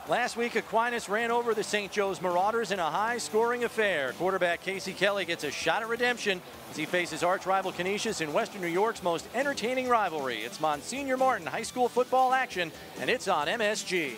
Last week, Aquinas ran over the St. Joe's Marauders in a high-scoring affair. Quarterback Casey Kelly gets a shot at redemption as he faces arch-rival Canisius in Western New York's most entertaining rivalry. It's Monsignor Martin high school football action, and it's on MSG.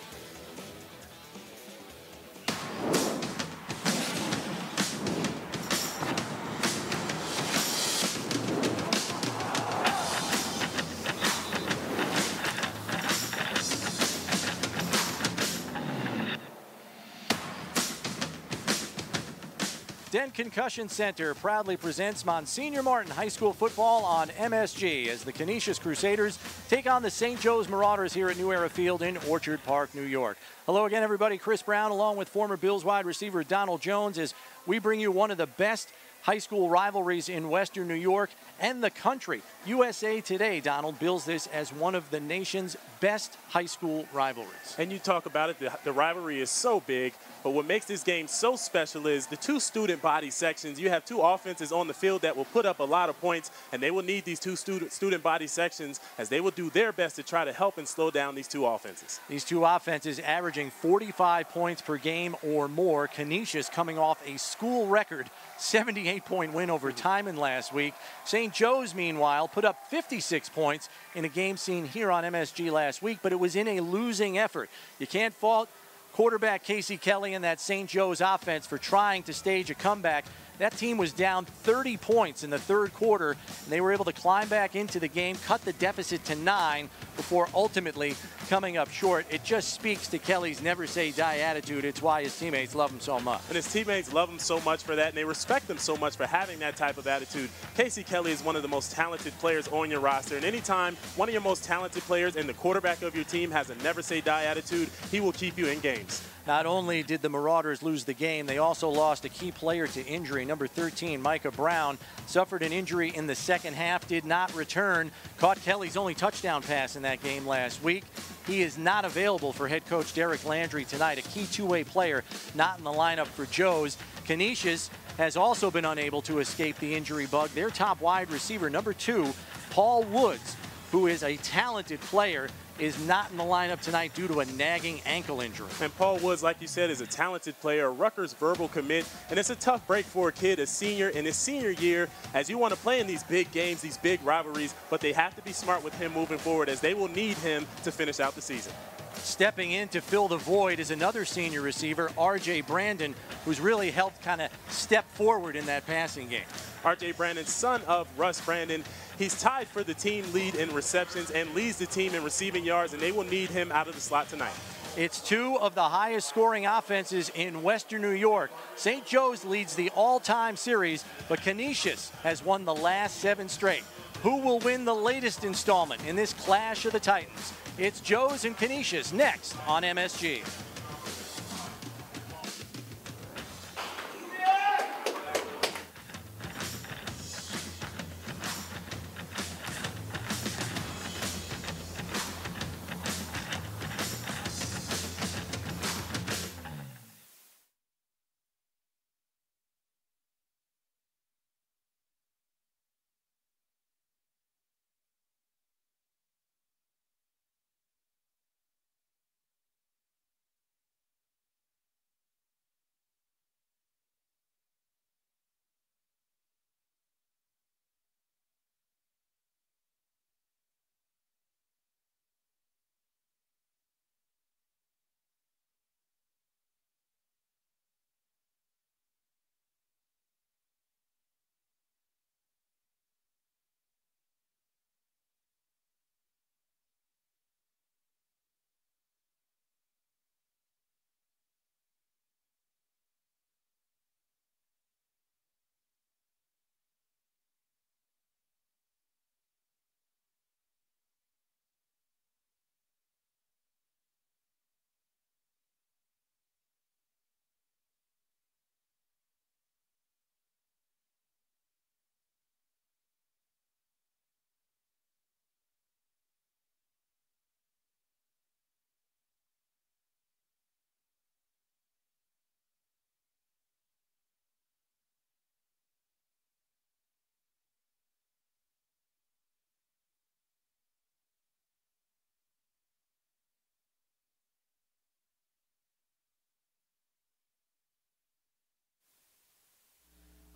Dent Concussion Center proudly presents Monsignor Martin High School football on MSG as the Canisius Crusaders take on the St. Joe's Marauders here at New Era Field in Orchard Park, New York. Hello again, everybody. Chris Brown along with former Bills wide receiver Donald Jones as we bring you one of the best high school rivalries in Western New York and the country. USA Today, Donald, bills this as one of the nation's best high school rivalries. And you talk about it, the rivalry is so big, but what makes this game so special is the two student body sections. You have two offenses on the field that will put up a lot of points, and they will need these two student body sections as they will do their best to try to help and slow down these two offenses. These two offenses averaging 45 points per game or more. Canisius coming off a school record 78-point win over Timon last week. St. Joe's, meanwhile, put up 56 points in a game seen here on MSG last week, but it was in a losing effort. You can't fault quarterback Casey Kelly and that St. Joe's offense for trying to stage a comeback. That team was down 30 points in the third quarter, and they were able to climb back into the game, cut the deficit to 9 before ultimately coming up short. It just speaks to Kelly's never-say-die attitude. It's why his teammates love him so much. And his teammates love him so much for that, and they respect him so much for having that type of attitude. Casey Kelly is one of the most talented players on your roster, and anytime one of your most talented players and the quarterback of your team has a never-say-die attitude, he will keep you in games. Not only did the Marauders lose the game, they also lost a key player to injury. Number 13, Micah Brown, suffered an injury in the second half, did not return. Caught Kelly's only touchdown pass in that game last week. He is not available for head coach Derek Landry tonight, a key two-way player not in the lineup for Joe's. Canisius has also been unable to escape the injury bug. Their top wide receiver, number 2, Paul Woods, who is a talented player, is not in the lineup tonight due to a nagging ankle injury. And Paul Woods, like you said, is a talented player, a Rutgers verbal commit, and it's a tough break for a kid, a senior, in his senior year, as you want to play in these big games, these big rivalries, but they have to be smart with him moving forward as they will need him to finish out the season. Stepping in to fill the void is another senior receiver, R.J. Brandon, who's really helped kind of step forward in that passing game. R.J. Brandon, son of Russ Brandon, he's tied for the team lead in receptions and leads the team in receiving yards, and they will need him out of the slot tonight. It's two of the highest scoring offenses in Western New York. St. Joe's leads the all-time series, but Canisius has won the last 7 straight. Who will win the latest installment in this clash of the Titans? It's Joe's and Canisius next on MSG.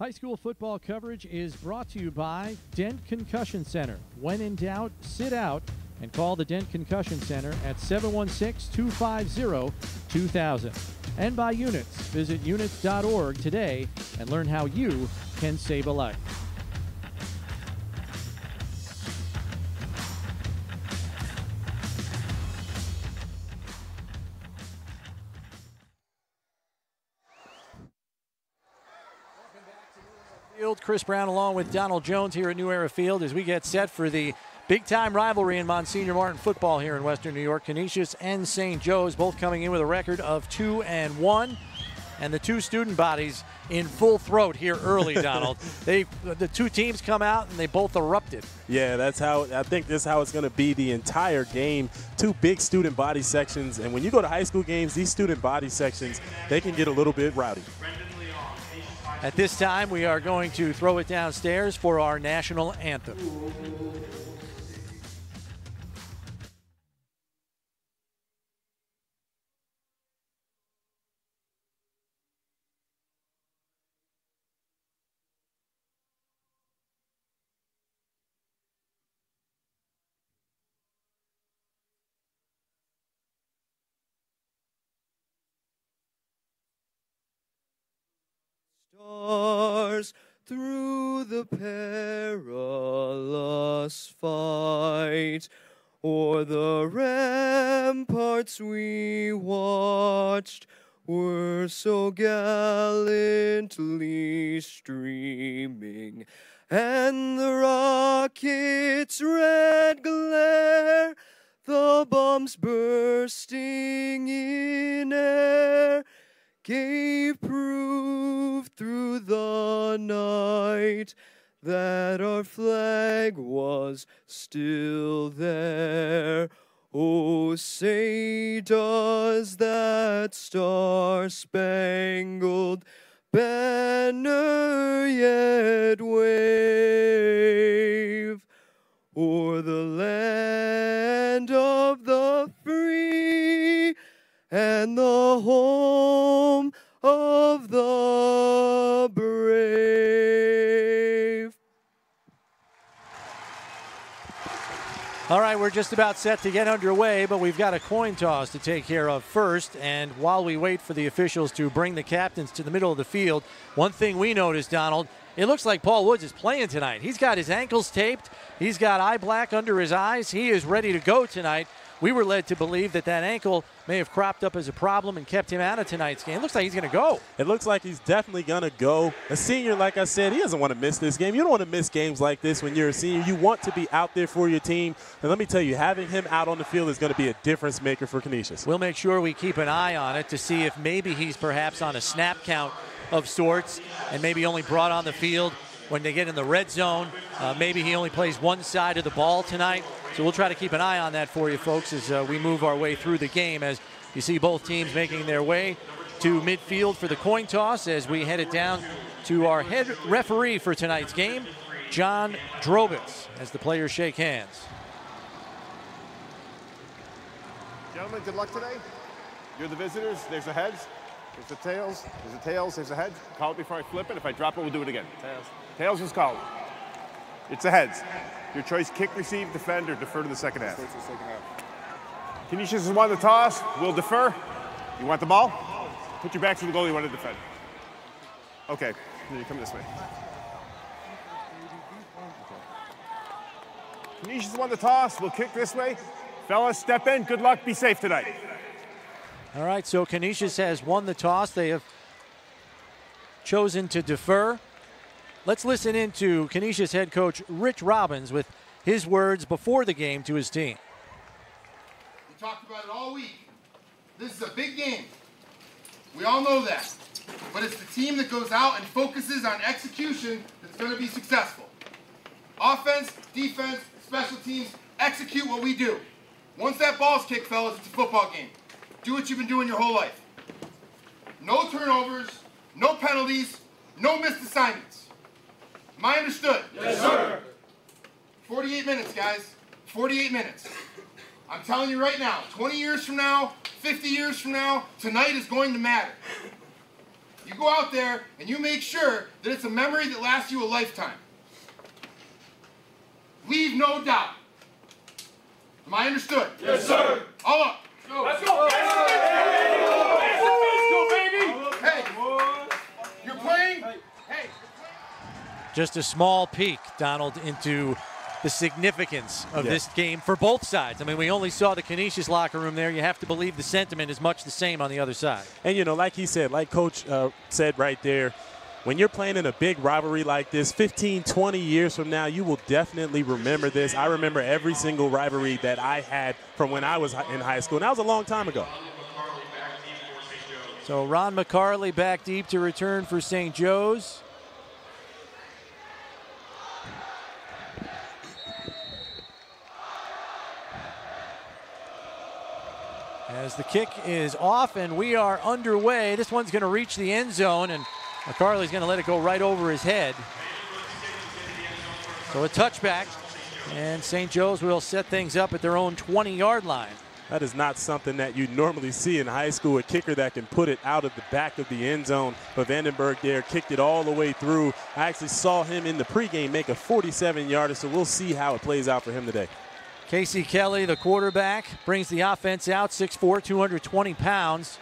High school football coverage is brought to you by Dent Concussion Center. When in doubt, sit out and call the Dent Concussion Center at 716-250-2000. And by Units. Visit units.org today and learn how you can save a life. Chris Brown along with Donald Jones here at New Era Field as we get set for the big-time rivalry in Monsignor Martin football here in Western New York. Canisius and St. Joe's both coming in with a record of 2-1. And the two student bodies in full throat here early, Donald. The two teams come out and they both erupted. Yeah, that's how I think this is how it's going to be the entire game. Two big student body sections, and when you go to high school games, these student body sections, they can get a little bit rowdy. At this time, we are going to throw it downstairs for our national anthem. Stars through the perilous fight, o'er the ramparts we watched, were so gallantly streaming, and the rocket's red glare, the bombs bursting in air, gave proof through the night that our flag was still there. Oh, say does that star-spangled banner yet wave o'er the land of the free and the home of the brave. All right, we're just about set to get underway, but we've got a coin toss to take care of first. And while we wait for the officials to bring the captains to the middle of the field, one thing we noticed, Donald, it looks like Paul Woods is playing tonight. He's got his ankles taped. He's got eye black under his eyes. He is ready to go tonight. We were led to believe that ankle may have cropped up as a problem and kept him out of tonight's game. It looks like he's going to go. It looks like he's definitely going to go. A senior, like I said, he doesn't want to miss this game. You don't want to miss games like this when you're a senior. You want to be out there for your team. And let me tell you, having him out on the field is going to be a difference maker for Canisius. We'll make sure we keep an eye on it to see if maybe he's perhaps on a snap count of sorts and maybe only brought on the field when they get in the red zone. Maybe he only plays one side of the ball tonight. So we'll try to keep an eye on that for you folks as we move our way through the game, as you see both teams making their way to midfield for the coin toss as we head it down to our head referee for tonight's game, John Drobitz, as the players shake hands. Gentlemen, good luck today. You're the visitors. There's the heads. There's the tails. There's the tails. There's the heads. Call it before I flip it. If I drop it, we'll do it again. Tails. Tails is called. It's the heads. Your choice: kick, receive, defend, or defer to the second half. Canisius has won the toss. We'll defer. You want the ball? Put your back to the goal. You want to defend. Okay. Then you come this way. Canisius has won the toss. We'll kick this way. Fellas, step in. Good luck. Be safe tonight. All right, so Canisius has won the toss. They have chosen to defer. Let's listen in to Canisius head coach Rich Robbins with his words before the game to his team. We talked about it all week. This is a big game. We all know that. But it's the team that goes out and focuses on execution that's going to be successful. Offense, defense, special teams, execute what we do. Once that ball's kicked, fellas, it's a football game. Do what you've been doing your whole life. No turnovers, no penalties, no missed assignments. Am I understood? Yes, sir. 48 minutes, guys. 48 minutes. I'm telling you right now, 20 years from now, 50 years from now, tonight is going to matter. You go out there and you make sure that it's a memory that lasts you a lifetime. Leave no doubt. Am I understood? Yes, sir. All up. Let's go. Hey, you're playing. Hey. Just a small peek, Donald, into the significance of this game for both sides. I mean, we only saw the Canisius locker room there. You have to believe the sentiment is much the same on the other side. And, you know, like he said, like Coach said right there, when you're playing in a big rivalry like this, 15, 20 years from now, you will definitely remember this. I remember every single rivalry that I had from when I was in high school, and that was a long time ago. So Ron McCarley back deep to return for St. Joe's. As the kick is off and we are underway. This one's going to reach the end zone, and McCarley's going to let it go right over his head. So a touchback, and St. Joe's will set things up at their own 20-yard line. That is not something that you normally see in high school, a kicker that can put it out of the back of the end zone. But Vandenberg there kicked it all the way through. I actually saw him in the pregame make a 47-yarder, so we'll see how it plays out for him today. Casey Kelly, the quarterback, brings the offense out, 6'4", 220 pounds.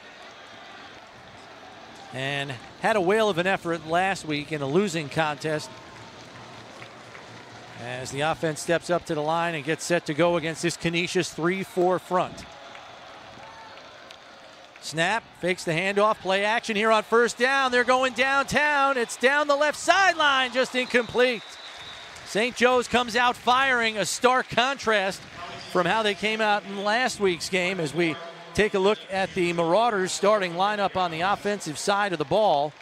And had a whale of an effort last week in a losing contest. As the offense steps up to the line and gets set to go against this Canisius 3-4 front. Snap, fakes the handoff, play action here on first down. They're going downtown. It's down the left sideline, just incomplete. St. Joe's comes out firing, a stark contrast from how they came out in last week's game as we take a look at the Marauders starting lineup on the offensive side of the ball.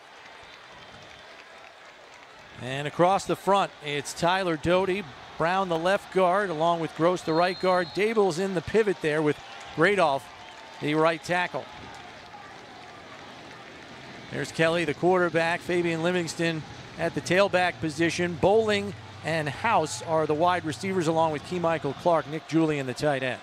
And across the front, it's Tyler Doty, Brown the left guard, along with Gross the right guard. Dable's in the pivot there with Gradolf the right tackle. There's Kelly, the quarterback, Fabian Livingston at the tailback position. Bowling and House are the wide receivers, along with Key Michael Clark, Nick Julian, the tight end.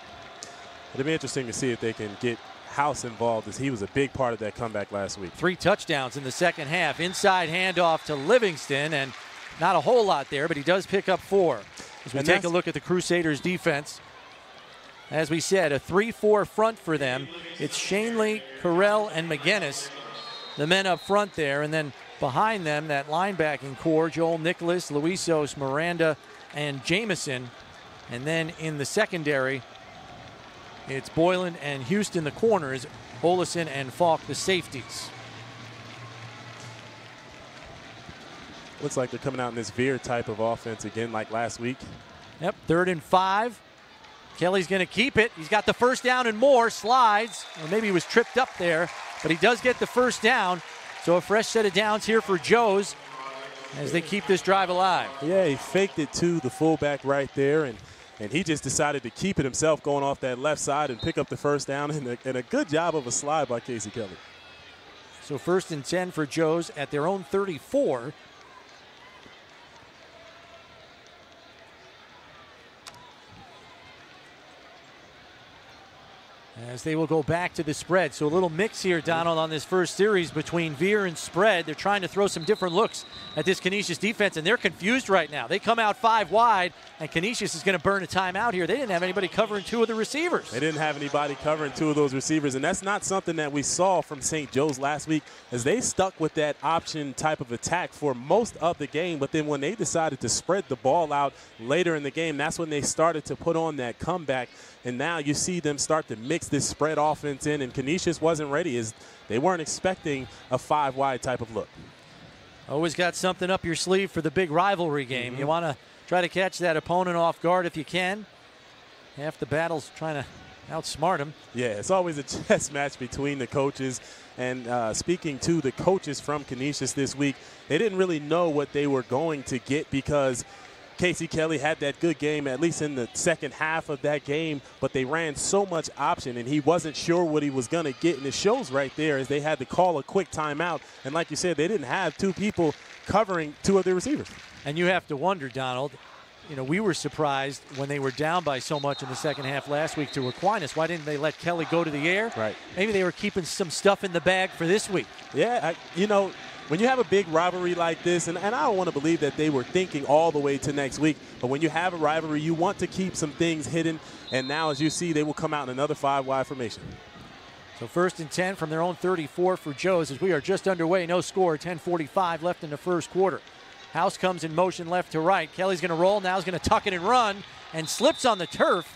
It'll be interesting to see if they can get House involved, as he was a big part of that comeback last week. 3 touchdowns in the second half. Inside handoff to Livingston, and not a whole lot there, but he does pick up 4. As we take a look at the Crusaders' defense, as we said, a 3-4 front for them. It's Shanley, Carell, and McGinnis, the men up front there, and then behind them, that linebacking core, Joel Nicholas, Luisos, Miranda, and Jameson. And then in the secondary, it's Boylan and Houston, the corners, Olison and Falk, the safeties. Looks like they're coming out in this veer type of offense again like last week. Yep, 3rd and 5. Kelly's going to keep it. He's got the first down and more, slides, or maybe he was tripped up there, but he does get the first down. So a fresh set of downs here for Joe's as they keep this drive alive. Yeah, he faked it to the fullback right there, and he just decided to keep it himself going off that left side and pick up the first down, and a good job of a slide by Casey Kelly. So 1st and 10 for Joe's at their own 34. As they will go back to the spread. So a little mix here, Donald, on this first series between veer and spread. They're trying to throw some different looks at this Canisius defense, and they're confused right now. They come out 5 wide, and Canisius is going to burn a timeout here. They didn't have anybody covering 2 of the receivers. They didn't have anybody covering 2 of those receivers, and that's not something that we saw from St. Joe's last week, as they stuck with that option type of attack for most of the game. But then when they decided to spread the ball out later in the game, that's when they started to put on that comeback. And now you see them start to mix this spread offense in, and Canisius wasn't ready, as they weren't expecting a 5-wide type of look. Always got something up your sleeve for the big rivalry game. You want to try to catch that opponent off guard if you can. Half the battle's trying to outsmart them. Yeah, it's always a chess match between the coaches. And speaking to the coaches from Canisius this week, they didn't really know what they were going to get, because Casey Kelly had that good game, at least in the second half of that game, but they ran so much option, and he wasn't sure what he was going to get. And it shows right there, as they had to call a quick timeout. And like you said, they didn't have 2 people covering 2 of their receivers. And you have to wonder, Donald, we were surprised when they were down by so much in the second half last week to Aquinas. Why didn't they let Kelly go to the air? Right. Maybe they were keeping some stuff in the bag for this week. Yeah, when you have a big rivalry like this, and I don't want to believe that they were thinking all the way to next week, but when you have a rivalry, you want to keep some things hidden, and now, as you see, they will come out in another 5-wide formation. So 1st and 10 from their own 34 for Joe's as we are just underway. No score, 10:45 left in the first quarter. House comes in motion left to right. Kelly's going to roll. Now he's going to tuck it and run and slips on the turf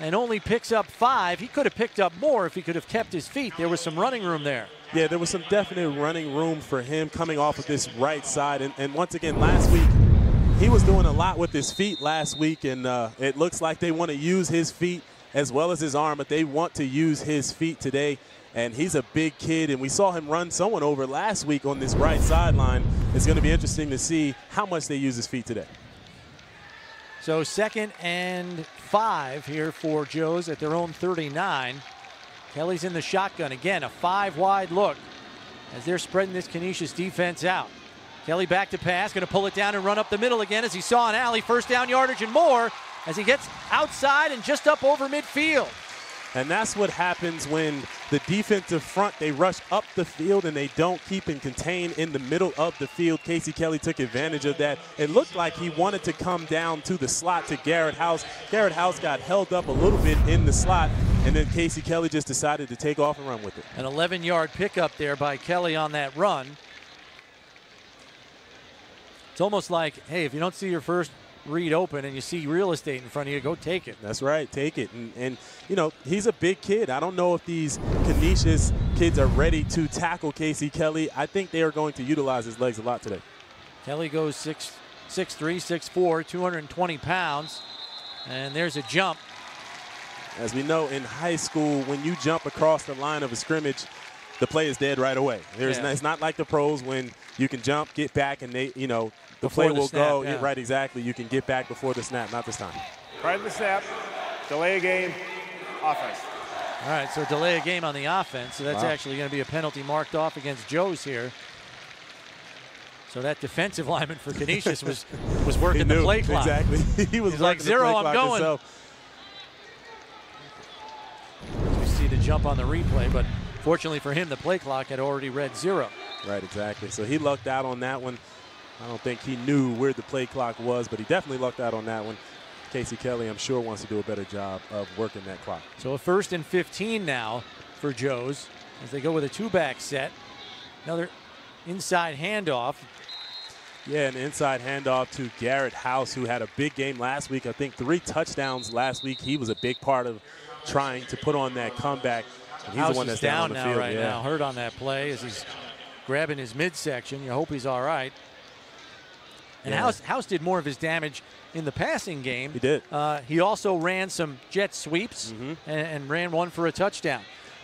and only picks up 5. He could have picked up more if he could have kept his feet. There was some running room there. Yeah, there was some definite running room for him coming off of this right side. And once again, last week, he was doing a lot with his feet last week, and it looks like they want to use his feet as well as his arm, but they want to use his feet today. And he's a big kid, and we saw him run someone over last week on this right sideline. It's going to be interesting to see how much they use his feet today. So 2nd and 5 here for Joe's at their own 39. Kelly's in the shotgun. Again, a 5-wide look as they're spreading this Canisius defense out. Kelly back to pass, going to pull it down and run up the middle again as he saw an alley. 1st down yardage and more as he gets outside and just up over midfield. And that's what happens when the defensive front, they rush up the field and they don't keep and contain in the middle of the field. Casey Kelly took advantage of that. It looked like he wanted to come down to the slot to Garrett House. Garrett House got held up a little bit in the slot, and then Casey Kelly just decided to take off and run with it. An 11-yard pickup there by Kelly on that run. It's almost like, hey, if you don't see your first read open and you see real estate in front of you, go take it. That's right, take it. And he's a big kid. I don't know if these Canisius kids are ready to tackle Casey Kelly. I think they are going to utilize his legs a lot today. Kelly goes 6'3", 6'4", 220 pounds, and there's a jump. As we know, in high school, when you jump across the line of a scrimmage, the play is dead right away. It's not like the pros when you can jump, get back, and the play will go. Yeah. Right, exactly. You can get back before the snap. Not this time. Prior to the snap, delay a game, offense. All right, so delay a game on the offense. So that's actually going to be a penalty marked off against Joe's here. So that defensive lineman for Canisius was working the play clock. Exactly. He was like, 0, I'm going. Himself. We see the jump on the replay, but fortunately for him, the play clock had already read 0. Right, exactly. So he lucked out on that one. I don't think he knew where the play clock was, but he definitely lucked out on that one. Casey Kelly, I'm sure, wants to do a better job of working that clock. So a 1st and 15 now for Joe's as they go with a 2-back set. Another inside handoff. Yeah, an inside handoff to Garrett House, who had a big game last week. I think 3 touchdowns last week. He was a big part of trying to put on that comeback. And he's House the one that's is down on the now field. right now. Hurt on that play as he's grabbing his midsection. You hope he's all right. And House did more of his damage in the passing game. He did. He also ran some jet sweeps and ran one for a touchdown.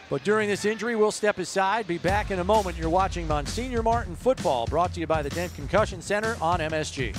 But during this injury, we'll step aside. Be back in a moment. You're watching Monsignor Martin Football, brought to you by the Dent Concussion Center on MSG.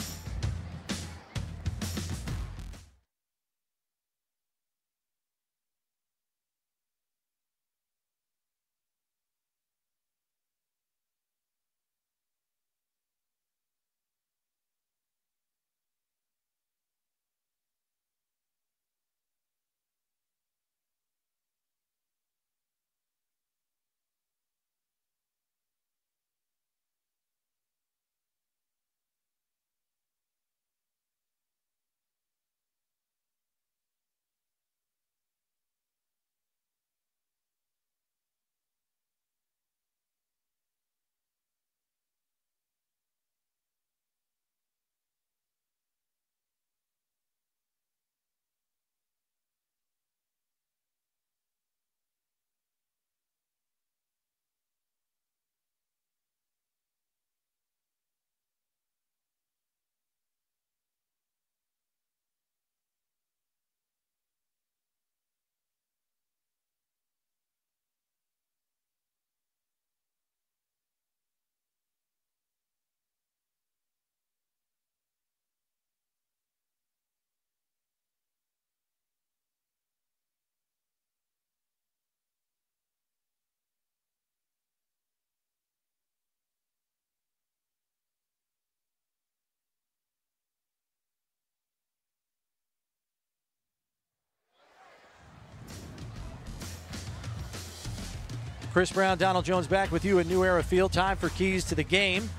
Chris Brown, Donald Jones back with you at New Era Field. Time for Keys to the Game.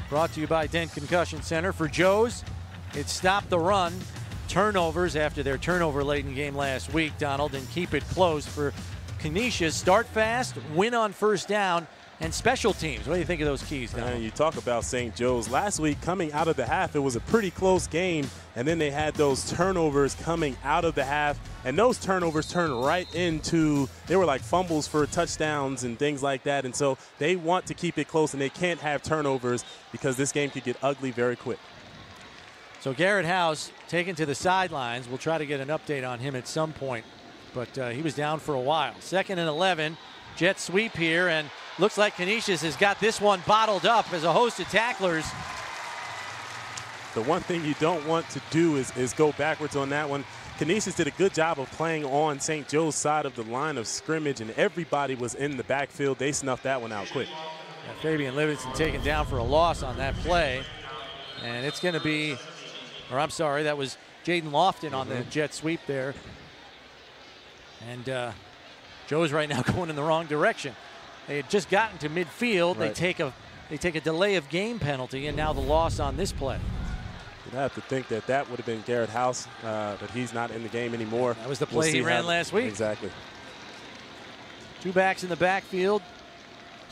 Brought to you by Dent Concussion Center. For Joe's, it's stop the run. Turnovers after their turnover-laden game last week, Donald, and keep it close. For Canisius, start fast, win on first down, and special teams. What do you think of those keys, Donald? And you talk about St. Joe's. Last week, coming out of the half, it was a pretty close game, and then they had those turnovers coming out of the half, and those turnovers turned right into, they were like fumbles for touchdowns and things like that, and so they want to keep it close, and they can't have turnovers because this game could get ugly very quick. So Garrett House taken to the sidelines. We'll try to get an update on him at some point, but he was down for a while. 2nd and 11, jet sweep here, and looks like Canisius has got this one bottled up as a host of tacklers. The one thing you don't want to do is go backwards on that one. Canisius did a good job of playing on St. Joe's side of the line of scrimmage, and everybody was in the backfield. They snuffed that one out quick. Fabian Livingston taken down for a loss on that play, and it's going to be, or I'm sorry, that was Jaden Lofton on the jet sweep there. And Joe's right now going in the wrong direction. They had just gotten to midfield. Right. They take a delay of game penalty, and now the loss on this play. You'd have to think that would have been Garrett House, but he's not in the game anymore. That was the play he ran last week. Exactly. 2 backs in the backfield,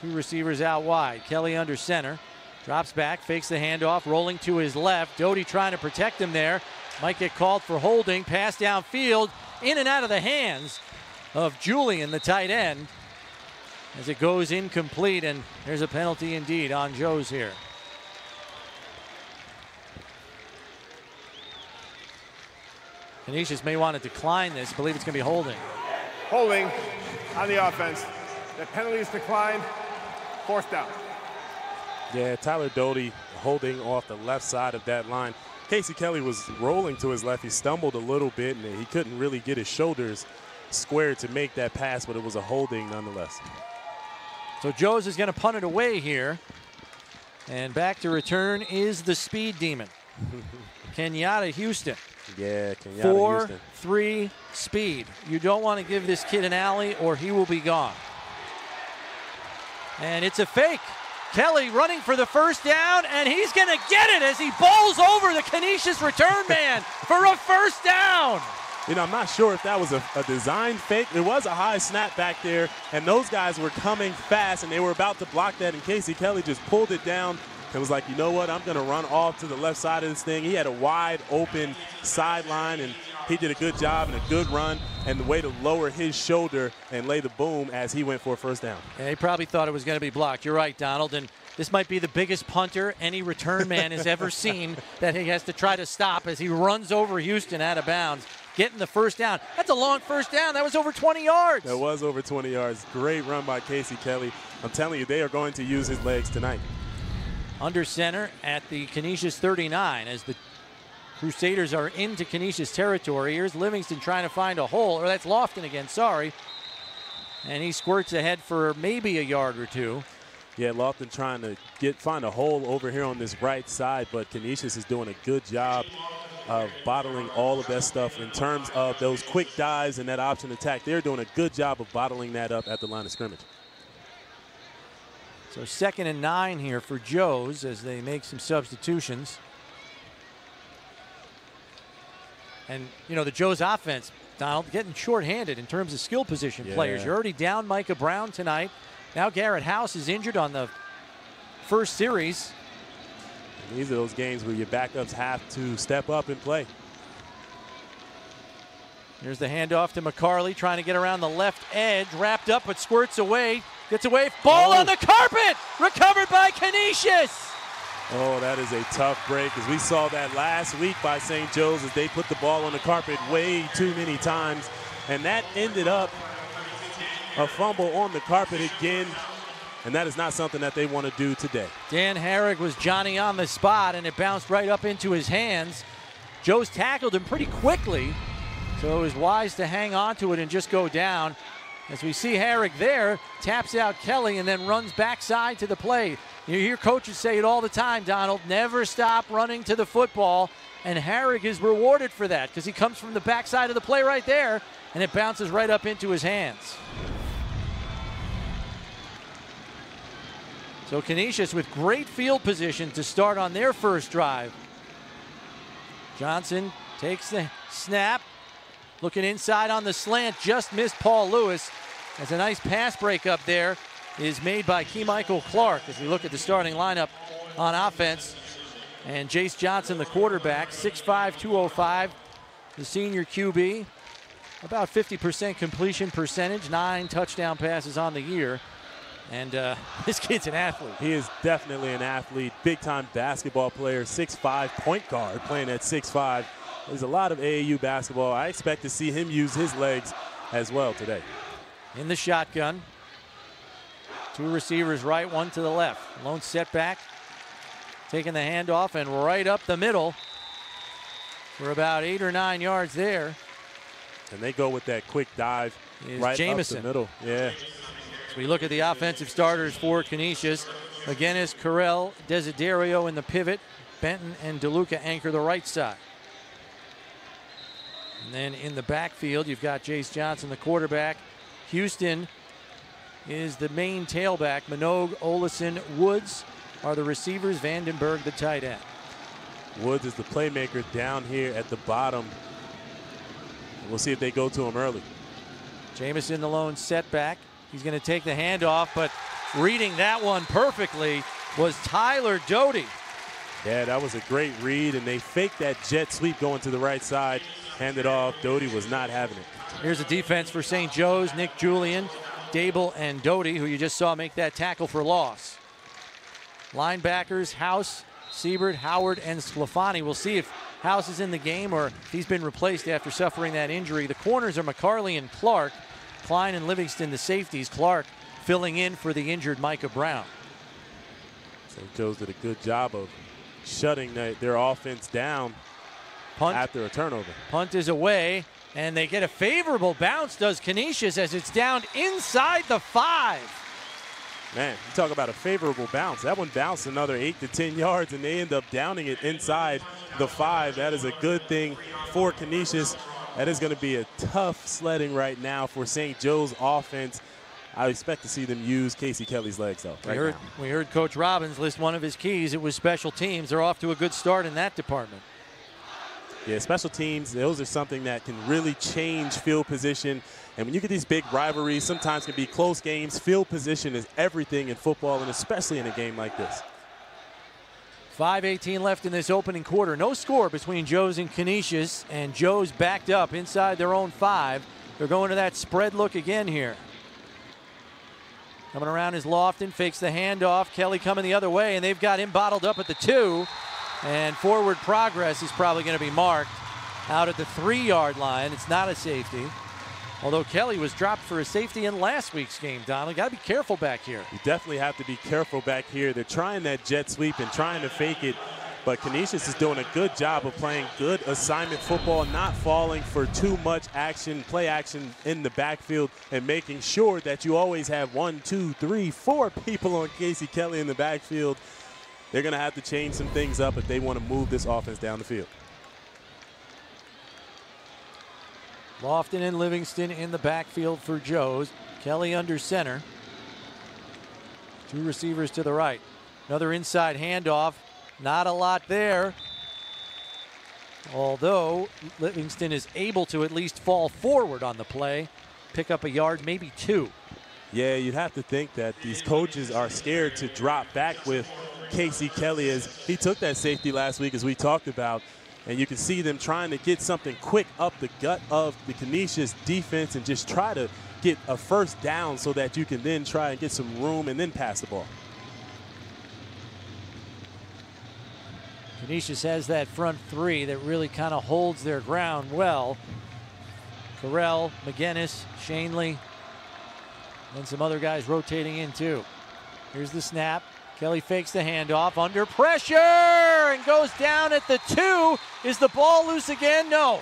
2 receivers out wide. Kelly under center, drops back, fakes the handoff, rolling to his left. Doty trying to protect him there. Might get called for holding. Pass downfield, in and out of the hands of Julian, the tight end, as it goes incomplete, and there's a penalty indeed on Joe's here. Canisius may want to decline this. I believe it's going to be holding. Holding on the offense. The penalty is declined. 4th down. Yeah, Tyler Doty holding off the left side of that line. Casey Kelly was rolling to his left. He stumbled a little bit, and he couldn't really get his shoulders squared to make that pass, but it was a holding nonetheless. So Joe's is going to punt it away here. And back to return is the speed demon, Kenyatta Houston. Yeah, Kenyatta Houston. 4-3 speed. You don't want to give this kid an alley or he will be gone. And it's a fake. Kelly running for the first down, and he's going to get it as he bowls over the Canisius return man for a first down. You know, I'm not sure if that was a design fake. There was a high snap back there, and those guys were coming fast, and they were about to block that, and Casey Kelly just pulled it down and was like, you know what, I'm going to run off to the left side of this thing. He had a wide open sideline, and he did a good job and a good run, and the way to lower his shoulder and lay the boom as he went for a first down. Yeah, he probably thought it was going to be blocked. You're right, Donald, and this might be the biggest punter any return man has ever seen that he has to try to stop as he runs over Houston out of bounds, getting the first down. That's a long first down. That was over 20 yards. That was over 20 yards. Great run by Casey Kelly. I'm telling you, they are going to use his legs tonight. Under center at the Canisius 39 as the Crusaders are into Canisius territory. Here's Livingston trying to find a hole, or that's Lofton again, sorry. And he squirts ahead for maybe a yard or 2. Yeah, Lofton trying to find a hole over here on this right side, but Canisius is doing a good job of bottling all of that stuff in terms of those quick dives and that option attack. They're doing a good job of bottling that up at the line of scrimmage. So 2nd and 9 here for Joe's as they make some substitutions. And, you know, the Joe's offense, Donald, getting shorthanded in terms of skill position players. You're already down Micah Brown tonight. Now Garrett House is injured on the first series. And these are those games where your backups have to step up and play. Here's the handoff to McCarley, trying to get around the left edge. Wrapped up, but squirts away. Gets away. Ball on the carpet! Recovered by Canisius! Oh, that is a tough break, as we saw that last week by St. Joe's as they put the ball on the carpet way too many times. And that ended up a fumble on the carpet again. And that is not something that they want to do today. Dan Harrig was Johnny on the spot, and it bounced right up into his hands. Joe's tackled him pretty quickly, so it was wise to hang on to it and just go down. As we see Harrig there, taps out Kelly and then runs backside to the play. You hear coaches say it all the time, Donald, never stop running to the football. And Harrig is rewarded for that because he comes from the backside of the play right there, and it bounces right up into his hands. So Canisius with great field position to start on their first drive. Johnson takes the snap, looking inside on the slant, just missed Paul Lewis. As a nice pass break up there is made by Keymichael Clark as we look at the starting lineup on offense. And Jace Johnson, the quarterback, 6'5", 205, the senior QB. About 50% completion percentage, 9 touchdown passes on the year. And this kid's an athlete. He is definitely an athlete, big-time basketball player, 6'5", point guard, playing at 6'5". There's a lot of AAU basketball. I expect to see him use his legs as well today. In the shotgun. 2 receivers right, 1 to the left. Lone setback, taking the handoff and right up the middle for about 8 or 9 yards there. And they go with that quick dive right Jamison. up the middle. Yeah. So we look at the offensive starters for Canisius. McGinnis, Carell, Desiderio in the pivot. Benton and DeLuca anchor the right side. And then in the backfield, you've got Jace Johnson, the quarterback. Houston is the main tailback. Minogue, Olison, Woods are the receivers. Vandenberg, the tight end. Woods is the playmaker down here at the bottom. We'll see if they go to him early. Jamison, the lone setback. He's going to take the handoff, but reading that one perfectly was Tyler Doty. Yeah, that was a great read, and they faked that jet sweep going to the right side. Handed off. Doty was not having it. Here's a defense for St. Joe's. Nick Julian, Dable, and Doty, who you just saw make that tackle for loss. Linebackers, House, Siebert, Howard, and Sclafani. We'll see if House is in the game or if he's been replaced after suffering that injury. The corners are McCarley and Clark. Klein and Livingston, the safeties. Clark filling in for the injured Micah Brown. St. Joe's did a good job of shutting their offense down after a turnover. Punt is away, and they get a favorable bounce, does Canisius, as it's down inside the 5. Man, you talk about a favorable bounce. That one bounced another 8 to 10 yards, and they end up downing it inside the 5. That is a good thing for Canisius. That is going to be a tough sledding right now for St. Joe's offense. I expect to see them use Casey Kelly's legs, though, We heard Coach Robbins list one of his keys. It was special teams. They're off to a good start in that department. Yeah, special teams, those are something that can really change field position. And when you get these big rivalries, sometimes can be close games. Field position is everything in football, and especially in a game like this. 5:18 left in this opening quarter. No score between Joe's and Canisius, and Joe's backed up inside their own 5. They're going to that spread look again here. Coming around is Lofton, fakes the handoff. Kelly coming the other way, and they've got him bottled up at the 2. And forward progress is probably going to be marked out at the 3-yard line. It's not a safety. Although Kelly was dropped for a safety in last week's game, Donald. Got to be careful back here. You definitely have to be careful back here. They're trying that jet sweep and trying to fake it. But Canisius is doing a good job of playing good assignment football, not falling for too much action, play action in the backfield, and making sure that you always have 1, 2, 3, 4 people on Casey Kelly in the backfield. They're going to have to change some things up if they want to move this offense down the field. Lofton and Livingston in the backfield for Joe's. Kelly under center. 2 receivers to the right. Another inside handoff. Not a lot there. Although Livingston is able to at least fall forward on the play. Pick up a yard, maybe 2. Yeah, you'd have to think that these coaches are scared to drop back with Casey Kelly, as he took that safety last week, as we talked about. And you can see them trying to get something quick up the gut of the Canisius defense and just try to get a first down so that you can then try and get some room and then pass the ball. Canisius has that front 3 that really kind of holds their ground well. Carell, McGinnis, Shanley, and some other guys rotating in too. Here's the snap. Kelly fakes the handoff under pressure and goes down at the 2. Is the ball loose again? No.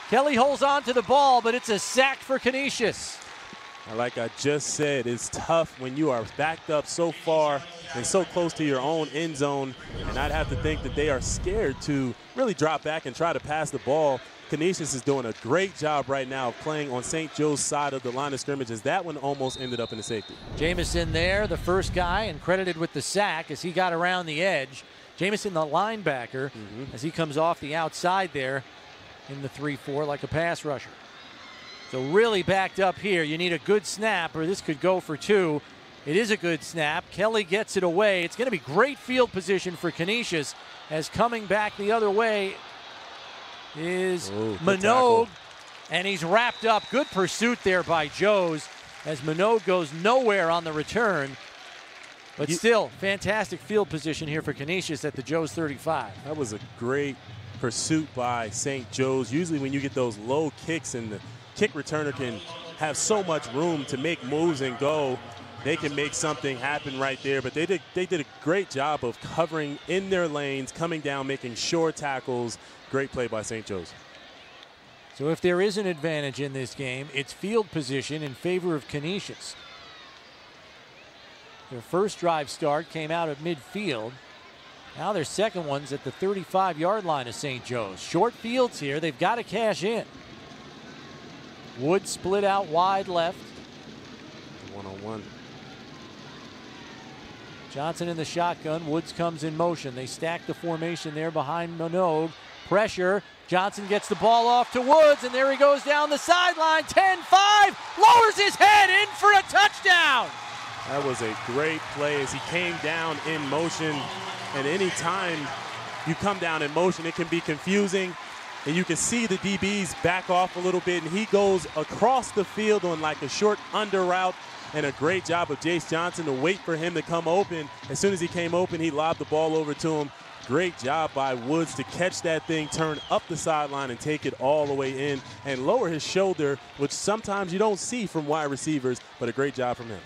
Kelly holds on to the ball, but it's a sack for Canisius. Like I just said, it's tough when you are backed up so far and so close to your own end zone. And I'd have to think that they are scared to really drop back and try to pass the ball, Canisius is doing a great job right now of playing on St. Joe's side of the line of scrimmage, as that one almost ended up in the safety. Jamison there, the first guy, and credited with the sack as he got around the edge. Jamison, the linebacker, as he comes off the outside there in the 3-4 like a pass rusher. So really backed up here. You need a good snap, or this could go for two. It is a good snap. Kelly gets it away. It's going to be great field position for Canisius, as coming back the other way is Minogue, and he's wrapped up. Good pursuit there by Joes, as Minogue goes nowhere on the return. But still, fantastic field position here for Canisius at the Joes 35. That was a great pursuit by St. Joe's. Usually when you get those low kicks and the kick returner can have so much room to make moves and go, they can make something happen right there. But they did a great job of covering in their lanes, coming down, making short tackles. Great play by St. Joe's. So if there is an advantage in this game, it's field position in favor of Canisius. Their first drive start came out at midfield. Now their second one's at the 35-yard line of St. Joe's. Short fields here. They've got to cash in. Wood split out wide left. One-on-one. Johnson in the shotgun. Woods comes in motion. They stack the formation there behind Minogue. Pressure. Johnson gets the ball off to Woods, and there he goes down the sideline. 10-5. Lowers his head in for a touchdown. That was a great play as he came down in motion. And any time you come down in motion, it can be confusing. And you can see the DBs back off a little bit, and he goes across the field on like a short under route. And a great job of Jace Johnson to wait for him to come open. As soon as he came open, he lobbed the ball over to him. Great job by Woods to catch that thing, turn up the sideline, and take it all the way in and lower his shoulder, which sometimes you don't see from wide receivers, but a great job from him.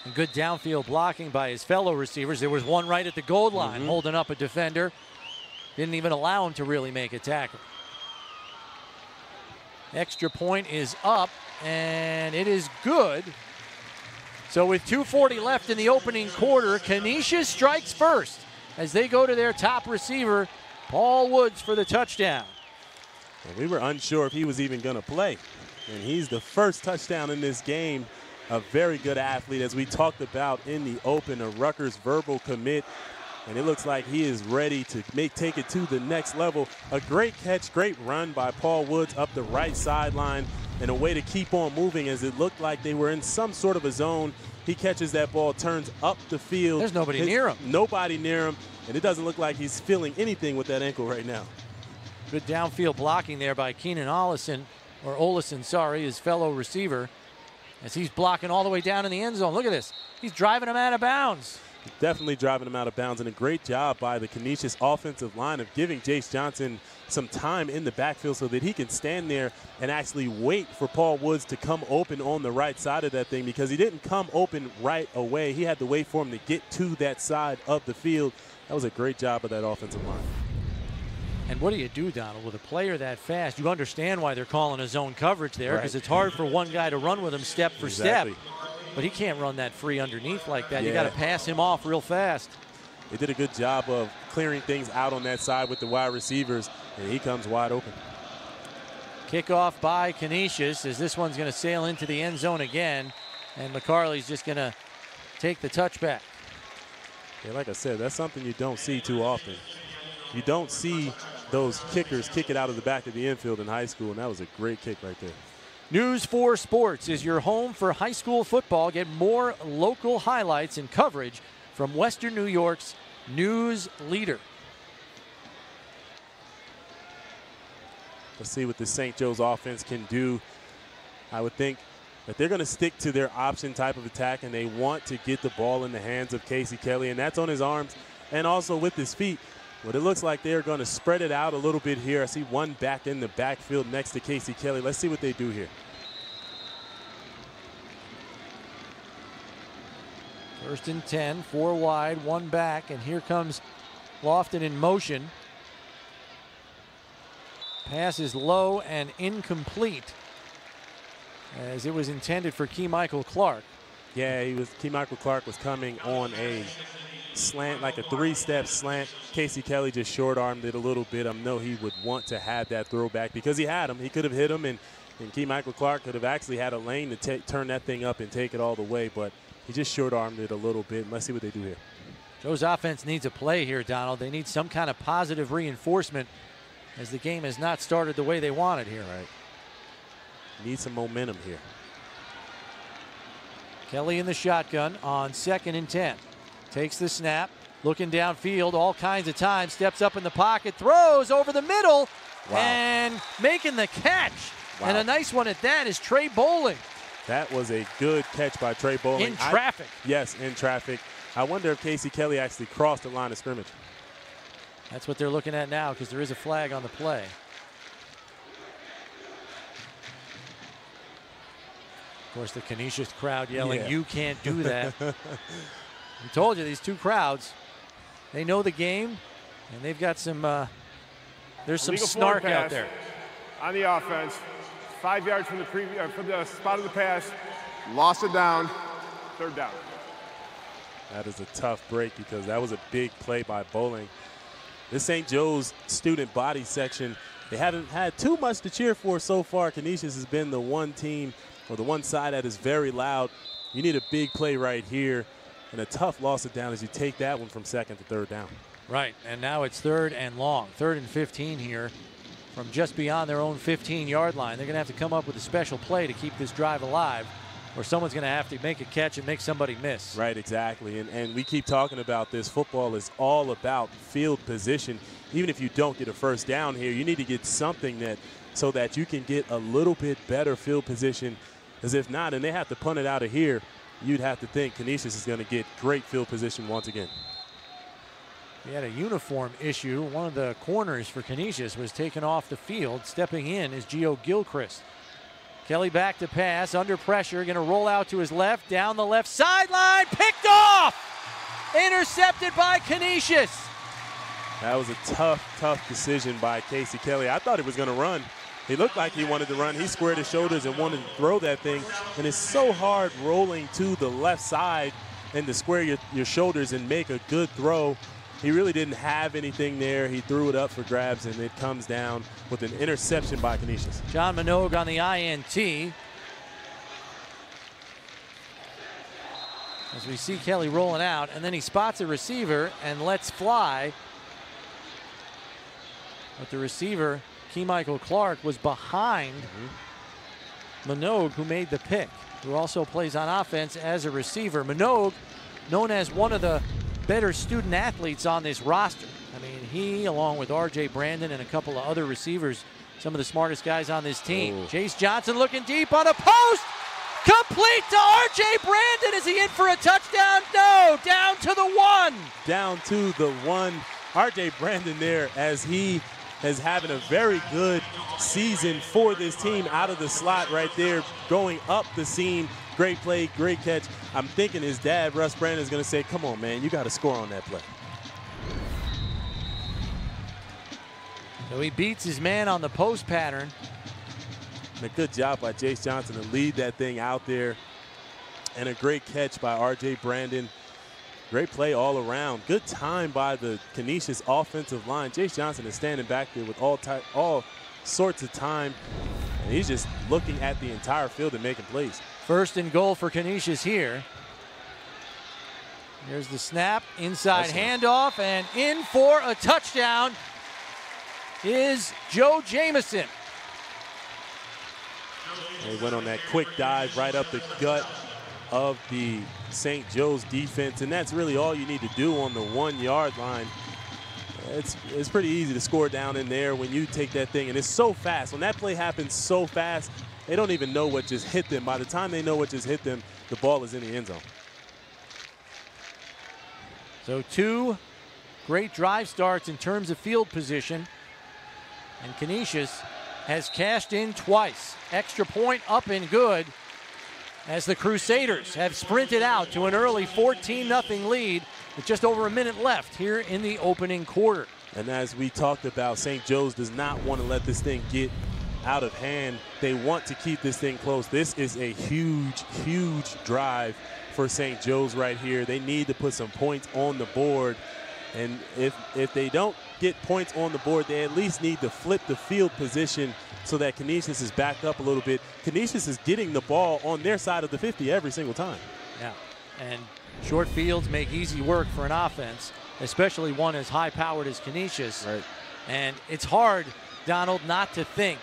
And good downfield blocking by his fellow receivers. There was one right at the goal line holding up a defender. Didn't even allow him to really make a tackle. Extra point is up, and it is good. So with 2:40 left in the opening quarter, Canisius strikes first as they go to their top receiver, Paul Woods, for the touchdown. And we were unsure if he was even going to play. And he's the first touchdown in this game. A very good athlete, as we talked about in the open, a Rutgers verbal commit. And it looks like he is ready to take it to the next level. A great catch, great run by Paul Woods up the right sideline, and a way to keep on moving as it looked like they were in some sort of a zone. He catches that ball, turns up the field. There's nobody near him. Nobody near him, and it doesn't look like he's feeling anything with that ankle right now. Good downfield blocking there by Keenan Olison, his fellow receiver, as he's blocking all the way down in the end zone. Look at this. He's driving him out of bounds. Definitely driving him out of bounds, and a great job by the Canisius offensive line of giving Jace Johnson some time in the backfield so that he can stand there and actually wait for Paul Woods to come open on the right side of that thing, because he didn't come open right away. He had to wait for him to get to that side of the field. That was a great job of that offensive line. And what do you do, Donald, with a player that fast? You understand why they're calling a zone coverage there, because it's hard for one guy to run with him step for step. But he can't run that free underneath like that. You got to pass him off real fast. They did a good job of clearing things out on that side with the wide receivers, and he comes wide open. Kickoff by Canisius, as this one's going to sail into the end zone again, and McCarley's just going to take the touchback. Yeah, like I said, that's something you don't see too often. You don't see those kickers kick it out of the back of the infield in high school, and that was a great kick right there. News 4 Sports is your home for high school football. Get more local highlights and coverage from Western New York's news leader. Let's see what the St. Joe's offense can do. I would think that they're going to stick to their option type of attack, and they want to get the ball in the hands of Casey Kelly, and that's on his arms and also with his feet. But it looks like they're going to spread it out a little bit here. I see one back in the backfield next to Casey Kelly. Let's see what they do here. First and 10, 4 wide, 1 back, and here comes Lofton in motion. Pass is low and incomplete, as it was intended for Key Michael Clark. Yeah, Michael Clark was coming on a slant, like a 3-step slant. Casey Kelly just short-armed it a little bit. I know he would want to have that throwback because he had him. He could have hit him, and Michael Clark could have actually had a lane to turn that thing up and take it all the way, but he just short-armed it a little bit. Let's see what they do here. Joe's offense needs a play here, Donald. They need some kind of positive reinforcement as the game has not started the way they wanted here. Right. Need some momentum here. Kelly in the shotgun on 2nd and 10. Takes the snap, looking downfield all kinds of times, steps up in the pocket, throws over the middle, and making the catch. Wow. And a nice one at that is Trey Bowling. That was a good catch by Trey Bowling. In traffic. Yes, in traffic. I wonder if Casey Kelly actually crossed the line of scrimmage. That's what they're looking at now because there is a flag on the play. Of course, the Canisius crowd yelling, "You can't do that." I told you, these two crowds, they know the game, and they've got some, there's some snark out there. On the offense, 5 yards from the spot of the pass, lost it down, 3rd down. That is a tough break because that was a big play by Bowling. This St. Joe's student body section, they haven't had too much to cheer for so far. Canisius has been the one team or the one side that is very loud. You need a big play right here. And a tough loss it down as you take that one from 2nd to 3rd down. Right, and now it's 3rd and long. 3rd and 15 here from just beyond their own 15-yard line. They're going to have to come up with a special play to keep this drive alive, or someone's going to have to make a catch and make somebody miss. Right, exactly. And we keep talking about this. Football is all about field position. Even if you don't get a 1st down here, you need to get something so that you can get a little bit better field position. As if not, and they have to punt it out of here, you'd have to think Canisius is going to get great field position once again. We had a uniform issue. One of the corners for Canisius was taken off the field. Stepping in is Gio Gilchrist. Kelly back to pass, under pressure, going to roll out to his left, down the left sideline, picked off! Intercepted by Canisius. That was a tough decision by Casey Kelly. I thought he was going to run. He looked like he wanted to run. He squared his shoulders and wanted to throw that thing. And it's so hard rolling to the left side and to square your shoulders and make a good throw. He really didn't have anything there. He threw it up for grabs, and it comes down with an interception by Canisius. John Minogue on the INT. As we see Kelly rolling out, and then he spots a receiver and lets fly. But the receiver, Michael Clark, was behind Minogue, who made the pick, who also plays on offense as a receiver. Minogue, known as one of the better student athletes on this roster. I mean, he, along with R.J. Brandon and a couple of other receivers, some of the smartest guys on this team. Chase Johnson looking deep on a post. Complete to R.J. Brandon. Is he in for a touchdown? No, down to the 1. Down to the 1. R.J. Brandon there as he is having a very good season for this team out of the slot right there, going up the seam. Great play, great catch. I'm thinking his dad, Russ Brandon, is going to say, come on, man, you got to score on that play. So he beats his man on the post pattern. And a good job by Chase Johnson to lead that thing out there. And a great catch by R.J. Brandon. Great play all around. Good time by the Canisius offensive line. Chase Johnson is standing back there with all sorts of time. And he's just looking at the entire field and making plays. 1st and goal for Canisius here. Here's the snap, inside handoff, and in for a touchdown is Joe Jamison. They went on that quick dive right up the gut of the St. Joe's defense, and that's really all you need to do on the 1-yard line. It's pretty easy to score down in there when you take that thing, and it's so fast. When that play happens so fast, they don't even know what just hit them. By the time they know what just hit them, the ball is in the end zone. So 2 great drive starts in terms of field position, and Canisius has cashed in twice. Extra point up and good as the Crusaders have sprinted out to an early 14-0 lead with just over a minute left here in the opening quarter. And as we talked about, St. Joe's does not want to let this thing get out of hand. They want to keep this thing close. This is a huge, huge drive for St. Joe's right here. They need to put some points on the board. And if they don't get points on the board, they at least need to flip the field position so that Canisius is back up a little bit. Canisius is getting the ball on their side of the 50 every single time. Yeah, and short fields make easy work for an offense, especially one as high-powered as Canisius. Right. And it's hard, Donald, not to think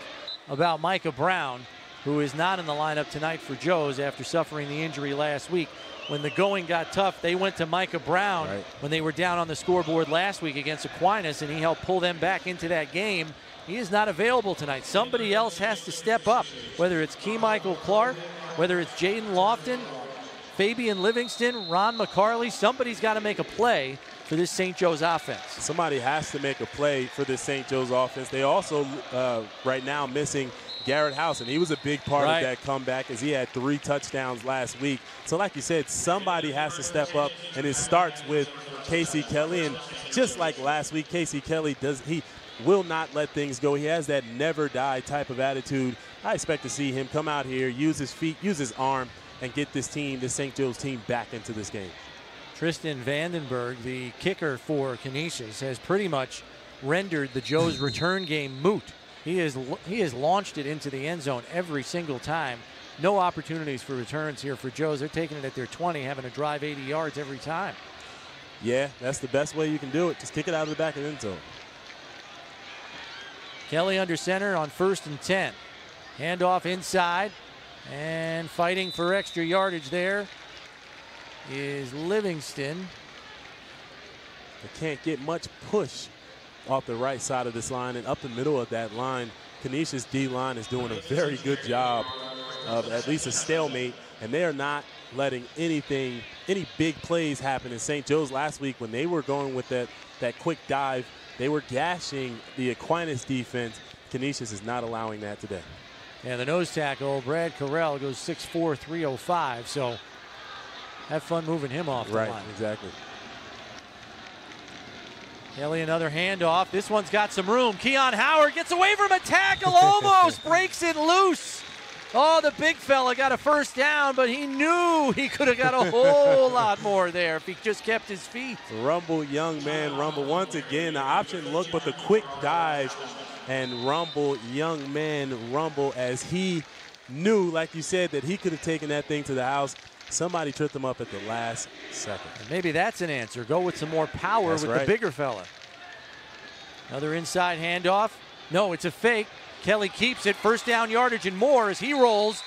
about Micah Brown, who is not in the lineup tonight for Joe's after suffering the injury last week. When the going got tough, they went to Micah Brown when they were down on the scoreboard last week against Aquinas, and he helped pull them back into that game. He is not available tonight. Somebody else has to step up, whether it's Michael Clark, whether it's Jaden Lofton, Fabian Livingston, Ron McCarley. Somebody's got to make a play for this St. Joe's offense. Somebody has to make a play for this St. Joe's offense. They also, right now, missing Garrett House, and he was a big part of that comeback as he had 3 touchdowns last week. So like you said, somebody has to step up, and it starts with Casey Kelly. And just like last week, Casey Kelly he will not let things go. He has that never die type of attitude. I expect to see him come out here, use his feet, use his arm, and get this team, this St. Joe's team, back into this game. Tristan Vandenberg, the kicker for Canisius, has pretty much rendered the Joe's return game moot. He has launched it into the end zone every single time. No opportunities for returns here for Joe's. They're taking it at their 20, having to drive 80 yards every time. Yeah, that's the best way you can do it. Just kick it out of the back of the end zone. Kelly under center on 1st and 10. Handoff inside, and fighting for extra yardage there is Livingston. They can't get much push off the right side of this line, and up the middle of that line, Canisius D-line is doing a very good job of at least a stalemate, and they are not letting any big plays happen. In St. Joe's last week, when they were going with that quick dive, they were gashing the Aquinas defense. Canisius is not allowing that today. And the nose tackle, Brad Carell, goes 6'4", 305, so have fun moving him off the line. Right, exactly. Kelly, another handoff. This one's got some room. Keon Howard gets away from a tackle, almost breaks it loose. Oh, the big fella got a first down, but he knew he could have got a whole lot more there if he just kept his feet. Rumble, young man, Rumble. Once again, the option look, but the quick dive, and Rumble, young man, Rumble, as he knew, like you said, that he could have taken that thing to the house. Somebody tripped him up at the last second. And maybe that's an answer. Go with some more power with the bigger fella. Another inside handoff. No, it's a fake. Kelly keeps it. First down yardage and more as he rolls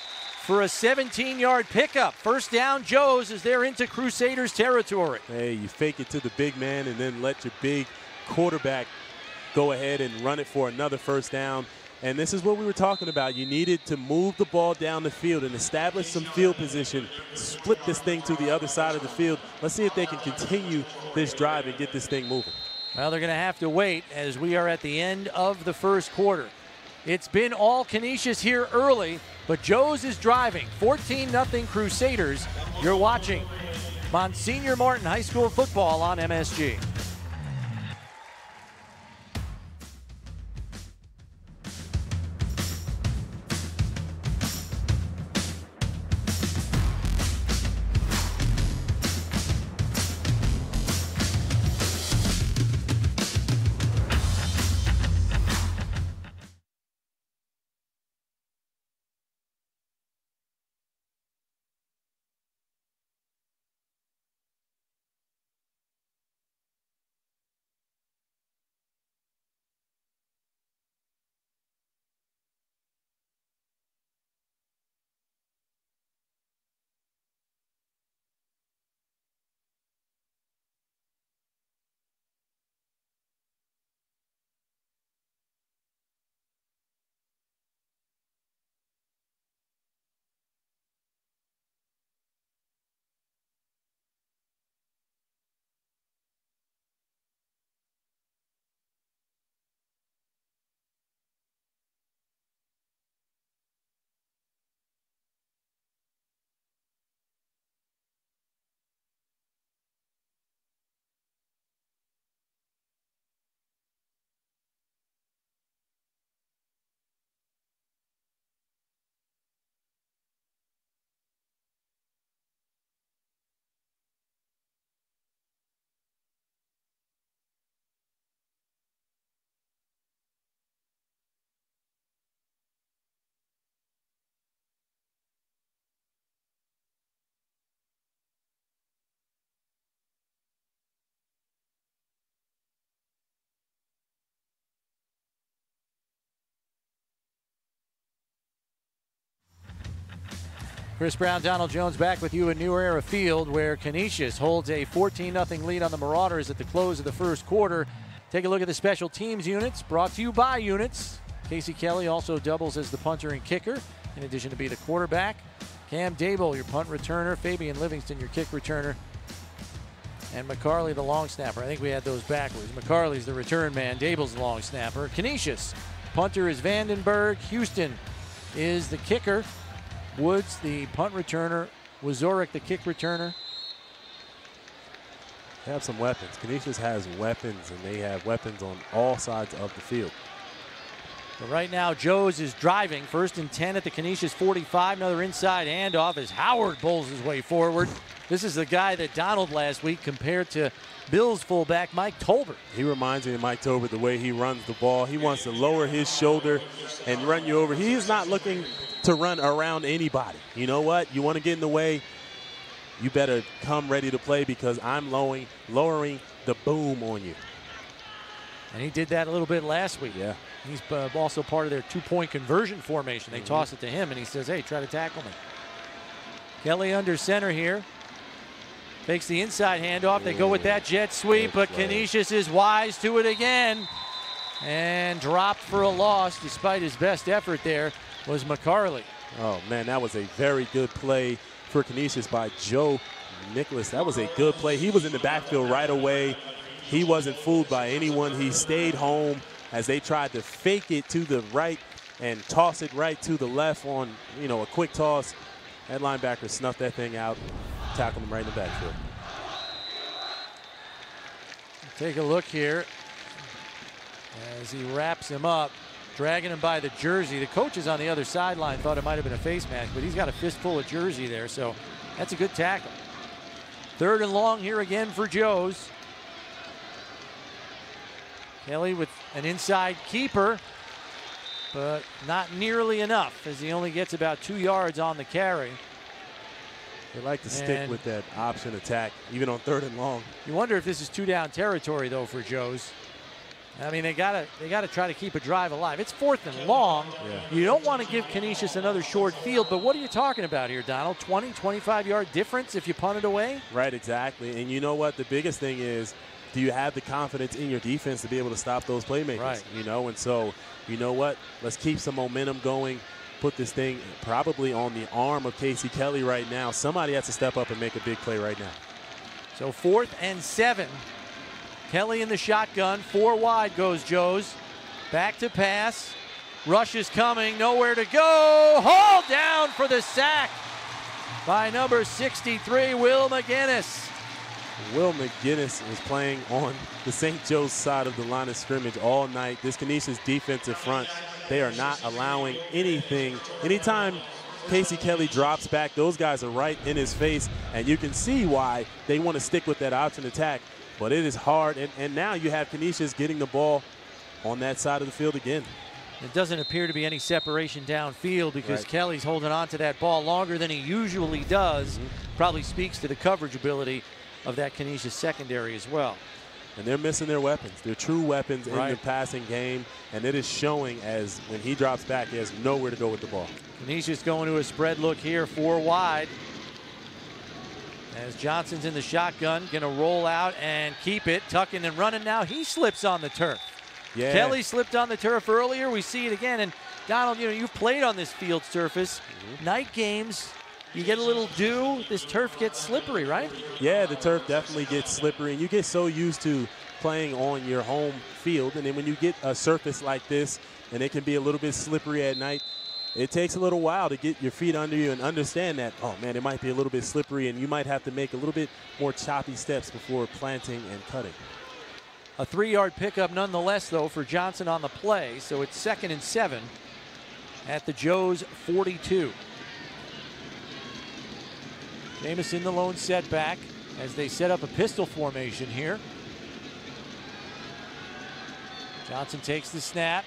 for a 17-yard pickup. First down, Joe's, as they're into Crusaders territory. Hey, you fake it to the big man and then let your big quarterback go ahead and run it for another first down. And this is what we were talking about. You needed to move the ball down the field and establish some field position, split this thing to the other side of the field. Let's see if they can continue this drive and get this thing moving. Well, they're going to have to wait as we are at the end of the first quarter. It's been all Canisius here early, but Joe's is driving. 14-0 Crusaders. You're watching Monsignor Martin High School football on MSG. Chris Brown, Donald Jones back with you at New Era Field, where Canisius holds a 14-0 lead on the Marauders at the close of the first quarter. Take a look at the special teams units, brought to you by Units. Casey Kelly also doubles as the punter and kicker, in addition to be the quarterback. Cam Dable, your punt returner. Fabian Livingston, your kick returner. And McCarley, the long snapper. I think we had those backwards. McCarley's the return man. Dable's the long snapper. Canisius, punter is Vandenberg. Houston is the kicker. Woods, the punt returner. Wazorek, the kick returner. They have some weapons. Canisius has weapons, and they have weapons on all sides of the field. But right now, Joes is driving. 1st and 10 at the Canisius 45. Another inside handoff as Howard bowls his way forward. This is the guy that Donald last week compared to Bills fullback Mike Tolbert. He reminds me of Mike Tolbert the way he runs the ball. He wants to lower his shoulder and run you over. He is not looking to run around anybody. You know what? You want to get in the way, you better come ready to play because I'm lowering the boom on you. And he did that a little bit last week. Yeah. He's also part of their 2-point conversion formation. They toss it to him, and he says, hey, try to tackle me. Kelly under center here. Fakes the inside handoff. They go with that jet sweep, but Canisius is wise to it again. And dropped for a loss despite his best effort there was McCarley. Oh, man, that was a very good play for Canisius by Joe Nicholas. That was a good play. He was in the backfield right away. He wasn't fooled by anyone. He stayed home as they tried to fake it to the right and toss it right to the left on, a quick toss. That linebacker snuffed that thing out, tackled him right in the backfield. Take a look here as he wraps him up, dragging him by the jersey. The coaches on the other sideline thought it might have been a face mask, but he's got a fistful of jersey there, so that's a good tackle. 3rd and long here again for Joes. Kelly with an inside keeper, but not nearly enough as he only gets about 2 yards on the carry. They like to stick with that option attack, even on 3rd and long. You wonder if this is 2-down territory, though, for Joes. I mean, they gotta try to keep a drive alive. It's 4th and long. Yeah. You don't want to give Canisius another short field, but what are you talking about here, Donald? 20, 25-yard difference if you punt it away? Right, exactly. And you know what? The biggest thing is, do you have the confidence in your defense to be able to stop those playmakers? Right. And so, you know what? Let's keep some momentum going. Put this thing probably on the arm of Casey Kelly right now. Somebody has to step up and make a big play right now. So 4th and 7. Kelly in the shotgun. 4 wide goes Joes. Back to pass. Rush is coming. Nowhere to go. Hauled down for the sack by number 63, Will McGinnis. Will McGinnis is playing on the St. Joe's side of the line of scrimmage all night. This Canisius defensive front, they are not allowing anything. Anytime Casey Kelly drops back, those guys are right in his face, and you can see why they want to stick with that option attack. But it is hard, and now you have Canisius getting the ball on that side of the field again. It doesn't appear to be any separation downfield because Kelly's holding on to that ball longer than he usually does. Probably speaks to the coverage ability of that Canisius secondary as well. And they're missing their weapons. They're true weapons in the passing game, and it is showing as when he drops back, he has nowhere to go with the ball. Canisius going to a spread look here, 4 wide. As Johnson's in the shotgun, going to roll out and keep it, tucking and running now. He slips on the turf. Yeah. Kelly slipped on the turf earlier. We see it again. And Donald, you've played on this field surface. Night games, you get a little dew, this turf gets slippery, right? Yeah, the turf definitely gets slippery, and you get so used to playing on your home field, and then when you get a surface like this, and it can be a little bit slippery at night, it takes a little while to get your feet under you and understand that, oh man, it might be a little bit slippery, and you might have to make a little bit more choppy steps before planting and cutting. A 3-yard pickup nonetheless, though, for Johnson on the play, so it's 2nd and 7 at the Joes 42. Jamison the lone setback as they set up a pistol formation here. Johnson takes the snap,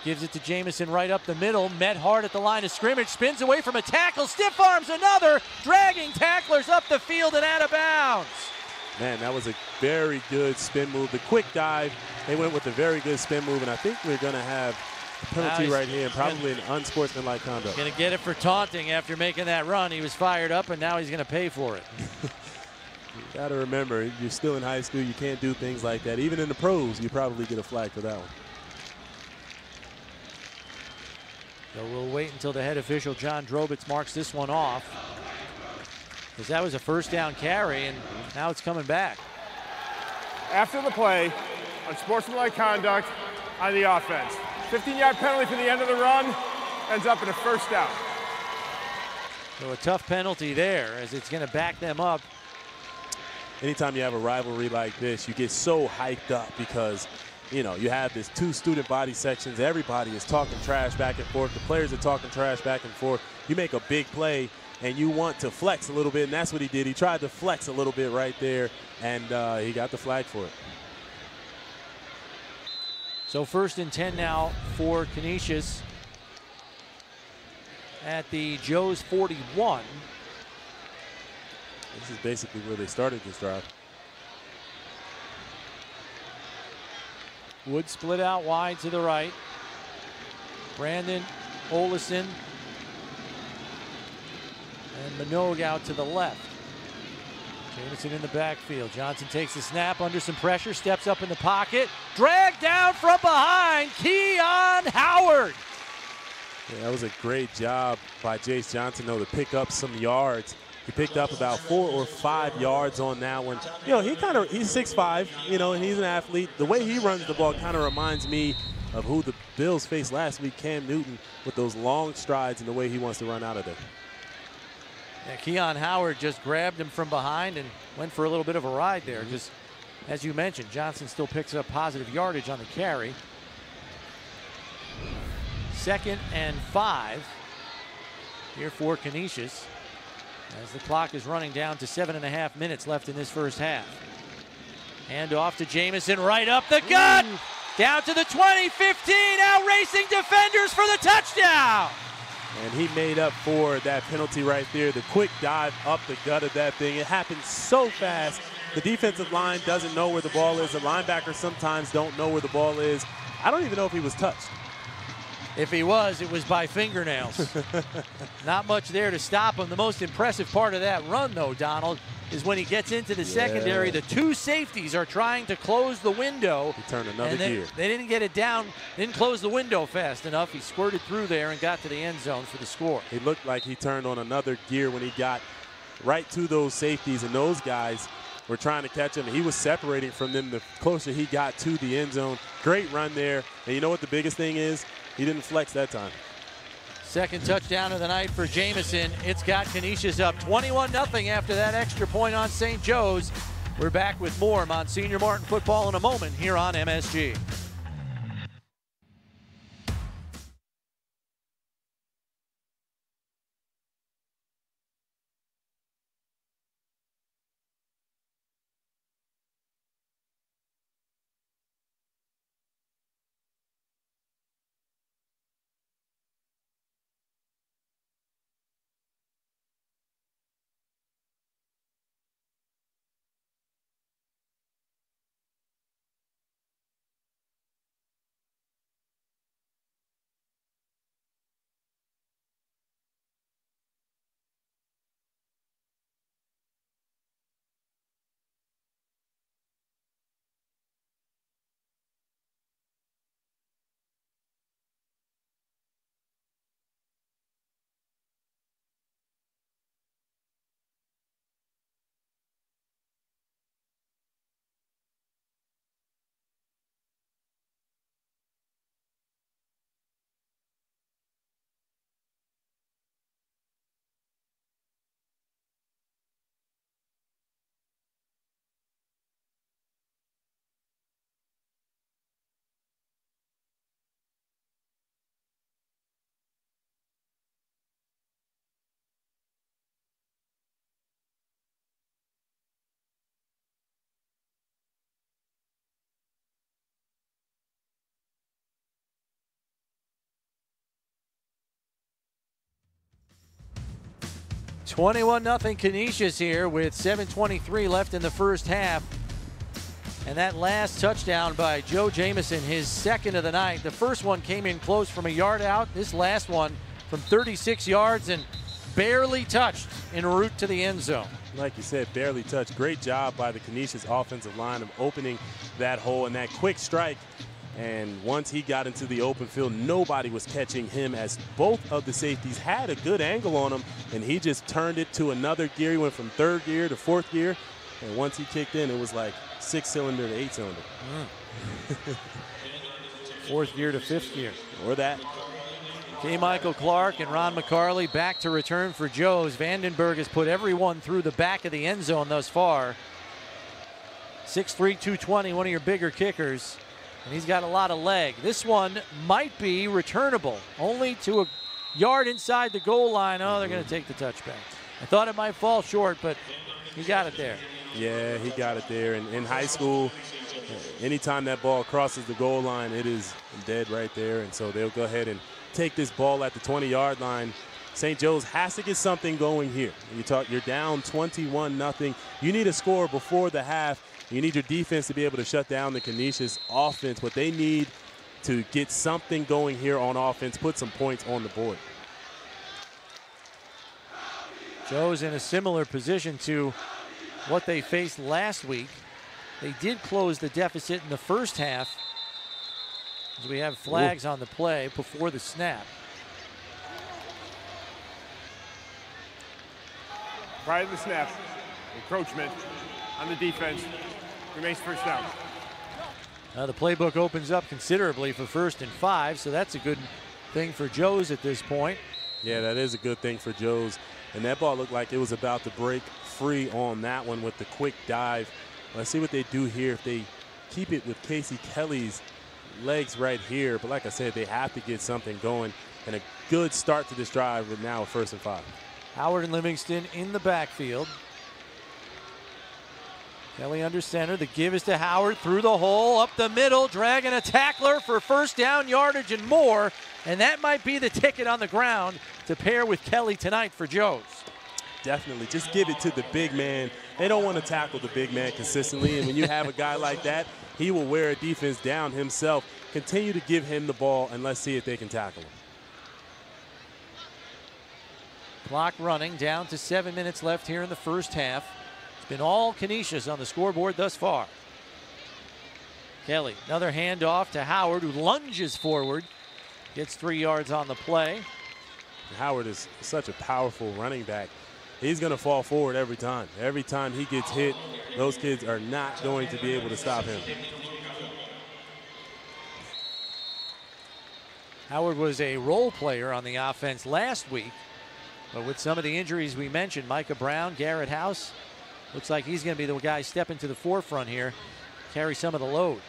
gives it to Jamison right up the middle, met hard at the line of scrimmage, spins away from a tackle, stiff arms another, dragging tacklers up the field and out of bounds. Man, that was a very good spin move. The quick dive, they went with a very good spin move, and I think we're going to have Penalty right here, and probably an unsportsmanlike conduct. Going to get it for taunting after making that run. He was fired up, and now he's going to pay for it. You got to remember, you're still in high school. You can't do things like that. Even in the pros, you probably get a flag for that one. So we'll wait until the head official, John Drobitz, marks this one off, because that was a first down carry, and now it's coming back. After the play, unsportsmanlike conduct on the offense. 15-yard penalty for the end of the run, ends up in a first down. So a tough penalty there, as it's going to back them up. Anytime you have a rivalry like this, you get so hyped up because, you know, you have this two student body sections. Everybody is talking trash back and forth. The players are talking trash back and forth. You make a big play, and you want to flex a little bit, and that's what he did. He tried to flex a little bit right there, and he got the flag for it. So 1st and 10 now for Canisius at the Joe's 41. This is basically where they started this drive. Wood split out wide to the right. Brandon Olison and Minogue out to the left. Jamison in the backfield. Johnson takes the snap under some pressure, steps up in the pocket. Dragged down from behind, Keon Howard. Yeah, that was a great job by Jace Johnson, though, to pick up some yards. He picked up about 4 or 5 yards on that one. You know, he's 6'5", you know, and he's an athlete. The way he runs the ball kind of reminds me of who the Bills faced last week, Cam Newton, with those long strides and the way he wants to run out of there. Yeah, Keon Howard just grabbed him from behind and went for a little bit of a ride there. Just as you mentioned, Johnson still picks up positive yardage on the carry. 2nd and 5 here for Canisius, as the clock is running down to 7.5 minutes left in this first half. Hand off to Jamison, right up the gut. Down to the 20, 15, out racing defenders for the touchdown. And he made up for that penalty right there. The quick dive up the gut of that thing. It happened so fast. The defensive line doesn't know where the ball is. The linebackers sometimes don't know where the ball is. I don't even know if he was touched. If he was, it was by fingernails. Not much there to stop him. The most impressive part of that run, though, Donald, is when he gets into the secondary. The two safeties are trying to close the window. He turned another gear. They didn't get it down, didn't close the window fast enough. He squirted through there and got to the end zone for the score. He looked like he turned on another gear when he got right to those safeties, and those guys were trying to catch him. He was separating from them the closer he got to the end zone. Great run there. And you know what the biggest thing is? He didn't flex that time. Second touchdown of the night for Jamison. It's got Canisius up 21-0 after that extra point on St. Joe's. We're back with more Monsignor Martin football in a moment here on MSG. $21-0 Canisius here with 7:23 left in the first half. And that last touchdown by Joe Jamison, his second of the night. The first one came in close from a yard out. This last one from 36 yards and barely touched en route to the end zone. Like you said, barely touched. Great job by the Canisius offensive line of opening that hole and that quick strike. And once he got into the open field, nobody was catching him, as both of the safeties had a good angle on him, and he just turned it to another gear. He went from 3rd gear to 4th gear, and once he kicked in, it was like 6-cylinder to 8-cylinder. 4th gear to 5th gear. Or that. K. Michael Clark and Ron McCarley back to return for Joe's. Vandenberg has put everyone through the back of the end zone thus far. 6'3", 220, one of your bigger kickers. And he's got a lot of leg. This one might be returnable, only to a yard inside the goal line. Oh, they're going to take the touchback. I thought it might fall short, but he got it there. Yeah, he got it there. And in high school, anytime that ball crosses the goal line, it is dead right there. And so they'll go ahead and take this ball at the 20-yard line. St. Joe's has to get something going here. You're down 21-0. You need a score before the half. You need your defense to be able to shut down the Canisius offense. What they need to get something going here on offense, put some points on the board. Joe's in a similar position to what they faced last week. They did close the deficit in the first half, as we have flags on the play before the snap. Prior to the snap, encroachment on the defense remains first down. The playbook opens up considerably for 1st and 5, so that's a good thing for Joe's at this point. Yeah, that is a good thing for Joe's. And that ball looked like it was about to break free on that one with the quick dive. Let's see what they do here if they keep it with Casey Kelly's legs right here. But like I said, they have to get something going, and a good start to this drive with now a 1st and 5. Howard and Livingston in the backfield. Kelly under center. The give is to Howard through the hole, up the middle, dragging a tackler for 1st down yardage and more. And that might be the ticket on the ground to pair with Kelly tonight for Joe's. Definitely. Just give it to the big man. They don't want to tackle the big man consistently. And when you have a guy like that, he will wear a defense down himself. Continue to give him the ball, and let's see if they can tackle him. Clock running, down to 7 minutes left here in the first half. It's been all Canisius on the scoreboard thus far. Kelly, another handoff to Howard, who lunges forward. Gets 3 yards on the play. Howard is such a powerful running back. He's going to fall forward every time. Every time he gets hit, those kids are not going to be able to stop him. Howard was a role player on the offense last week, but with some of the injuries we mentioned, Micah Brown, Garrett House, looks like he's going to be the guy stepping to the forefront here, carry some of the load.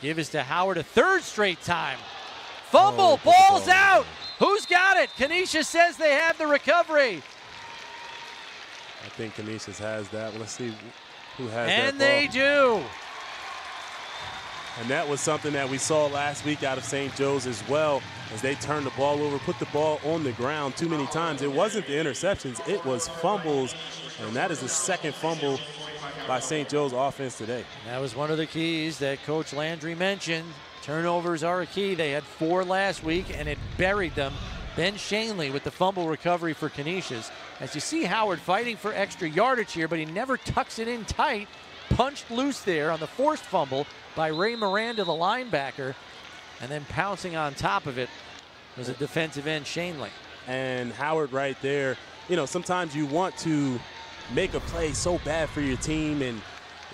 Give is to Howard a 3rd straight time. Fumble, ball's out. Who's got it? Canisius says they have the recovery. I think Canisius has that. Let's see who has that ball. And they do. And that was something that we saw last week out of St. Joe's as well, as they turned the ball over, put the ball on the ground too many times. It wasn't the interceptions, it was fumbles, and that is the 2nd fumble by St. Joe's offense today. That was one of the keys that Coach Landry mentioned. Turnovers are a key. They had 4 last week, and it buried them. Ben Shanley with the fumble recovery for Canisius. As you see Howard fighting for extra yardage here, but he never tucks it in tight. Punched loose there on the forced fumble by Ray Miranda, the linebacker, and then pouncing on top of it was a defensive end, Shanley. And Howard right there, you know, sometimes you want to make a play so bad for your team, and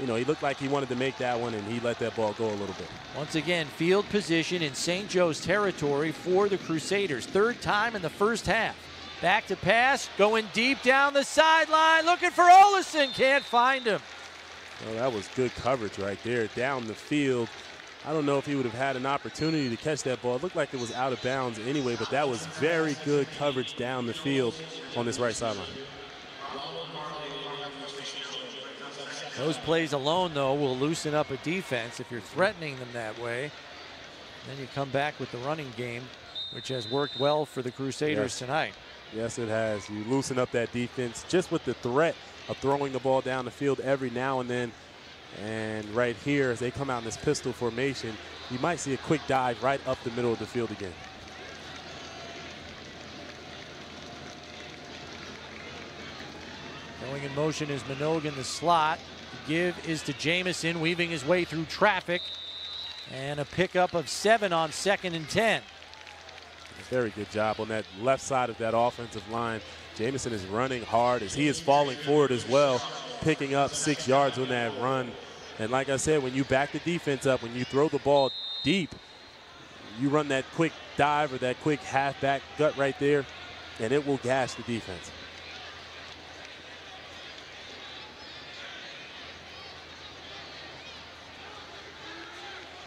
you know, he looked like he wanted to make that one, and he let that ball go a little bit. Once again, field position in St. Joe's territory for the Crusaders. 3rd time in the first half. Back to pass, going deep down the sideline, looking for Olison, can't find him. Well, that was good coverage right there down the field. I don't know if he would have had an opportunity to catch that ball. It looked like it was out of bounds anyway, but that was very good coverage down the field on this right sideline. Those plays alone, though, will loosen up a defense if you're threatening them that way. Then you come back with the running game, which has worked well for the Crusaders tonight. Yes, it has. You loosen up that defense just with the threat of throwing the ball down the field every now and then. And right here, as they come out in this pistol formation, you might see a quick dive right up the middle of the field again. Going in motion is Minogue in the slot. The give is to Jamison, weaving his way through traffic. And a pickup of 7 on 2nd and 10. Very good job on that left side of that offensive line. Jamison is running hard as he is falling forward as well, picking up 6 yards on that run. And like I said, when you back the defense up, when you throw the ball deep, you run that quick dive or that quick halfback gut right there, and it will gash the defense.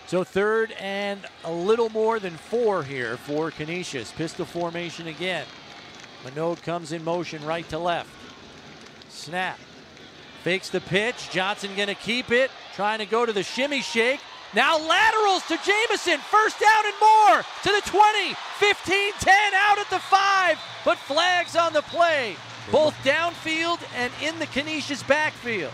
So 3rd and a little more than 4 here for Canisius. Pistol formation again. Minogue comes in motion right to left. Snap. Fakes the pitch. Johnson going to keep it. Trying to go to the shimmy shake. Now laterals to Jamison. 1st down and more to the 20. 15, 10 out at the 5. But flags on the play. Both downfield and in the Canisius backfield.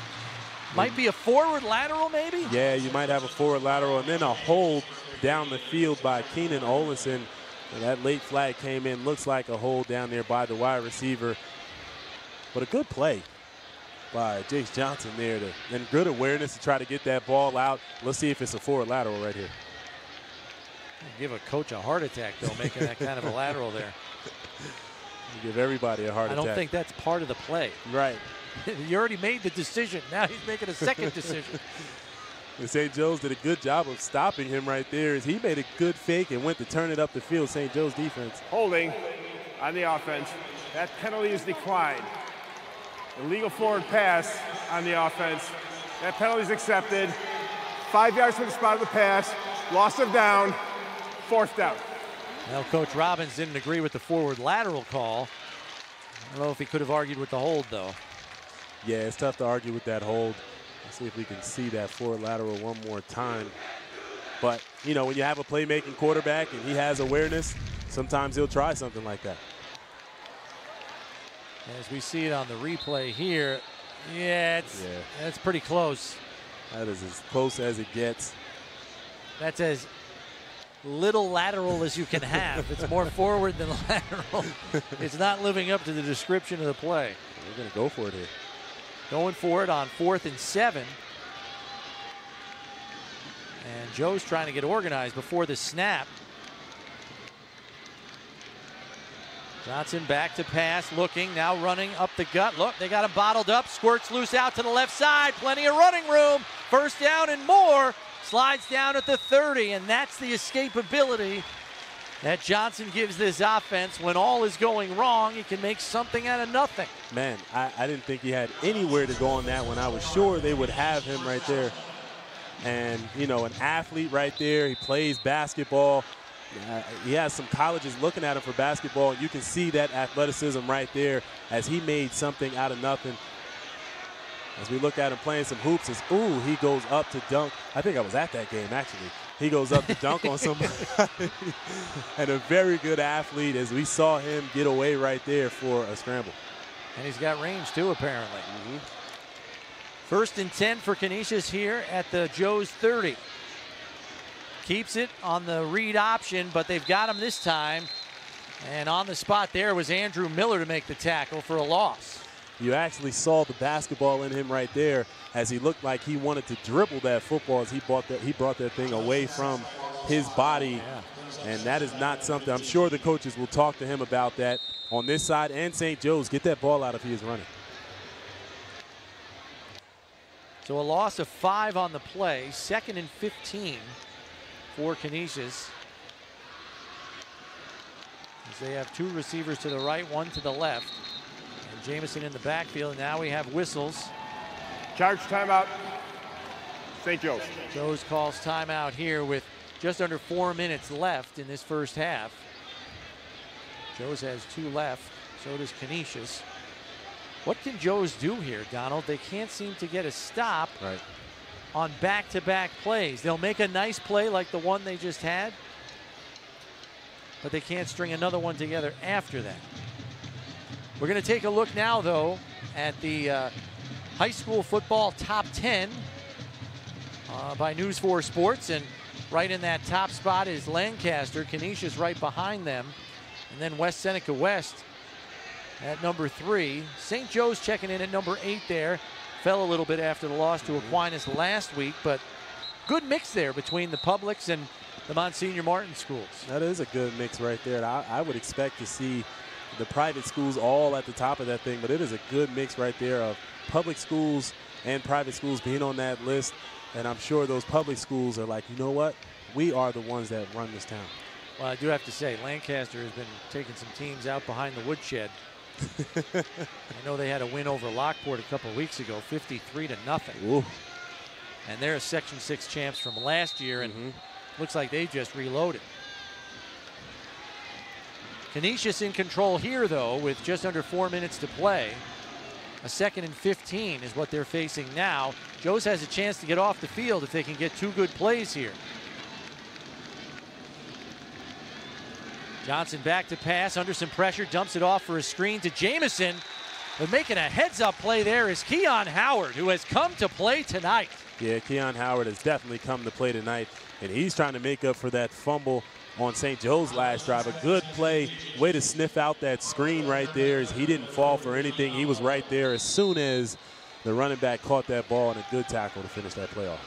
Might be a forward lateral, maybe? Yeah, you might have a forward lateral and then a hold down the field by Keenan Olison. And that late flag came in. Looks like a hold down there by the wide receiver. But a good play by Jace Johnson there. And good awareness to try to get that ball out. Let's see if it's a forward lateral right here. Give a coach a heart attack, though, making that kind of a lateral there. You give everybody a heart attack. I don't think that's part of the play. Right. You already made the decision. Now he's making a second decision. And St. Joe's did a good job of stopping him right there as he made a good fake and went to turn it up the field. St. Joe's defense. Holding on the offense. That penalty is declined. Illegal forward pass on the offense. That penalty is accepted. 5 yards from the spot of the pass. Loss of down. 4th down. Well, Coach Robbins didn't agree with the forward lateral call. I don't know if he could have argued with the hold, though. Yeah, it's tough to argue with that hold. Let's see if we can see that forward lateral one more time. But, you know, when you have a playmaking quarterback and he has awareness, sometimes he'll try something like that. As we see it on the replay here, that's pretty close. That is as close as it gets. That's as little lateral as you can have. It's more forward than lateral. It's not living up to the description of the play. We're going to go for it here. Going for it on 4th and 7. And Joe's trying to get organized before the snap. Johnson back to pass, looking, now running up the gut. Look, they got him bottled up. Squirts loose out to the left side. Plenty of running room. 1st down and more. Slides down at the 30, and that's the escapability that Johnson gives this offense. When all is going wrong, he can make something out of nothing. Man, I didn't think he had anywhere to go on that one. I was sure they would have him right there. And, you know, an athlete right there. He plays basketball. He has some colleges looking at him for basketball, and you can see that athleticism right there as he made something out of nothing. As we look at him playing some hoops, he goes up to dunk. I think I was at that game, actually. He goes up to dunk on somebody. And a very good athlete, as we saw him get away right there for a scramble. And he's got range, too, apparently. 1st and 10 for Canisius here at the Joe's 30. Keeps it on the read option, but they've got him this time. And on the spot there was Andrew Miller to make the tackle for a loss. You actually saw the basketball in him right there as he looked like he wanted to dribble that football as he brought that thing away from his body. Yeah. And that is not something, I'm sure the coaches will talk to him about that on this side and St. Joe's. Get that ball out if he is running. So a loss of 5 on the play, 2nd and 15 for Canisius. As they have 2 receivers to the right, 1 to the left. And Jamison in the backfield, and now we have whistles. Charge timeout. St. Joe's. Joe's calls timeout here with just under 4 minutes left in this first half. Joe's has 2 left, so does Canisius. What can Joe's do here, Donald? They can't seem to get a stop on back-to-back plays. They'll make a nice play like the one they just had, but they can't string another one together after that. We're going to take a look now, though, at the high school football top 10 by News 4 Sports. And right in that top spot is Lancaster. Canisius right behind them. And then West Seneca West at number 3. St. Joe's checking in at number 8 there. Fell a little bit after the loss to Aquinas last week, but good mix there between the publics and the Monsignor Martin schools. That is a good mix right there. And I would expect to see the private schools all at the top of that thing, but it is a good mix right there of public schools and private schools being on that list. And I'm sure those public schools are like, you know what? We are the ones that run this town. Well, I do have to say, Lancaster has been taking some teams out behind the woodshed. I know they had a win over Lockport a couple of weeks ago, 53-0. Ooh. And they're Section 6 champs from last year, and looks like they just reloaded. Canisius in control here, though, with just under 4 minutes to play. A 2nd and 15 is what they're facing now. Joe's has a chance to get off the field if they can get 2 good plays here. Johnson back to pass, under some pressure, dumps it off for a screen to Jamison. But making a heads-up play there is Keon Howard, who has come to play tonight. Yeah, Keon Howard has definitely come to play tonight, and he's trying to make up for that fumble on St. Joe's last drive. A good play, way to sniff out that screen right there. As he didn't fall for anything. He was right there as soon as the running back caught that ball, and a good tackle to finish that play off.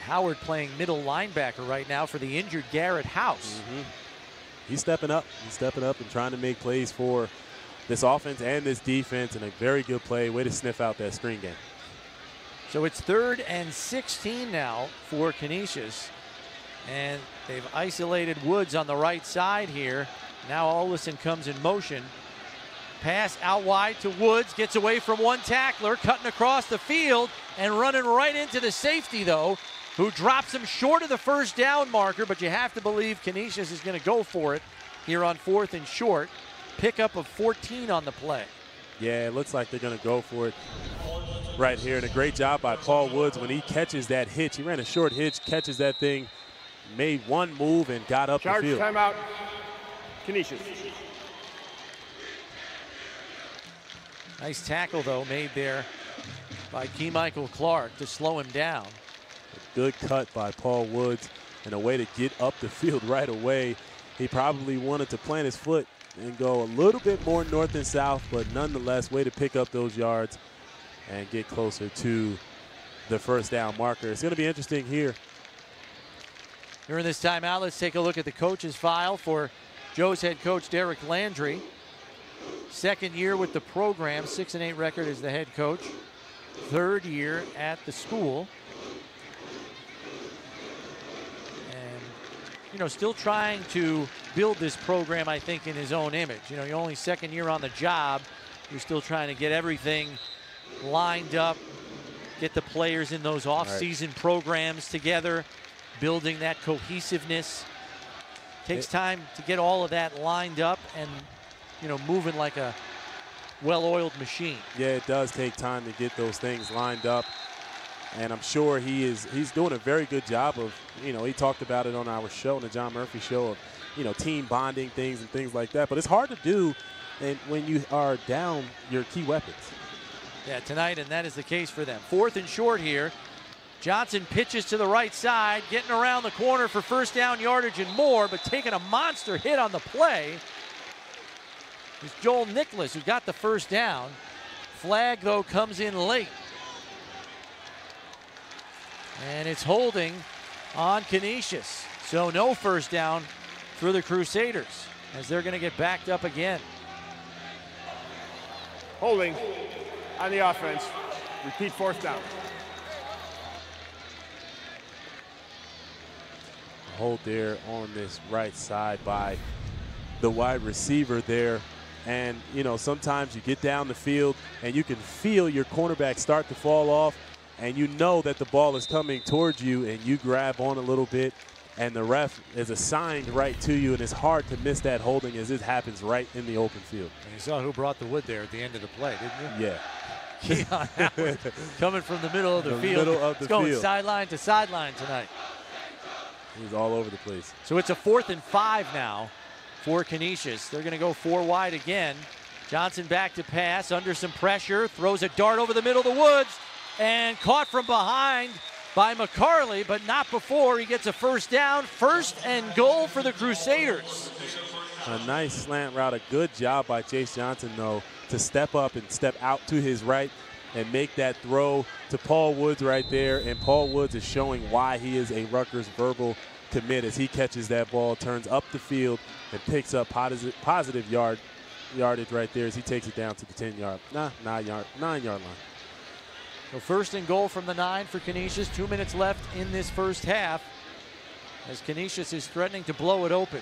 Howard playing middle linebacker right now for the injured Garrett House. He's stepping up. He's stepping up and trying to make plays for this offense and this defense, and a very good play. Way to sniff out that screen game. So it's 3rd and 16 now for Canisius. And they've isolated Woods on the right side here. Now Olison comes in motion. Pass out wide to Woods, gets away from one tackler, cutting across the field and running right into the safety, though, who drops him short of the first down marker, but you have to believe Canisius is going to go for it here on 4th and short. Pickup of 14 on the play. Yeah, it looks like they're going to go for it right here. And a great job by Paul Woods when he catches that hitch. He ran a short hitch, catches that thing, made one move, and got up the field. Timeout. Canisius. Nice tackle, though, made there by Keymichael Clark to slow him down. A good cut by Paul Woods and a way to get up the field right away. He probably wanted to plant his foot and go a little bit more north and south, but nonetheless, way to pick up those yards and get closer to the first down marker. It's going to be interesting here. During this timeout, let's take a look at the coach's file for Joe's head coach, Derek Landry. 2nd year with the program, 6-8 record as the head coach. 3rd year at the school. And, you know, still trying to build this program, I think, in his own image. You know, you're only 2nd year on the job. You're still trying to get everything lined up, get the players in those off-season programs together, building that cohesiveness. Takes time to get all of that lined up and, you know, moving like a well-oiled machine. Yeah, it does take time to get those things lined up. And I'm sure he's doing a very good job of, you know, he talked about it on our show, on the John Murphy show, of, you know, team bonding things and things like that. But it's hard to do and when you are down your key weapons. Yeah, tonight, and that is the case for them. 4th and short here. Johnson pitches to the right side, getting around the corner for first down yardage and more, but taking a monster hit on the play. It's Joel Nicholas who got the first down. Flag, though, comes in late. And it's holding on Canisius. So no first down for the Crusaders as they're going to get backed up again. Holding on the offense. Repeat 4th down. Hold there on this right side by the wide receiver there. And, you know, sometimes you get down the field and you can feel your cornerback start to fall off, and you know that the ball is coming towards you, and you grab on a little bit, and the ref is assigned right to you, and it's hard to miss that holding as it happens right in the open field. And you saw who brought the wood there at the end of the play, didn't you? Yeah. Keon Howard coming from the middle of the field. It's going sideline to sideline tonight. He's all over the place. So it's a 4th and 5 now for Canisius. They're going to go 4 wide again. Johnson back to pass, under some pressure, throws a dart over the middle of the woods, and caught from behind by McCarley, but not before he gets a first down. 1st and goal for the Crusaders. A nice slant route, a good job by Chase Johnson, though, to step up and step out to his right and make that throw to Paul Woods right there. And Paul Woods is showing why he is a Rutgers verbal commit as he catches that ball, turns up the field, and picks up positive yardage right there as he takes it down to the 10-yard, 9-yard line. So 1st and goal from the 9 for Canisius. 2 minutes left in this first half as Canisius is threatening to blow it open.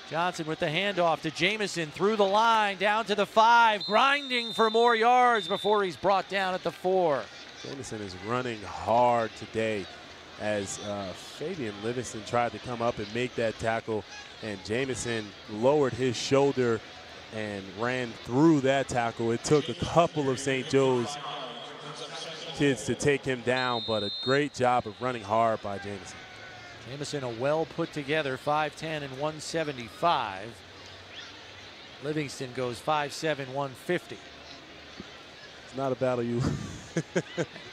Johnson with the handoff to Jamison through the line, down to the 5, grinding for more yards before he's brought down at the 4. Jamison is running hard today as Fabian Livingston tried to come up and make that tackle, and Jamison lowered his shoulder and ran through that tackle. It took a couple of St. Joe's kids to take him down, but a great job of running hard by Jamison. Jamison, a well put together 5'10" and 175. Livingston goes 5'7", 150. It's not a battle you.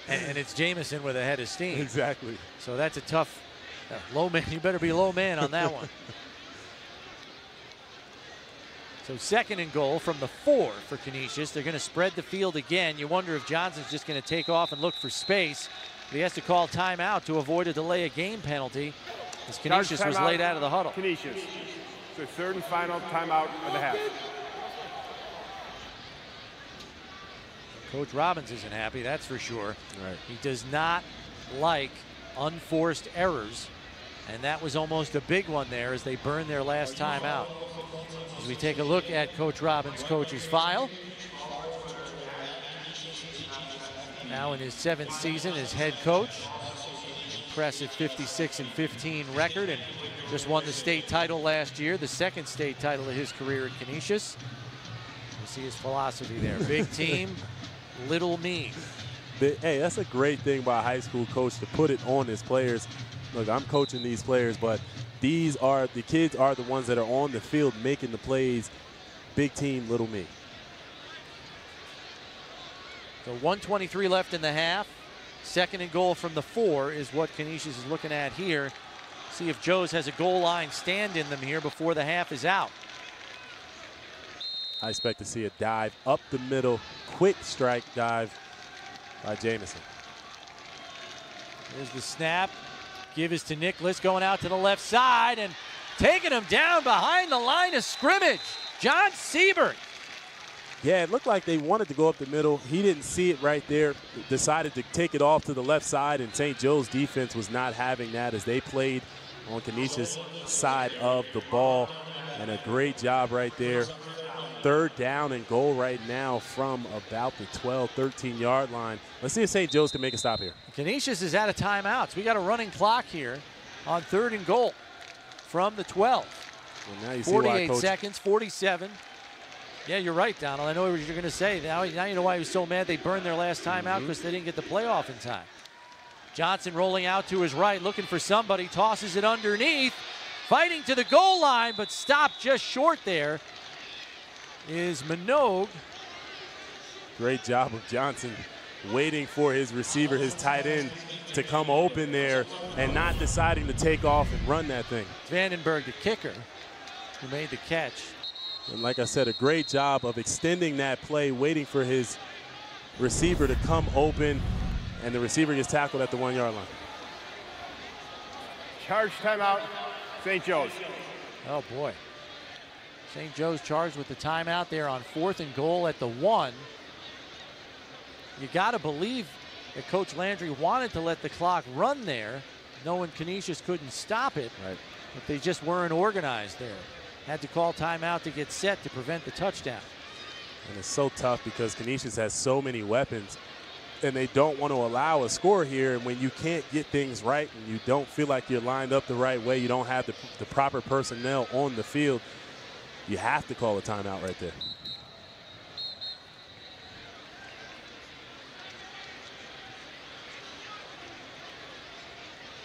and it's Jamison with a head of steam. Exactly. So that's a tough low man. You better be low man on that one. So 2nd and goal from the 4 for Canisius. They're going to spread the field again. You wonder if Johnson's just going to take off and look for space. But he has to call timeout to avoid a delay of game penalty as Canisius was laid out of the huddle. Canisius. It's the 3rd and final timeout of the half. Coach Robbins isn't happy, that's for sure. Right. He does not like unforced errors, and that was almost a big one there as they burned their last timeout. As we take a look at Coach Robbins' coach's file. Now in his 7th season as head coach. Impressive 56-15 record, and just won the state title last year, the 2nd state title of his career at Canisius. You see his philosophy there. Big team, little me. Hey, that's a great thing by a high school coach to put it on his players. Look, I'm coaching these players, but the kids are the ones that are on the field making the plays. Big team, little me. So 1:23 left in the half. 2nd and goal from the 4 is what Canisius is looking at here. See if Joe's has a goal line stand in them here before the half is out. I expect to see a dive up the middle, quick strike dive by Jamison. Here's the snap. Give is to Nicholas, going out to the left side and taking him down behind the line of scrimmage. John Siebert. Yeah, it looked like they wanted to go up the middle. He didn't see it right there, decided to take it off to the left side, and St. Joe's defense was not having that as they played on Canisius' side of the ball. And a great job right there. 3rd down and goal right now from about the 12, 13-yard line. Let's see if St. Joe's can make a stop here. Canisius is out of timeouts. We got a running clock here on 3rd and goal from the 12. Well, now you see 48 why, Coach. seconds, 47. Yeah, you're right, Donald. I know what you're going to say. Now you know why he was so mad they burned their last timeout, because they didn't get the playoff in time. Johnson rolling out to his right, looking for somebody, tosses it underneath, fighting to the goal line, but stopped just short there is Minogue. Great job of Johnson waiting for his receiver, his tight end, to come open there and not deciding to take off and run that thing. Vandenberg, the kicker, who made the catch. And like I said, a great job of extending that play, waiting for his receiver to come open, and the receiver gets tackled at the 1-yard line. Charge timeout, St. Joe's. Oh, boy. St. Joe's charged with the timeout there on 4th and goal at the 1. You got to believe that Coach Landry wanted to let the clock run there, knowing Canisius couldn't stop it, right, but they just weren't organized there. Had to call timeout to get set to prevent the touchdown. And it's so tough because Canisius has so many weapons, and they don't want to allow a score here. And when you can't get things right and you don't feel like you're lined up the right way, you don't have the proper personnel on the field, you have to call a timeout right there.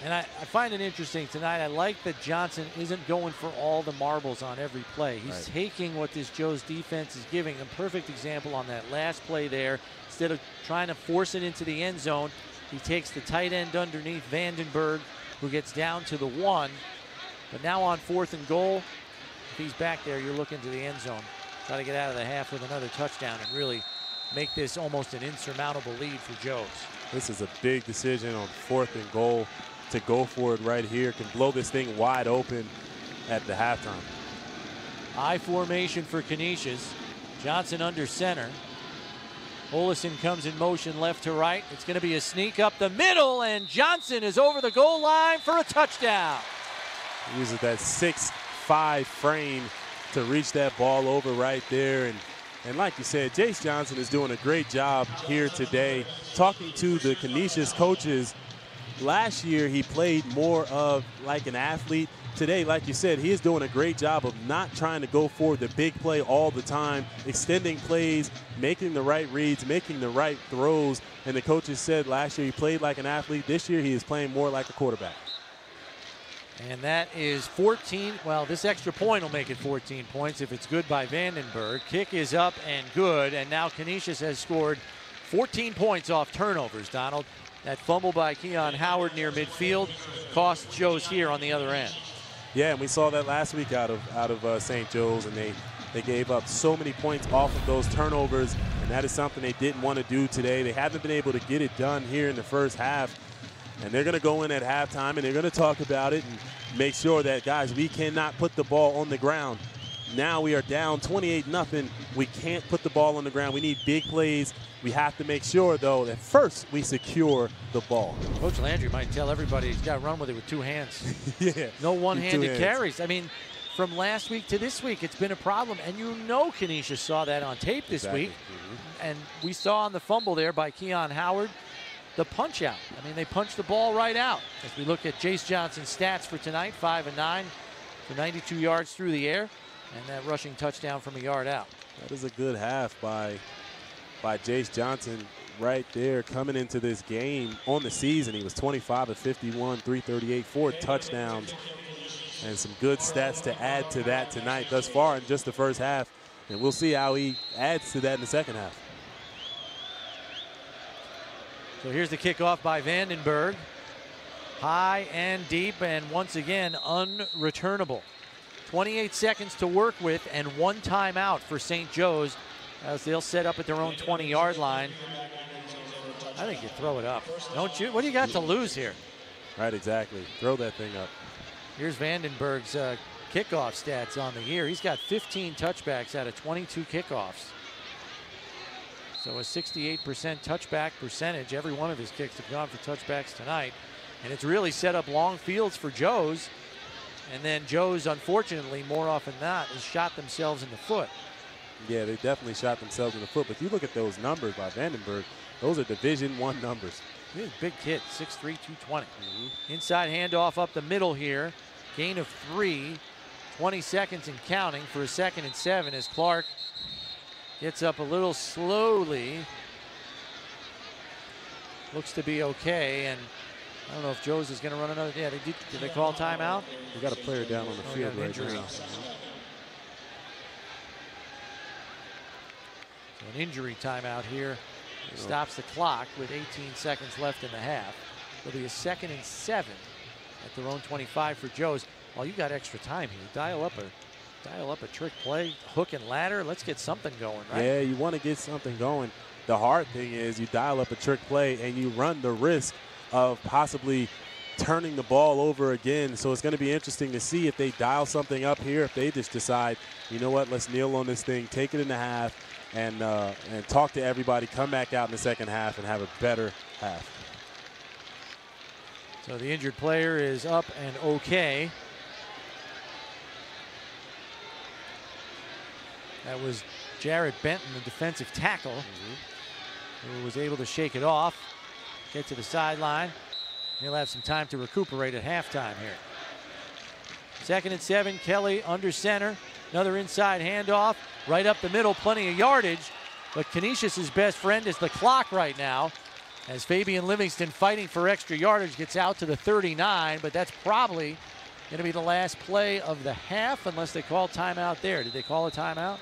And I find it interesting tonight. I like that Johnson isn't going for all the marbles on every play. He's taking what this Joe's defense is giving. A perfect example on that last play there. Instead of trying to force it into the end zone, he takes the tight end underneath Vandenberg, who gets down to the 1. But now on 4th and goal, if he's back there, you're looking to the end zone. Try to get out of the half with another touchdown and really make this almost an insurmountable lead for Joe's. This is a big decision on 4th and goal. To go for it right here, can blow this thing wide open at the halftime. I formation for Canisius. Johnson under center. Olesen comes in motion left to right. It's going to be a sneak up the middle, and Johnson is over the goal line for a touchdown. He uses that 6'5" frame to reach that ball over right there. And like you said, Jace Johnson is doing a great job here today. Talking to the Canisius coaches, last year he played more of like an athlete. Today, like you said, he is doing a great job of not trying to go for the big play all the time, extending plays, making the right reads, making the right throws. And the coaches said last year he played like an athlete. This year he is playing more like a quarterback. And that is 14. Well, this extra point will make it 14 points if it's good by Vandenberg. Kick is up and good. And now Canisius has scored 14 points off turnovers, Donald. That fumble by Keon Howard near midfield cost Joe's here on the other end. Yeah, and we saw that last week out of St. Joe's, and they gave up so many points off of those turnovers, and that is something they didn't want to do today. They haven't been able to get it done here in the first half, and they're going to go in at halftime, and they're going to talk about it and make sure that, guys, we cannot put the ball on the ground. Now we are down 28-0. We can't put the ball on the ground. We need big plays. We have to make sure, though, that first we secure the ball. Coach Landry might tell everybody he's got to run with it with 2 hands. Yeah. No one-handed carries. I mean, from last week to this week, it's been a problem. And you know Canisius saw that on tape this week. And we saw on the fumble there by Keon Howard the punch out. I mean, they punched the ball right out. As we look at Jace Johnson's stats for tonight, 5 and 9 for 92 yards through the air. And that rushing touchdown from a yard out. That is a good half by Jace Johnson right there coming into this game. On the season, he was 25 of 51, 338, 4 touchdowns, and some good stats to add to that tonight thus far in just the first half. And we'll see how he adds to that in the second half. So here's the kickoff by Vandenberg. High and deep, and once again, unreturnable. 28 seconds to work with and 1 timeout for St. Joe's as they'll set up at their own 20-yard line. I think you throw it up, don't you? What do you got to lose here? Right, exactly. Throw that thing up. Here's Vandenberg's kickoff stats on the year. He's got 15 touchbacks out of 22 kickoffs. So a 68% touchback percentage. Every one of his kicks have gone for touchbacks tonight. And it's really set up long fields for Joe's. And then Joe's, unfortunately, more often than not, has shot themselves in the foot. Yeah, they definitely shot themselves in the foot. But if you look at those numbers by Vandenberg, those are Division I numbers. He's a big kid, 6'3", 220. Inside handoff up the middle here. Gain of 3. 20 seconds and counting for a 2nd and 7 as Clark gets up a little slowly. Looks to be okay. And I don't know if Joe's is going to run another. Yeah, did they call timeout? We got a player down on the field right now. So an injury timeout here stops the clock with 18 seconds left in the half. It'll be a 2nd and 7 at their own 25 for Joe's. Well, you got extra time here. Dial up a trick play, hook and ladder. Let's get something going, right? Yeah, you want to get something going. The hard thing is you dial up a trick play and you run the risk of possibly turning the ball over again. So it's going to be interesting to see if they dial something up here, if they just decide, you know what, let's kneel on this thing, take it in the half, and talk to everybody, come back out in the second half and have a better half. So the injured player is up and okay. That was Jared Benton, the defensive tackle, who was able to shake it off, get to the sideline. He'll have some time to recuperate at halftime here. 2nd and 7, Kelly under center. Another inside handoff, right up the middle, plenty of yardage. But Canisius' best friend is the clock right now. as Fabian Livingston, fighting for extra yardage, gets out to the 39, but that's probably going to be the last play of the half unless they call timeout there. Did they call a timeout?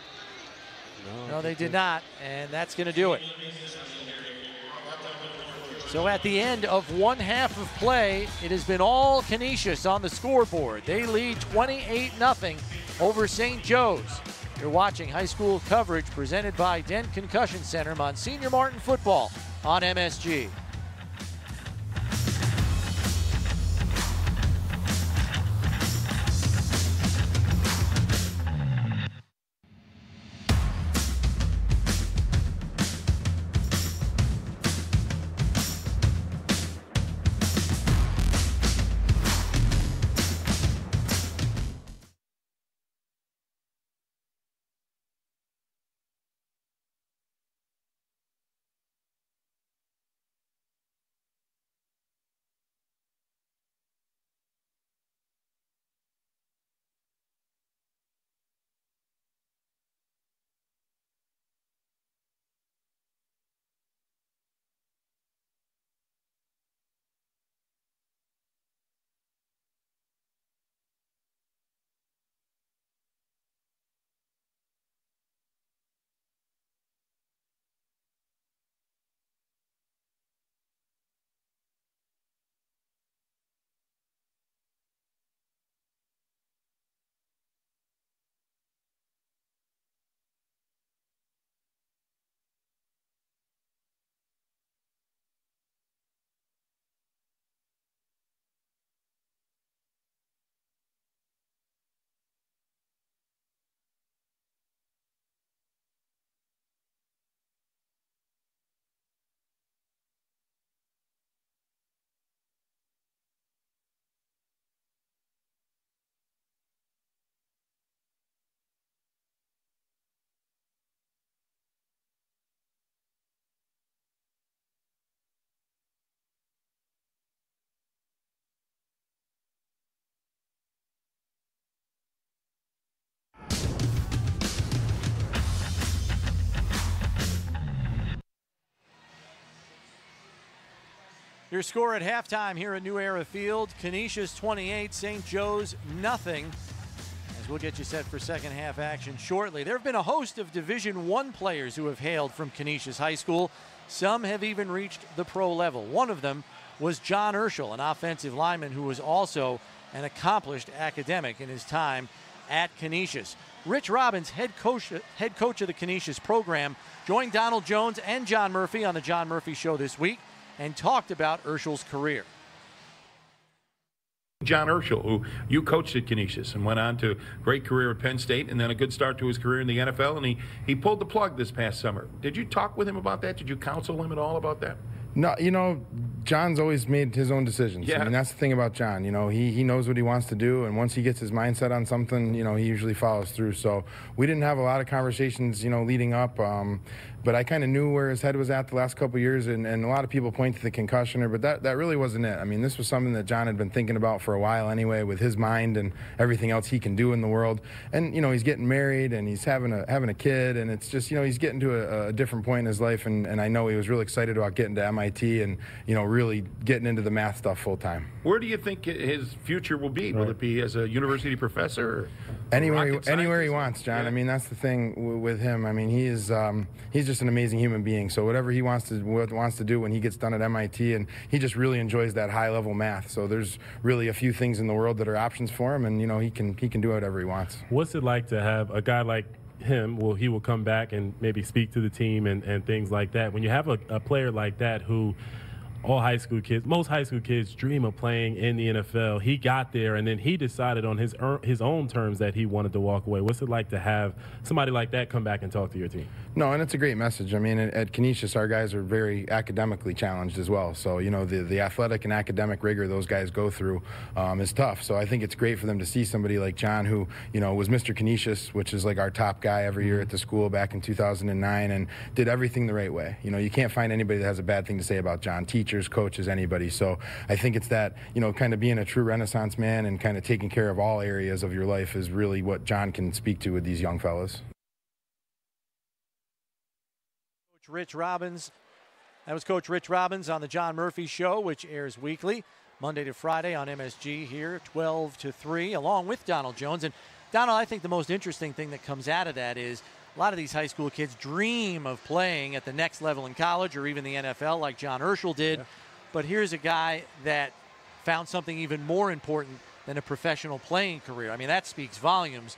No, they did not, and that's going to do it. So at the end of one half of play, it has been all Canisius on the scoreboard. They lead 28-0 over St. Joe's. You're watching high school coverage presented by Dent Concussion Center, Monsignor Martin Football on MSG. Your score at halftime here at New Era Field, Canisius 28, St. Joe's nothing. As we'll get you set for second half action shortly. There have been a host of Division I players who have hailed from Canisius High School. Some have even reached the pro level. One of them was John Urschel, an offensive lineman who was also an accomplished academic in his time at Canisius. Rich Robbins, head coach of the Canisius program, joined Donald Jones and John Murphy on the John Murphy Show this week and talked about Urschel's career. John Urschel, who you coached at Canisius and went on to a great career at Penn State and then a good start to his career in the NFL, and he pulled the plug this past summer. Did you talk with him about that? Did you counsel him at all about that? No, you know, John's always made his own decisions. Yeah. I mean, that's the thing about John. You know, he knows what he wants to do, and once he gets his mindset on something, you know, he usually follows through. So we didn't have a lot of conversations, you know, leading up. But I kind of knew where his head was at the last couple of years, and a lot of people point to the concussioner, but that really wasn't it. I mean, this was something that John had been thinking about for a while anyway, with his mind and everything else he can do in the world. And, you know, he's getting married, and he's having a kid, and it's just, you know, he's getting to a different point in his life, and I know he was really excited about getting to MIT and, you know, really getting into the math stuff full time. Where do you think his future will be? Will it be as a university professor? Or anywhere he wants, John. Yeah. I mean, that's the thing with him. I mean, he's just an amazing human being. So whatever he wants to do when he gets done at MIT, and he just really enjoys that high level math. So there's really a few things in the world that are options for him, and you know, he can do whatever he wants. What's it like to have a guy like him? Well, he will come back and maybe speak to the team and things like that. When you have a player like that who most high school kids dream of playing in the NFL. He got there, and then he decided on his own terms that he wanted to walk away. What's it like to have somebody like that come back and talk to your team? No, and it's a great message. I mean, at Canisius, our guys are very academically challenged as well. So, you know, the athletic and academic rigor those guys go through is tough. So I think it's great for them to see somebody like John, who, you know, was Mr. Canisius, which is like our top guy every year at the school back in 2009, and did everything the right way. You know, you can't find anybody that has a bad thing to say about John. Teachers, coaches, anybody. So I think it's that, you know, kind of being a true Renaissance man and kind of taking care of all areas of your life is really what John can speak to with these young fellas. Coach Rich Robbins That was Coach Rich Robbins on the John Murphy Show, which airs weekly, Monday to Friday on MSG here, 12 to 3, along with Donald Jones. And Donald, I think the most interesting thing that comes out of that is a lot of these high school kids dream of playing at the next level in college or even the NFL like John Urschel did. Yeah. But here's a guy that found something even more important than a professional playing career. I mean, that speaks volumes,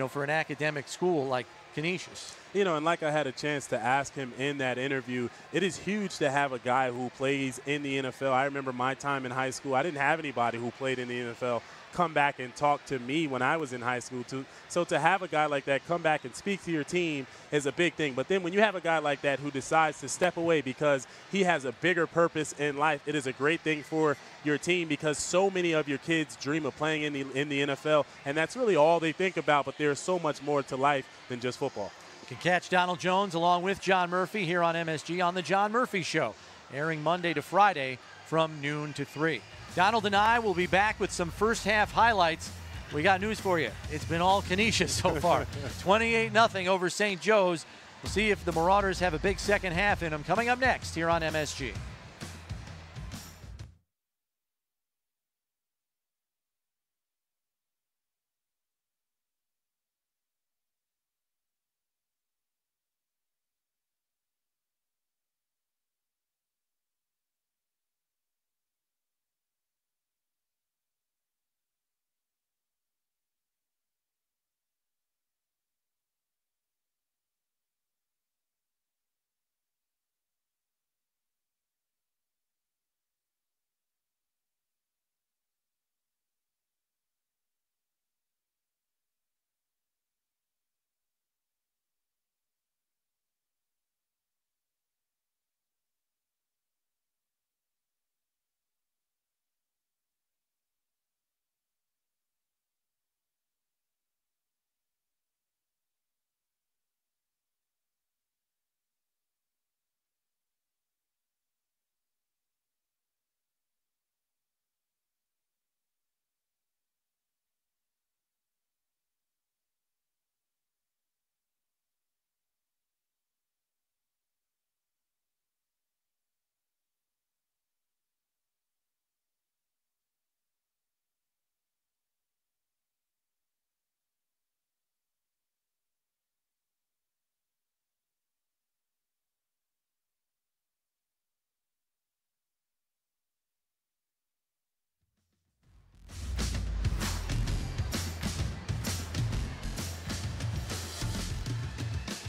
for an academic school like Canisius. And like I had a chance to ask him in that interview, it is huge to have a guy who plays in the NFL. I remember my time in high school, I didn't have anybody who played in the NFL come back and talk to me when I was in high school too. So to have a guy like that come back and speak to your team is a big thing. But then when you have a guy like that who decides to step away because he has a bigger purpose in life, it is a great thing for your team because so many of your kids dream of playing in the NFL, and that's really all they think about. But there's so much more to life than just football. You can catch Donald Jones along with John Murphy here on MSG on the John Murphy Show, airing Monday to Friday from noon to 3. Donald and I will be back with some first half highlights. We got news for you. It's been all Canisius so far. 28-0 over St. Joe's. We'll see if the Marauders have a big second half in them. Coming up next here on MSG.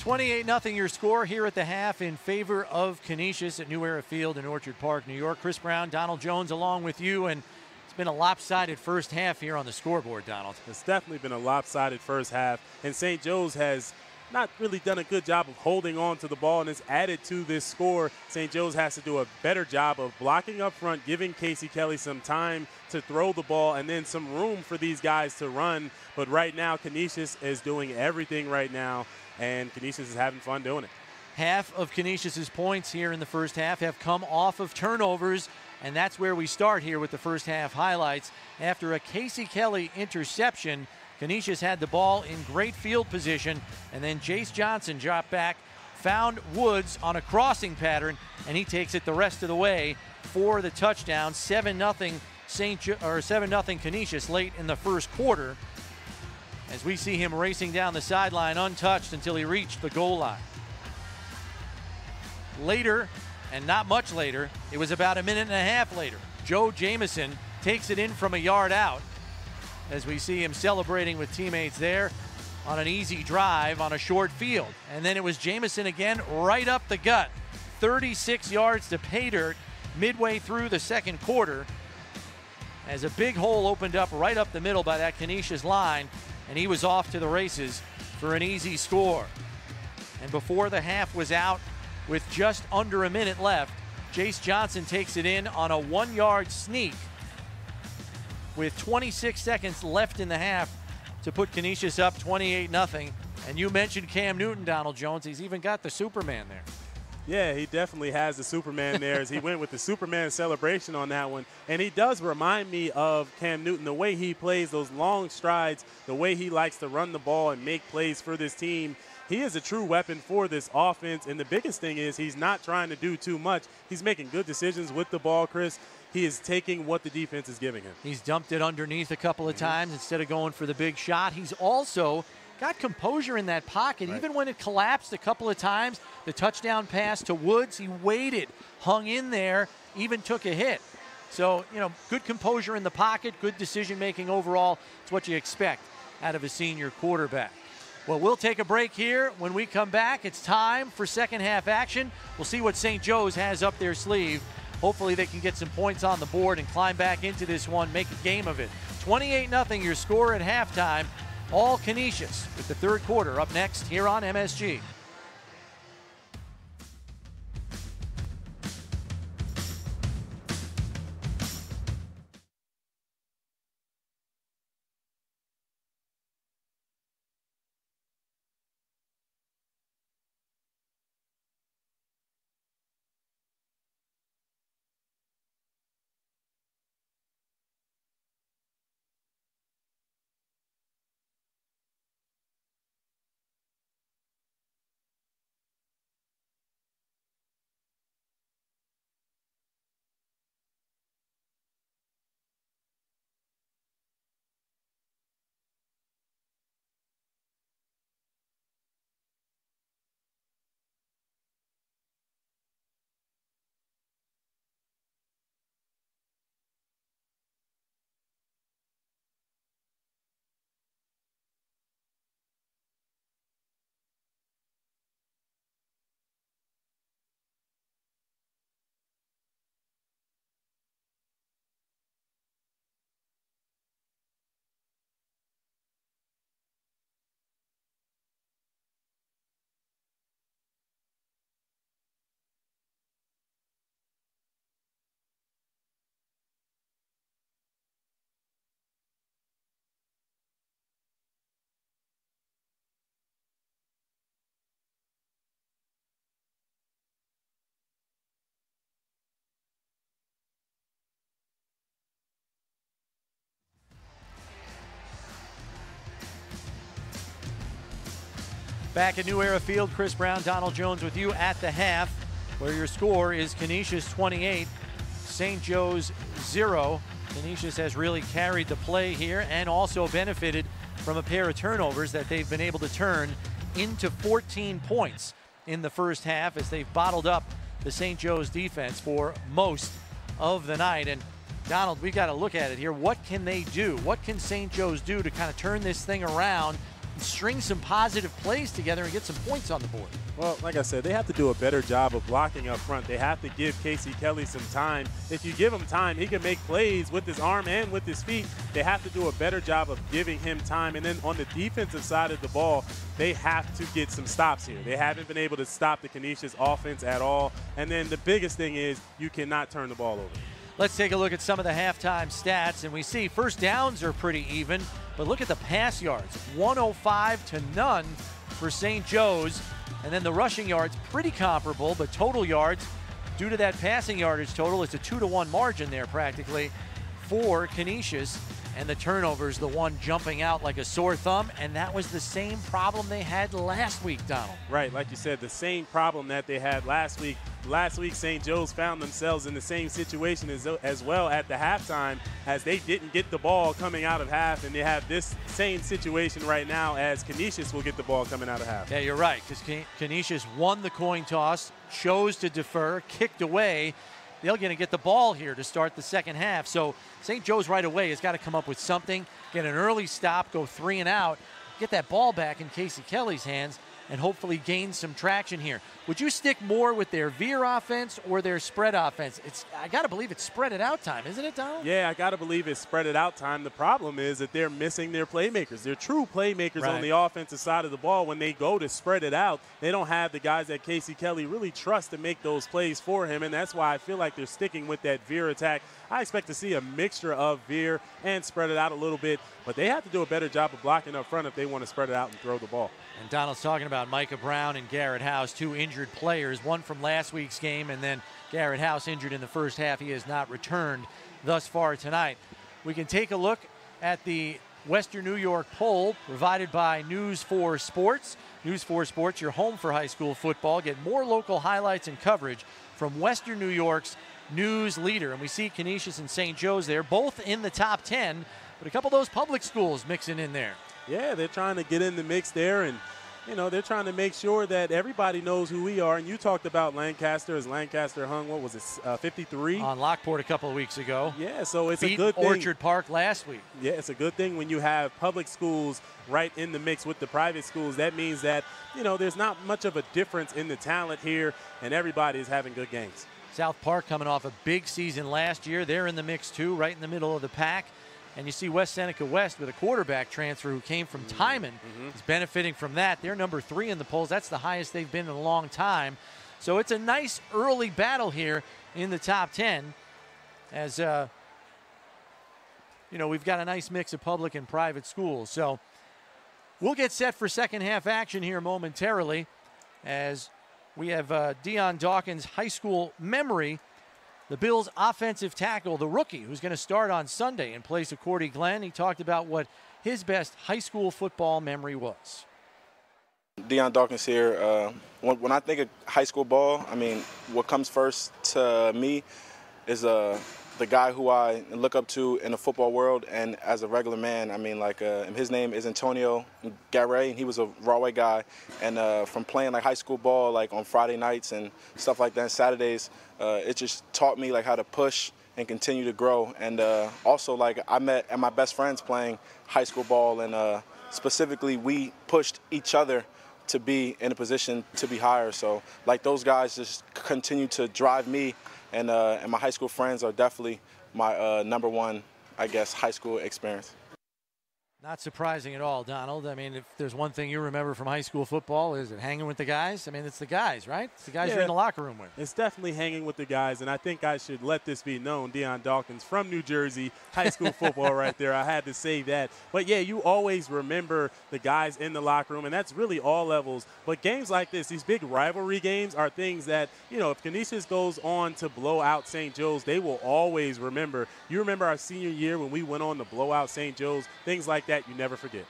$28-0 your score here at the half in favor of Canisius at New Era Field in Orchard Park, New York. Chris Brown, Donald Jones along with you, and it's been a lopsided first half here on the scoreboard, Donald. It's definitely been a lopsided first half, and St. Joe's has not really done a good job of holding on to the ball, and it's added to this score. St. Joe's has to do a better job of blocking up front, giving Casey Kelly some time to throw the ball, and then some room for these guys to run. But right now, Canisius is doing everything right now, and Canisius is having fun doing it. Half of Canisius's points here in the first half have come off of turnovers, and that's where we start here with the first half highlights. After a Casey Kelly interception, Canisius had the ball in great field position, and then Jace Johnson dropped back, found Woods on a crossing pattern, and he takes it the rest of the way for the touchdown. 7-0 Canisius late in the first quarter, as we see him racing down the sideline untouched until he reached the goal line. Later, and not much later, it was about a minute and a half later, Joe Jamison takes it in from a yard out, as we see him celebrating with teammates there on an easy drive on a short field. And then it was Jamison again right up the gut, 36 yards to pay dirt midway through the second quarter, as a big hole opened up right up the middle by that Canisius line, and he was off to the races for an easy score. And before the half was out, with just under a minute left, Jace Johnson takes it in on a 1-yard sneak with 26 seconds left in the half to put Canisius up 28-0. And you mentioned Cam Newton, Donald Jones. He's even got the Superman there. Yeah, he definitely has the Superman there, as he went with the Superman celebration on that one. And he does remind me of Cam Newton, the way he plays those long strides, the way he likes to run the ball and make plays for this team. he is a true weapon for this offense. And the biggest thing is he's not trying to do too much. He's making good decisions with the ball, Chris. He is taking what the defense is giving him. He's dumped it underneath a couple of times instead of going for the big shot. He's also got composure in that pocket. Right. Even when it collapsed a couple of times, the touchdown pass to Woods, he waited, hung in there, even took a hit. So, you know, good composure in the pocket, good decision-making overall. It's what you expect out of a senior quarterback. Well, we'll take a break here. When we come back, it's time for second half action. We'll see what St. Joe's has up their sleeve. Hopefully they can get some points on the board and climb back into this one, make a game of it. 28-0 your score at halftime. All Canisius with the third quarter up next here on MSG. Back at New Era Field, Chris Brown, Donald Jones with you at the half, where your score is Canisius 28, St. Joe's 0. Canisius has really carried the play here and also benefited from a pair of turnovers that they've been able to turn into 14 points in the first half as they've bottled up the St. Joe's defense for most of the night. And Donald, we've got to look at it here. What can they do? What can St. Joe's do to kind of turn this thing around, string some positive plays together and get some points on the board? Well, like I said, they have to do a better job of blocking up front. They have to give Casey Kelly some time. If you give him time, he can make plays with his arm and with his feet. They have to do a better job of giving him time. And then on the defensive side of the ball, they have to get some stops here. They haven't been able to stop the Canisius offense at all. And then the biggest thing is you cannot turn the ball over. Let's take a look at some of the halftime stats, and we see first downs are pretty even, but look at the pass yards, 105 to none for St. Joe's, and then the rushing yards pretty comparable, but total yards, due to that passing yardage total, it's a 2-to-1 margin there practically for Canisius, and the turnovers, the one jumping out like a sore thumb, and that was the same problem they had last week, Donald. Right, like you said, the same problem that they had last week. Last week, St. Joe's found themselves in the same situation as well at the halftime, as they didn't get the ball coming out of half, and they have this same situation right now as Canisius will get the ball coming out of half. Yeah, you're right, because Canisius won the coin toss, chose to defer, kicked away. They're going to get the ball here to start the second half. So St. Joe's right away has got to come up with something, get an early stop, go 3 and out, get that ball back in Casey Kelly's hands, and hopefully gain some traction here. Would you stick more with their veer offense or their spread offense? I got to believe it's spread it out time, isn't it, Donald? Yeah, I got to believe it's spread it out time. The problem is that they're missing their playmakers. They're true playmakers on the offensive side of the ball. When they go to spread it out, they don't have the guys that Casey Kelly really trusts to make those plays for him, and that's why I feel like they're sticking with that veer attack. I expect to see a mixture of veer and spread it out a little bit, but they have to do a better job of blocking up front if they want to spread it out and throw the ball. And Donald's talking about Micah Brown and Garrett House, 2 injured players, one from last week's game, and then Garrett House injured in the first half. He has not returned thus far tonight. We can take a look at the Western New York poll provided by News 4 Sports. News 4 Sports, your home for high school football. Get more local highlights and coverage from Western New York's news leader. And we see Canisius and St. Joe's there, both in the top 10, but a couple of those public schools mixing in there. Yeah, they're trying to get in the mix there, and they're trying to make sure that everybody knows who we are. And you talked about Lancaster as Lancaster hung, what was it, 53? On Lockport a couple of weeks ago. Yeah, so it's Beat a good thing. Orchard Park last week. Yeah, it's a good thing when you have public schools right in the mix with the private schools. That means that, there's not much of a difference in the talent here, and everybody is having good games. South Park coming off a big season last year. They're in the mix too, right in the middle of the pack. And you see West Seneca West with a quarterback transfer who came from Timon. Is benefiting from that. They're number 3 in the polls. That's the highest they've been in a long time. So it's a nice early battle here in the top 10 as, we've got a nice mix of public and private schools. So we'll get set for second half action here momentarily as we have Dion Dawkins' high school memory. The Bills' offensive tackle, the rookie, who's going to start on Sunday in place of Cordy Glenn. He talked about what his best high school football memory was. Dion Dawkins here. When I think of high school ball, what comes first to me is the guy who I look up to in the football world and as a regular man. His name is Antonio Garay, and he was a Rahway guy. And from playing high school ball on Friday nights and stuff like that, Saturdays, it just taught me how to push and continue to grow. And also I met my best friends playing high school ball, and specifically we pushed each other to be in a position to be higher. So those guys just continue to drive me, and my high school friends are definitely my number one, high school experience. Not surprising at all, Donald. If there's one thing you remember from high school football, is it hanging with the guys? It's the guys, right? It's the guys you're in the locker room with. It's definitely hanging with the guys, and I think I should let this be known. Dion Dawkins from New Jersey, high school football right there. I had to say that. But, yeah, you always remember the guys in the locker room, and that's really all levels. But games like this, these big rivalry games, are things that, if Canisius goes on to blow out St. Joe's, they will always remember. You remember our senior year when we went on to blow out St. Joe's, things like that you never forget.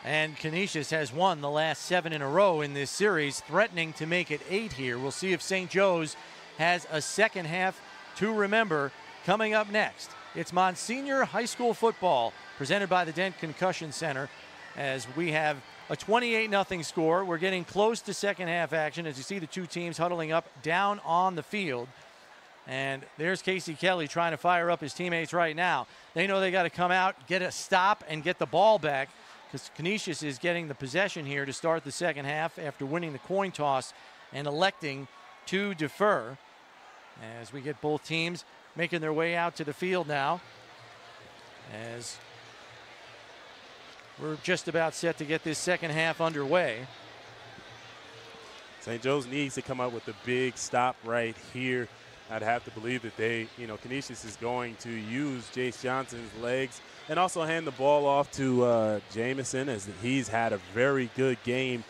And Canisius has won the last 7 in a row in this series, threatening to make it 8 here. We'll see if St. Joe's has a second half to remember coming up next. It's Monsignor High School football presented by the Dent Concussion Center as we have a 28-0 score. We're getting close to second half action as you see the two teams huddling up down on the field. And there's Casey Kelly trying to fire up his teammates right now. They know they got to come out, get a stop, and get the ball back because Canisius is getting the possession here to start the second half after winning the coin toss and electing to defer. As we get both teams making their way out to the field now. As we're just about set to get this second half underway. St. Joe's needs to come up with a big stop right here. I'd have to believe that Canisius is going to use Jace Johnson's legs and also hand the ball off to Jamison, as he's had a very good game.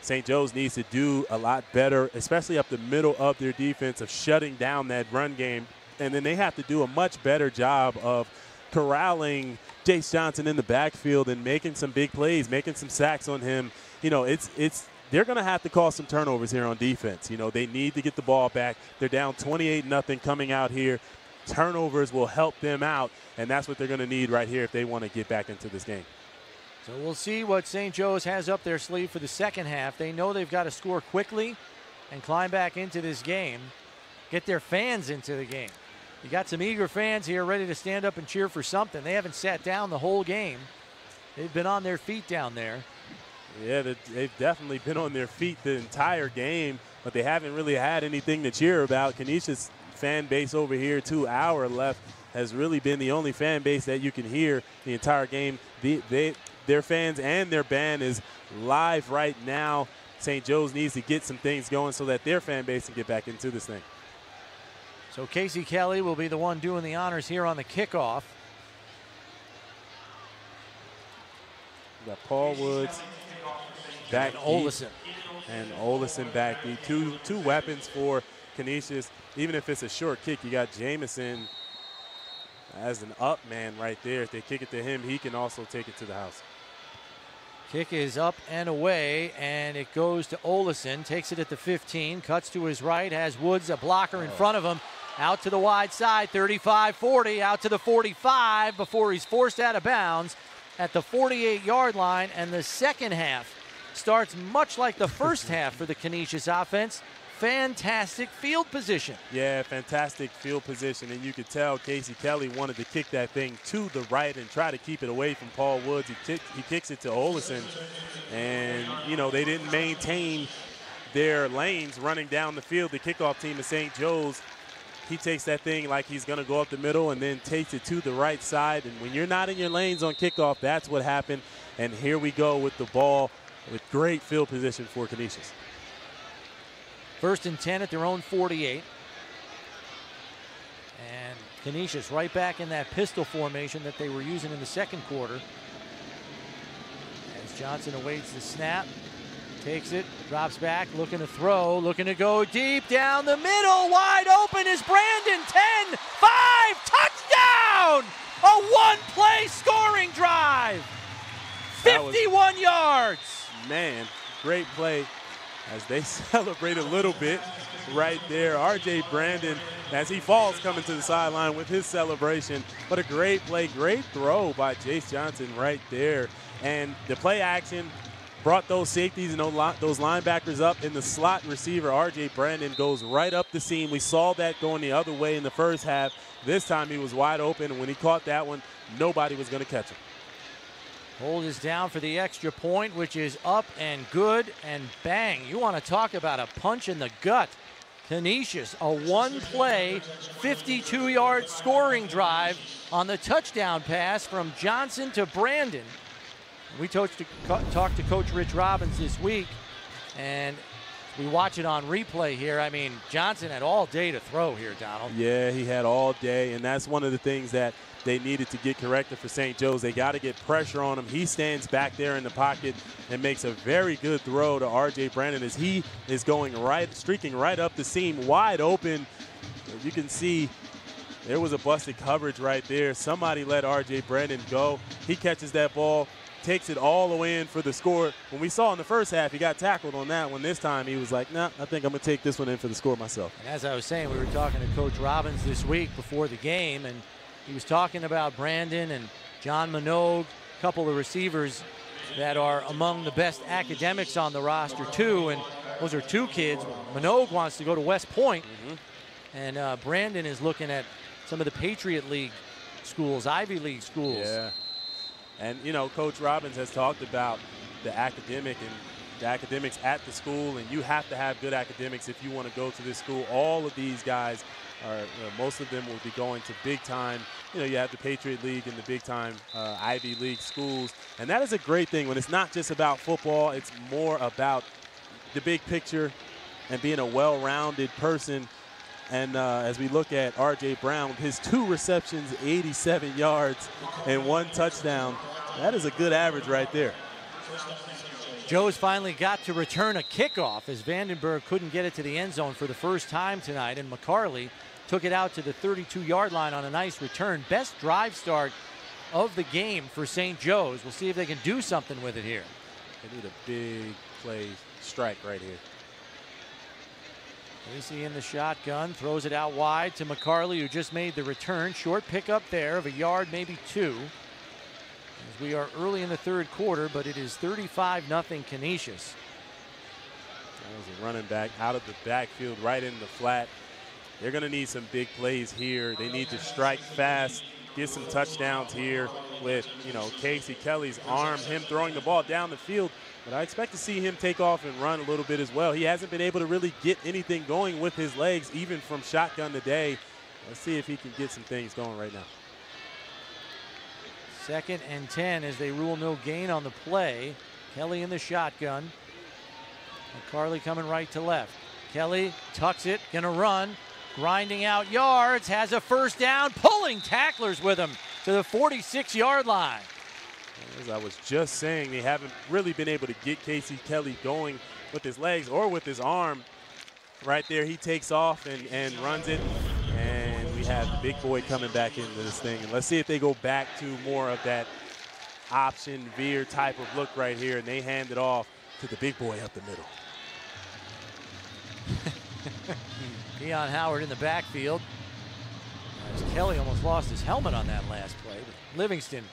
St. Joe's needs to do a lot better, especially up the middle of their defense, of shutting down that run game. And then they have to do a much better job of corralling Jace Johnson in the backfield and making some big plays, making some sacks on him. They're going to have to cause some turnovers here on defense. They need to get the ball back. They're down 28-0 coming out here. Turnovers will help them out, and that's what they're going to need right here if they want to get back into this game. So we'll see what St. Joe's has up their sleeve for the second half. They know they've got to score quickly and climb back into this game, get their fans into the game. You got some eager fans here ready to stand up and cheer for something. They haven't sat down the whole game. They've been on their feet down there. Yeah, they've definitely been on their feet the entire game, but they haven't really had anything to cheer about. Canisius fan base over here, 2 hour left, has really been the only fan base that you can hear the entire game. Their fans and their band is live right now. St. Joe's needs to get some things going so that their fan base can get back into this thing. So Casey Kelly will be the one doing the honors here on the kickoff. We got Paul Woods back Olison. And Olison back. The two weapons for Canisius. Even if it's a short kick, you got Jamison as an up man right there. If they kick it to him, he can also take it to the house. Kick is up and away, and it goes to Olesen. Takes it at the 15, cuts to his right, has Woods, a blocker in front of him. Out to the wide side, 35-40, out to the 45 before he's forced out of bounds at the 48-yard line. And the second half starts much like the first half for the Canisius offense. Fantastic field position. Yeah, fantastic field position, and you could tell Casey Kelly wanted to kick that thing to the right and try to keep it away from Paul Woods. He kicks it to Olesen, and, you know, they didn't maintain their lanes running down the field. The kickoff team of St. Joe's, he takes that thing like he's going to go up the middle and then takes it to the right side, and when you're not in your lanes on kickoff, that's what happened. And here we go with the ball with great field position for Canisius. 1st and 10 at their own 48. And Canisius right back in that pistol formation that they were using in the second quarter. As Johnson awaits the snap, takes it, drops back, looking to throw, looking to go deep down the middle. Wide open is Brandon. 10, 5, touchdown! A one-play scoring drive. 51 yards. Man, great play. As they celebrate a little bit right there. R.J. Brandon, as he falls, coming to the sideline with his celebration. But a great play, great throw by Jace Johnson right there. And the play action brought those safeties and those linebackers up in the slot receiver. R.J. Brandon goes right up the seam. We saw that going the other way in the first half. This time he was wide open, and when he caught that one, nobody was going to catch him. Hold is down for the extra point, which is up and good, and bang. You want to talk about a punch in the gut. Canisius, a one-play, 52-yard scoring drive on the touchdown pass from Johnson to Brandon. We talked to Coach Rich Robbins this week, and we watch it on replay here. I mean, Johnson had all day to throw here, Donald. Yeah, he had all day, and that's one of the things that they needed to get corrected for St. Joe's. They got to get pressure on him. He stands back there in the pocket and makes a very good throw to R.J. Brandon as he is going right, streaking right up the seam, wide open. You can see there was a busted coverage right there. Somebody let R.J. Brandon go. He catches that ball, takes it all the way in for the score. When we saw in the first half, he got tackled on that one. This time he was like, nah, I think I'm going to take this one in for the score myself. And as I was saying, we were talking to Coach Robbins this week before the game, and he was talking about Brandon and John Minogue, a couple of receivers that are among the best academics on the roster, too. And those are two kids. Minogue wants to go to West Point, and Brandon is looking at some of the Patriot League schools, Ivy League schools. Yeah. And, you know, Coach Robbins has talked about the academics at the school, and you have to have good academics if you want to go to this school. All of these guys are, most of them will be going to big time. You know, you have the Patriot League and the big time Ivy League schools. And that is a great thing when it's not just about football, it's more about the big picture and being a well-rounded person. And as we look at R.J. Brown, his 2 receptions, 87 yards, and 1 touchdown, that is a good average right there. Joe's finally got to return a kickoff as Vandenberg couldn't get it to the end zone for the first time tonight, and McCarley took it out to the 32-yard line on a nice return. Best drive start of the game for St. Joe's. We'll see if they can do something with it here. They need a big play strike right here. Casey in the shotgun, throws it out wide to McCarley, who just made the return. Short pickup there of a yard, maybe 2. As we are early in the third quarter, but it is 35-0 Canisius. That was a running back out of the backfield, right in the flat. They're going to need some big plays here. They need to strike fast, get some touchdowns here with, you know, Casey Kelly's arm, him throwing the ball down the field. But I expect to see him take off and run a little bit as well. He hasn't been able to really get anything going with his legs, even from shotgun today. Let's see if he can get some things going right now. 2nd and 10 as they rule no gain on the play. Kelly in the shotgun. McCarley coming right to left. Kelly tucks it, gonna run, grinding out yards, has a first down, pulling tacklers with him to the 46-yard line. As I was just saying, they haven't really been able to get Casey Kelly going with his legs or with his arm. Right there, he takes off and runs it. And we have the big boy coming back into this thing. And let's see if they go back to more of that option veer type of look right here, and they hand it off to the big boy up the middle. Keon Howard in the backfield. As Kelly almost lost his helmet on that last play. But Livingston,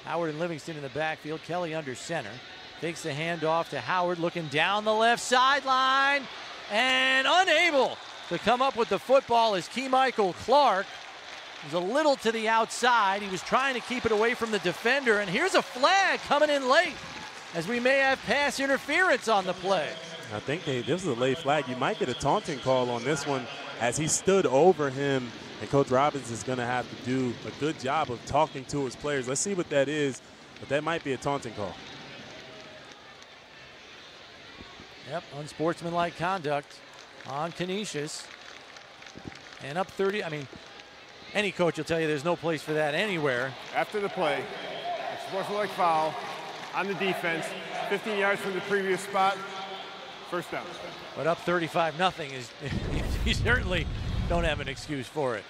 Howard and Livingston in the backfield. Kelly under center. Takes the handoff to Howard, looking down the left sideline. And unable to come up with the football is Kemichael Clark. He was a little to the outside. He was trying to keep it away from the defender. And here's a flag coming in late, as we may have pass interference on the play. I think this is a late flag. You might get a taunting call on this one as he stood over him, and Coach Robbins is going to have to do a good job of talking to his players. Let's see what that is, but that might be a taunting call. Yep, unsportsmanlike conduct on Canisius. And up 30, I mean, any coach will tell you there's no place for that anywhere. After the play, a sportsmanlike foul on the defense, 15 yards from the previous spot, first down. But up 35-0 is, you certainly don't have an excuse for it.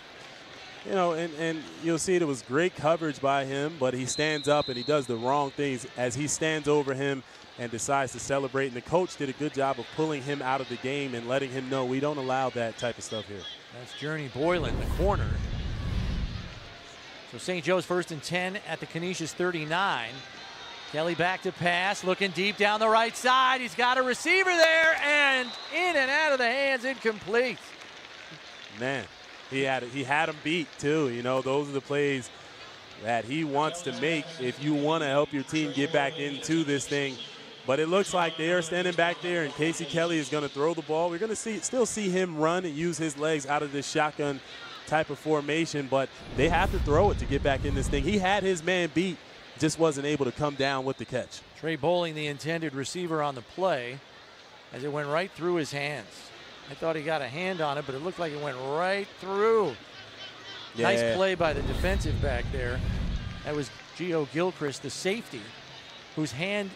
You know, and you'll see it was great coverage by him, but he stands up and he does the wrong things as he stands over him and decides to celebrate. And the coach did a good job of pulling him out of the game and letting him know we don't allow that type of stuff here. That's Journey Boylan, the corner. So St. Joe's 1st and 10 at the Canisius 39. Kelly back to pass, looking deep down the right side. He's got a receiver there, and in and out of the hands, incomplete. Man, he had him beat too. You know, those are the plays that he wants to make if you want to help your team get back into this thing. But it looks like they are standing back there, and Casey Kelly is going to throw the ball. We're going to still see him run and use his legs out of this shotgun type of formation, but they have to throw it to get back in this thing. He had his man beat, just wasn't able to come down with the catch. Trey Bowling, the intended receiver on the play, as it went right through his hands. I thought he got a hand on it, but it looked like it went right through. Yeah. Nice play by the defensive back there. That was Gio Gilchrist, the safety, whose hand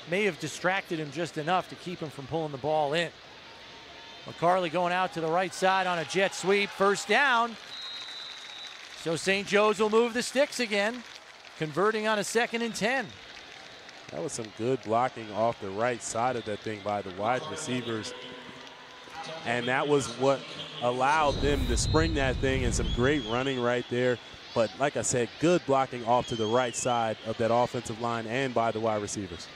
may have distracted him just enough to keep him from pulling the ball in. McCarley going out to the right side on a jet sweep, first down. So St. Joe's will move the sticks again, converting on a 2nd and 10. That was some good blocking off the right side of that thing by the wide receivers. And that was what allowed them to spring that thing, and some great running right there. But like I said, good blocking off to the right side of that offensive line and by the wide receivers.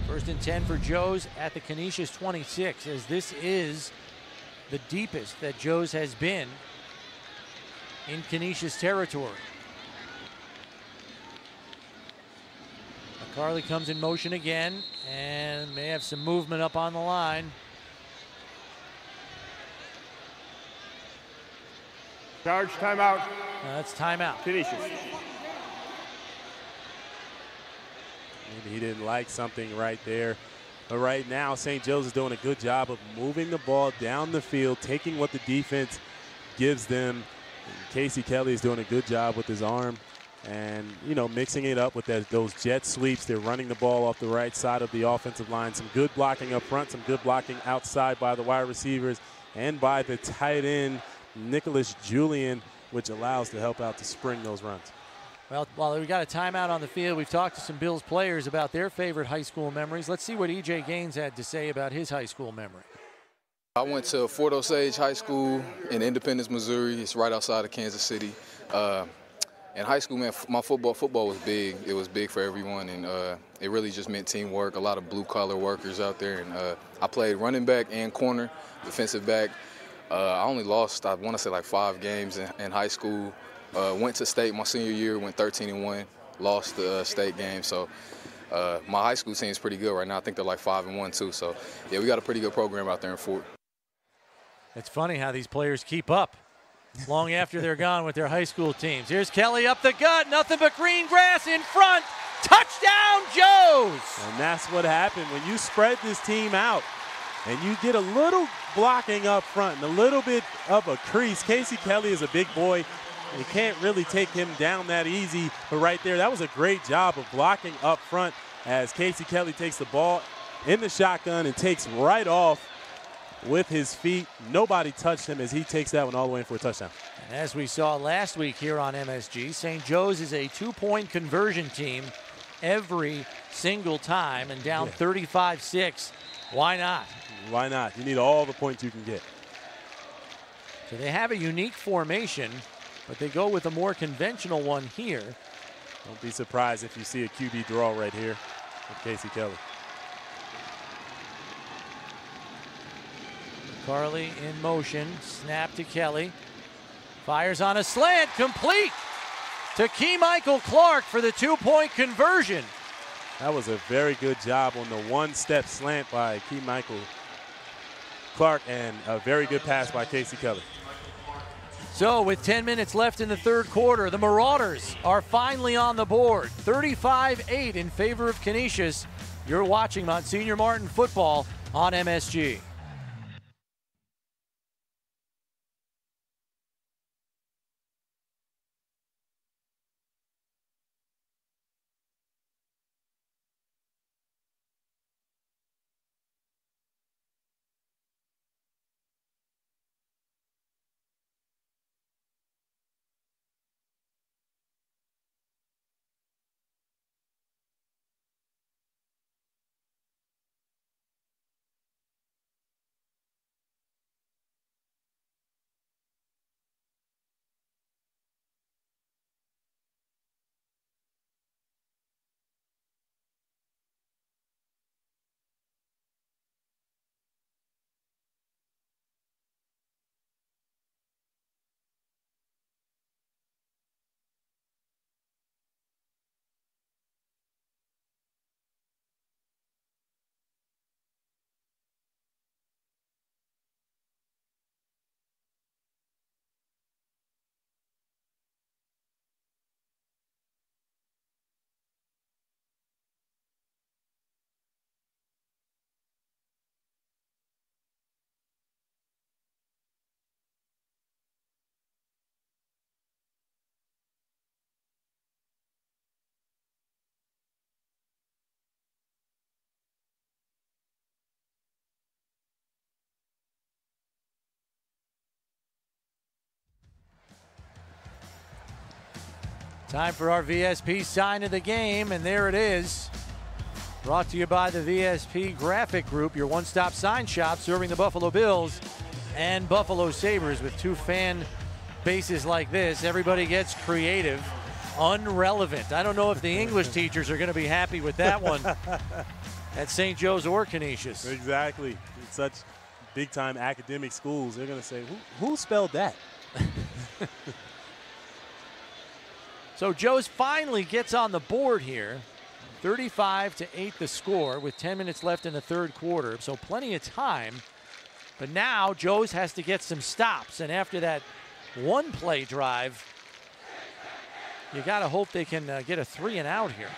1st and 10 for Joe's at the Canisius 26, as this is the deepest that Joe's has been in Canisius territory. McCarley comes in motion again and may have some movement up on the line. Charge, timeout. That's timeout. Canisius. Maybe he didn't like something right there. But right now, St. Joe's is doing a good job of moving the ball down the field, taking what the defense gives them. And Casey Kelly is doing a good job with his arm and, you know, mixing it up with those jet sweeps. They're running the ball off the right side of the offensive line. Some good blocking up front, some good blocking outside by the wide receivers and by the tight end, Nicholas Julian, which allows to help out to spring those runs. Well, while we've got a timeout on the field, we've talked to some Bills players about their favorite high school memories. Let's see what E.J. Gaines had to say about his high school memory. I went to Fort Osage High School in Independence, Missouri. It's right outside of Kansas City. In high school, man, my football was big. It was big for everyone, and it really just meant teamwork, a lot of blue-collar workers out there. And I played running back and corner, defensive back. I only lost, I want to say, like 5 games in high school. Went to state my senior year, went 13-1, lost the state game. So my high school team is pretty good right now. I think they're like 5-1 too. So yeah, we got a pretty good program out there in Fort. It's funny how these players keep up long after they're gone with their high school teams. Here's Kelly up the gut, nothing but green grass in front. Touchdown, Joe's! And that's what happened when you spread this team out and you get a little blocking up front and a little bit of a crease. Casey Kelly is a big boy. You can't really take him down that easy, but right there, that was a great job of blocking up front as Casey Kelly takes the ball in the shotgun and takes right off with his feet. Nobody touched him as he takes that one all the way in for a touchdown. And as we saw last week here on MSG, St. Joe's is a 2-point conversion team every single time, and down 35-6. Why not? Why not? You need all the points you can get. So they have a unique formation, but they go with a more conventional one here. Don't be surprised if you see a QB draw right here with Casey Kelly. Carly in motion, snap to Kelly. Fires on a slant, complete to Key-Michael Clark for the 2-point conversion. That was a very good job on the one-step slant by Key-Michael Clark, and a very good pass by Casey Kelly. So with 10 minutes left in the third quarter, the Marauders are finally on the board. 35-8 in favor of Canisius. You're watching Monsignor Martin football on MSG. Time for our VSP sign of the game, and there it is. Brought to you by the VSP Graphic Group, your one-stop sign shop serving the Buffalo Bills and Buffalo Sabres. With two fan bases like this, everybody gets creative. Unrelevant. I don't know if the English teachers are going to be happy with that one at St. Joe's or Canisius. Exactly. In such big-time academic schools, they're going to say, who spelled that? So Joe's finally gets on the board here. 35-8 the score with 10 minutes left in the third quarter. So plenty of time. But now Joe's has to get some stops. And after that one-play drive, you got to hope they can get a 3-and-out here.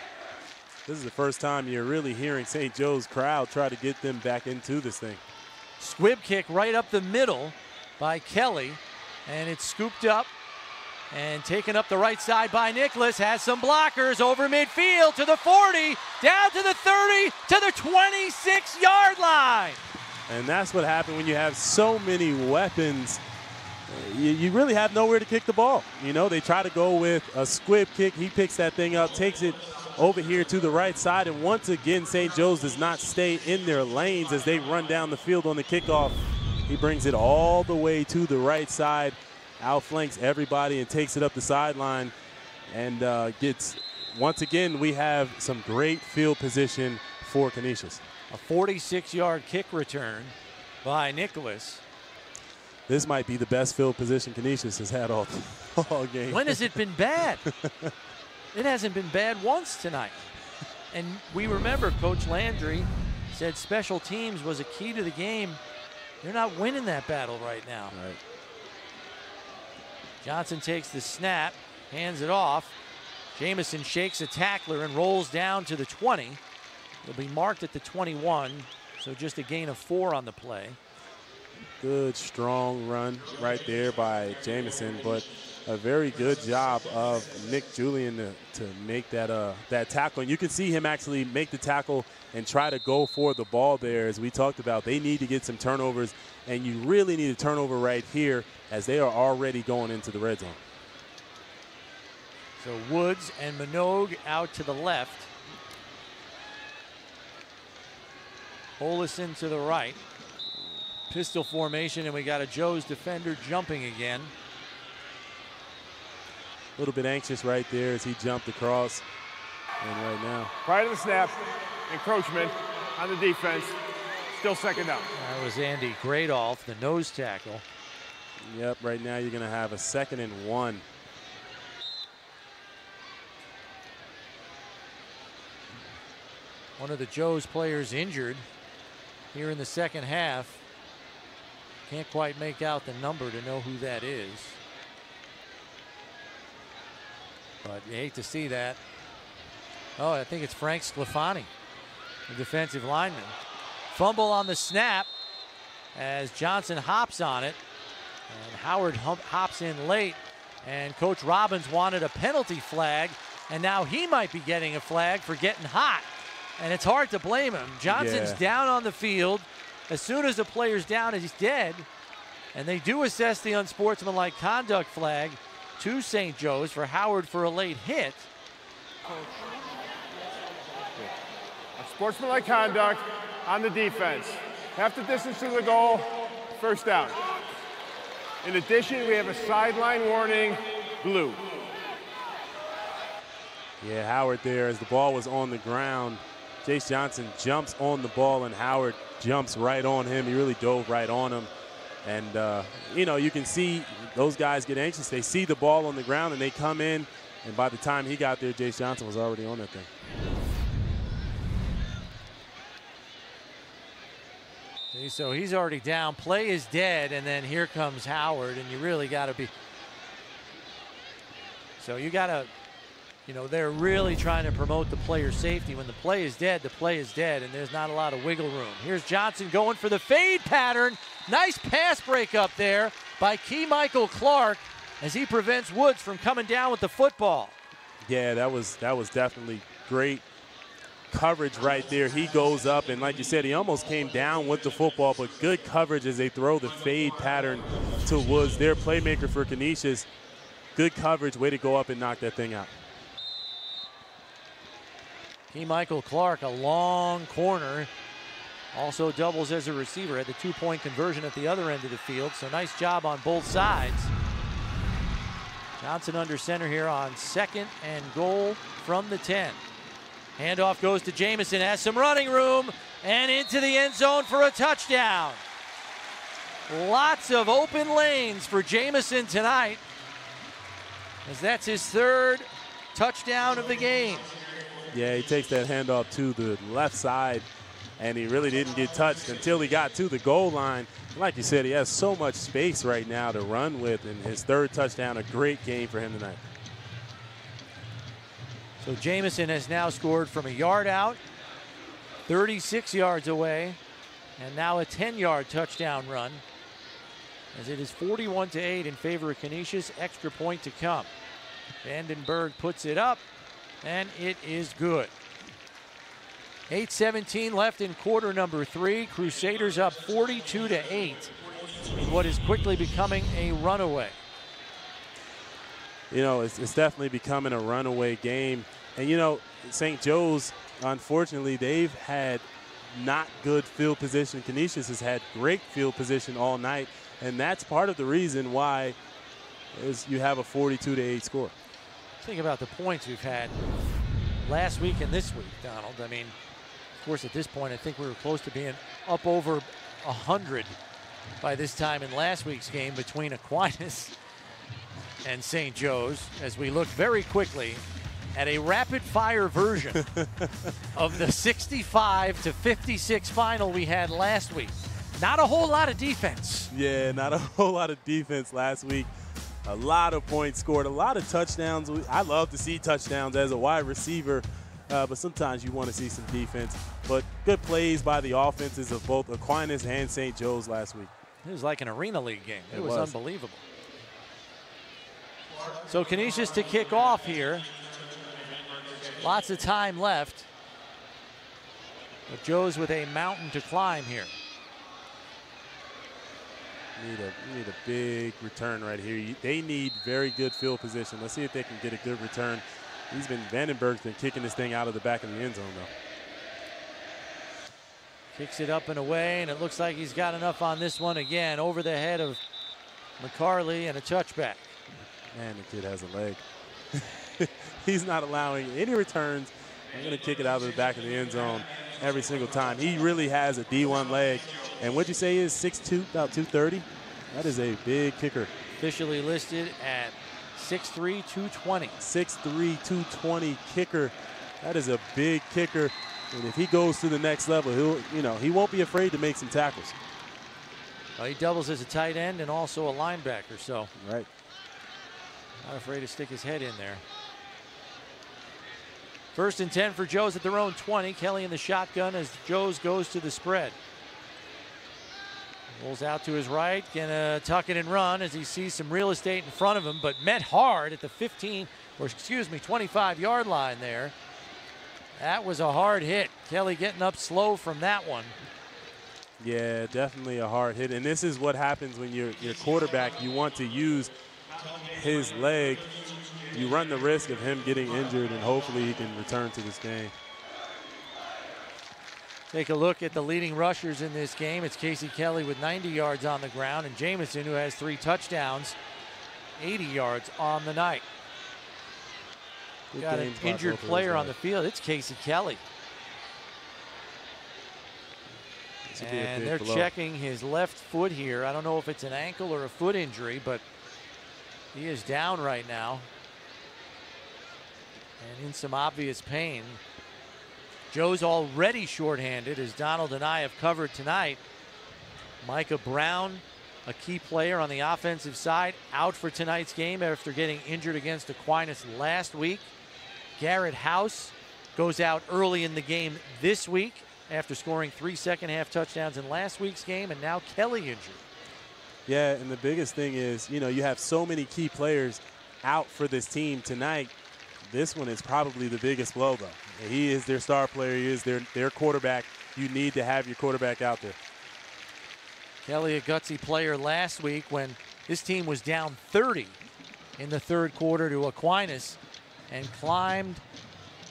This is the first time you're really hearing St. Joe's crowd try to get them back into this thing. Squib kick right up the middle by Kelly. And it's scooped up and taken up the right side by Nicholas. Has some blockers over midfield to the 40, down to the 30, to the 26-yard line. And that's what happened when you have so many weapons. You really have nowhere to kick the ball. You know, they try to go with a squib kick. He picks that thing up, takes it over here to the right side. And once again, St. Joe's does not stay in their lanes as they run down the field on the kickoff. He brings it all the way to the right side, outflanks everybody and takes it up the sideline, and gets, once again, we have some great field position for Canisius. A 46-yard kick return by Nicholas. This might be the best field position Canisius has had all game. When has it been bad? It hasn't been bad once tonight. And we remember Coach Landry said special teams was a key to the game. They're not winning that battle right now. Right. Johnson takes the snap, hands it off. Jamison shakes a tackler and rolls down to the 20. He'll be marked at the 21, so just a gain of 4 on the play. Good, strong run right there by Jamison, but a very good job of Nick Julian to make that tackle. And you can see him actually make the tackle and try to go for the ball there. As we talked about, they need to get some turnovers, and you really need a turnover right here as they are already going into the red zone. So Woods and Minogue out to the left. Olison to the right. Pistol formation, and we got a Joe's defender jumping again. A little bit anxious right there as he jumped across. And right now, prior to the snap, encroachment on the defense. Still second down. That was Andy Gradolf, the nose tackle. Yep, right now you're going to have a 2nd and 1. One of the Joe's players injured here in the second half. Can't quite make out the number to know who that is. But you hate to see that. Oh, I think it's Frank Sclafani, the defensive lineman. Fumble on the snap as Johnson hops on it. And Howard hops in late. And Coach Robbins wanted a penalty flag. And now he might be getting a flag for getting hot. And it's hard to blame him. Johnson's down on the field. As soon as the player's down, he's dead. And they do assess the unsportsmanlike conduct flag to St. Joe's for Howard for a late hit. Unsportsmanlike conduct on the defense. Half the distance to the goal, first down. In addition, we have a sideline warning, blue. Yeah, Howard there as the ball was on the ground. Jace Johnson jumps on the ball, and Howard jumps right on him. He really dove right on him. And, you know, you can see those guys get anxious. They see the ball on the ground, and they come in. And by the time he got there, Jace Johnson was already on that thing. See, so he's already down. Play is dead, and then here comes Howard, and you really got to be. So you got to. You know, they're really trying to promote the player safety. When the play is dead, and there's not a lot of wiggle room. Here's Johnson going for the fade pattern. Nice pass break up there by Key Michael Clark as he prevents Woods from coming down with the football. Yeah, that was definitely great coverage right there. He goes up, and like you said, he almost came down with the football, but good coverage as they throw the fade pattern to Woods. Their playmaker for Canisius. Good coverage, way to go up and knock that thing out. Michael Clark, a long corner, also doubles as a receiver. Had the 2-point conversion at the other end of the field, so nice job on both sides. Johnson under center here on 2nd and goal from the 10. Handoff goes to Jamison, has some running room, and into the end zone for a touchdown. Lots of open lanes for Jamison tonight, as that's his 3rd touchdown of the game. Yeah, he takes that handoff to the left side, and he really didn't get touched until he got to the goal line. Like you said, he has so much space right now to run with, and his 3rd touchdown, a great game for him tonight. So Jamison has now scored from a yard out, 36 yards away, and now a 10-yard touchdown run, as it is 41-8 in favor of Canisius. Extra point to come. Vandenberg puts it up, and it is good. 8:17 left in quarter number 3. Crusaders up 42-8 in what is quickly becoming a runaway. You know, it's definitely becoming a runaway game. And, you know, St. Joe's, unfortunately, they've had not good field position. Canisius has had great field position all night, and that's part of the reason why is you have a 42-8 score. Think about the points we've had last week and this week, Donald. I mean, of course, at this point, I think we were close to being up over 100 by this time in last week's game between Aquinas and St. Joe's, as we look very quickly at a rapid-fire version of the 65-56 final we had last week. Not a whole lot of defense. Yeah, not a whole lot of defense last week. A lot of points scored, a lot of touchdowns. I love to see touchdowns as a wide receiver, but sometimes you want to see some defense. But good plays by the offenses of both Aquinas and St. Joe's last week. It was like an Arena League game. It was unbelievable. So Canisius to kick off here. Lots of time left. But Joe's with a mountain to climb here. You need a big return right here. They need very good field position. Let's see if they can get a good return. Vandenberg's been kicking this thing out of the back of the end zone, though. Kicks it up and away, and it looks like he's got enough on this one again. Over the head of McCarley and a touchback. Man, the kid has a leg. He's not allowing any returns. I'm going to kick it out of the back of the end zone every single time. He really has a D1 leg. And what'd you say he is 6'2", about 230? That is a big kicker. Officially listed at 6'3", 220. 6'3", 220 kicker. That is a big kicker. And if he goes to the next level, he won't be afraid to make some tackles. Well, he doubles as a tight end and also a linebacker, so right. Not afraid to stick his head in there. 1st and 10 for Joe's at their own 20. Kelly in the shotgun as Joe's goes to the spread. Rolls out to his right, gonna tuck it and run as he sees some real estate in front of him, but met hard at the 25-yard line there. That was a hard hit. Kelly getting up slow from that one. Yeah, definitely a hard hit. And this is what happens when you're quarterback. You want to use his leg. You run the risk of him getting injured, and hopefully he can return to this game. Take a look at the leading rushers in this game. It's Casey Kelly with 90 yards on the ground, and Jamison, who has 3 touchdowns, 80 yards on the night. Got an injured player on the field. It's Casey Kelly. And they're checking his left foot here. I don't know if it's an ankle or a foot injury, but he is down right now and in some obvious pain. Joe's already shorthanded, as Donald and I have covered tonight. Micah Brown, a key player on the offensive side, out for tonight's game after getting injured against Aquinas last week. Garrett House goes out early in the game this week after scoring 3 second-half touchdowns in last week's game, and now Kelly injured. Yeah, and the biggest thing is, you have so many key players out for this team tonight. This one is probably the biggest blow, though. He is their star player. He is their quarterback. You need to have your quarterback out there. Kelly, a gutsy player last week when this team was down 30 in the 3rd quarter to Aquinas, and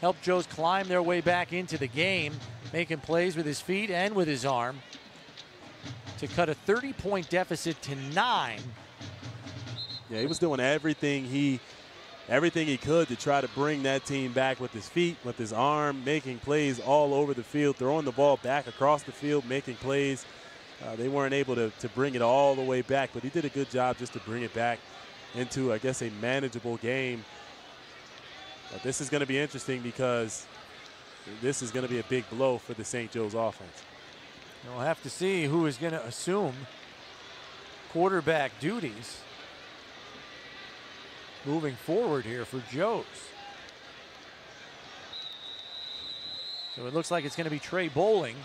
helped Joe's climb their way back into the game, making plays with his feet and with his arm to cut a 30-point deficit to 9. Yeah, he was doing everything he could to try to bring that team back with his feet, with his arm, making plays all over the field, throwing the ball back across the field, making plays. They weren't able to bring it all the way back, but he did a good job just to bring it back into, I guess, a manageable game. But this is going to be interesting because this is going to be a big blow for the St. Joe's offense. We'll have to see who is going to assume quarterback duties moving forward here for Joe's. So it looks like it's going to be Trey Bowling.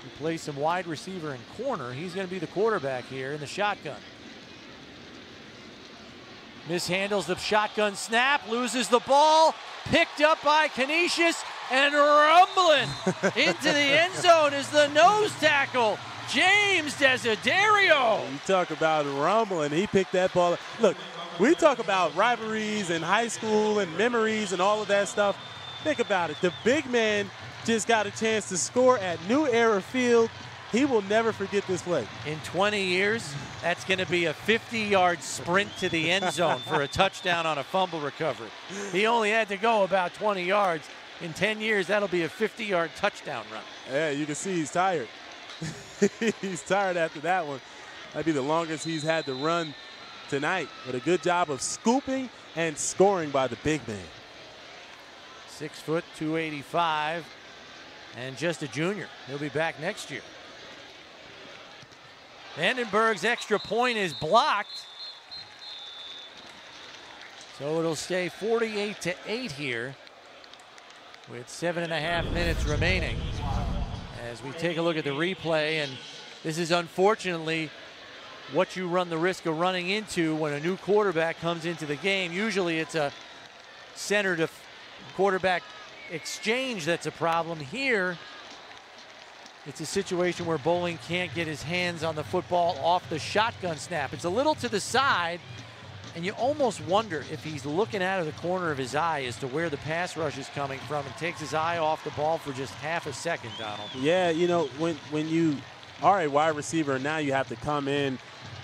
We play some wide receiver and corner. He's going to be the quarterback here in the shotgun. Mishandles the shotgun snap, loses the ball, picked up by Canisius, and rumbling into the end zone is the nose tackle, James Desiderio. You talk about rumbling. He picked that ball. Look, we talk about rivalries in high school and memories and all of that stuff. Think about it. The big man just got a chance to score at New Era Field. He will never forget this play. In 20 years, that's going to be a 50-yard sprint to the end zone for a touchdown on a fumble recovery. He only had to go about 20 yards. In 10 years, that'll be a 50-yard touchdown run. Yeah, you can see he's tired. He's tired after that one. That'd be the longest he's had to run tonight. But a good job of scooping and scoring by the big man. 6 foot, 285, and just a junior. He'll be back next year. Vandenberg's extra point is blocked. So it'll stay 48-8 here with 7.5 minutes remaining. As we take a look at the replay, and This is unfortunately what you run the risk of running into when a new quarterback comes into the game. Usually it's a center to quarterback exchange that's a problem. Here, it's a situation where Bowling can't get his hands on the football off the shotgun snap. It's a little to the side, and you almost wonder if he's looking out of the corner of his eye as to where the pass rush is coming from and takes his eye off the ball for just half a second, Donald. Yeah, you know, when you are a wide receiver and now you have to come in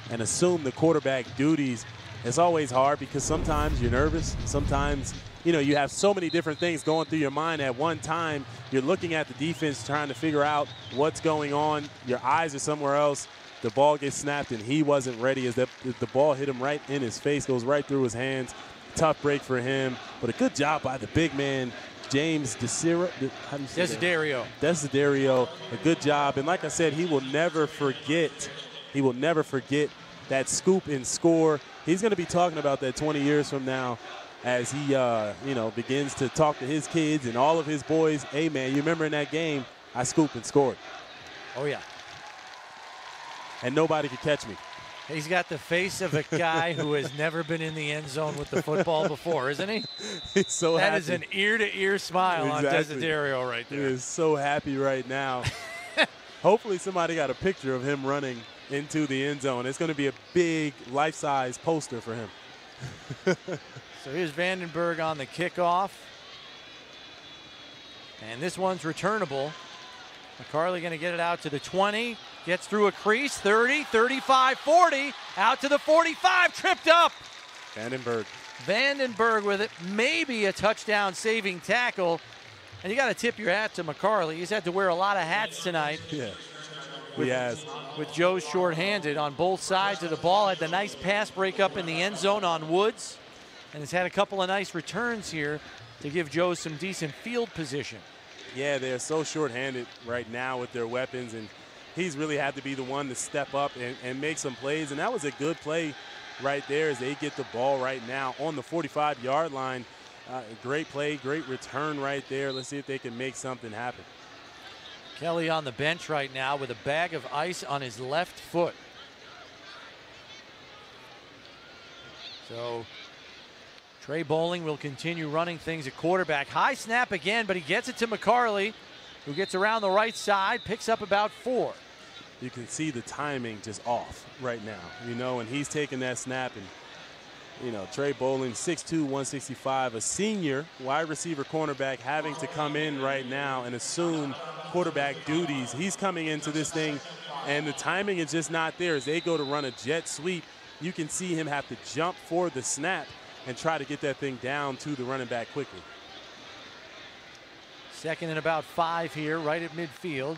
and assume the quarterback duties, it's always hard because sometimes you're nervous. Sometimes, you know, you have so many different things going through your mind at one time. You're looking at the defense trying to figure out what's going on. Your eyes are somewhere else. The ball gets snapped and he wasn't ready as the ball hit him right in his face, goes right through his hands. Tough break for him, but a good job by the big man, James Desiderio. Desiderio, a good job. And like I said, he will never forget that scoop and score. He's going to be talking about that 20 years from now as he, begins to talk to his kids and all of his boys. Hey, man, you remember in that game, I scooped and scored. Oh, yeah. And nobody could catch me. He's got the face of a guy who has never been in the end zone with the football before, isn't he? He's so happy. That is an ear-to-ear smile on Desiderio right there. He is so happy right now. Hopefully somebody got a picture of him running into the end zone. It's going to be a big life-size poster for him. So here's Vandenberg on the kickoff. And this one's returnable. McCarley going to get it out to the 20. Gets through a crease, 30, 35, 40. Out to the 45, tripped up. Vandenberg with it, maybe a touchdown-saving tackle. And you got to tip your hat to McCarley. He's had to wear a lot of hats tonight. Yeah, he has. With Joe's shorthanded on both sides of the ball. Had the nice pass break up in the end zone on Woods. And has had a couple of nice returns here to give Joe some decent field position. Yeah, they're so shorthanded right now with their weapons, and he's really had to be the one to step up and make some plays. And that was a good play right there as they get the ball right now on the 45-yard line. Great play, great return right there. Let's see if they can make something happen. Kelly on the bench right now with a bag of ice on his left foot. So Trey Bowling will continue running things at quarterback. High snap again, but he gets it to McCarley, who gets around the right side, picks up about 4. You can see the timing just off right now, and he's taking that snap. And, Trey Bowling, 6'2", 165, a senior wide receiver cornerback having to come in right now and assume quarterback duties. He's coming into this thing, and the timing is just not there. As they go to run a jet sweep, you can see him have to jump for the snap and try to get that thing down to the running back quickly. Second and about 5 here, right at midfield.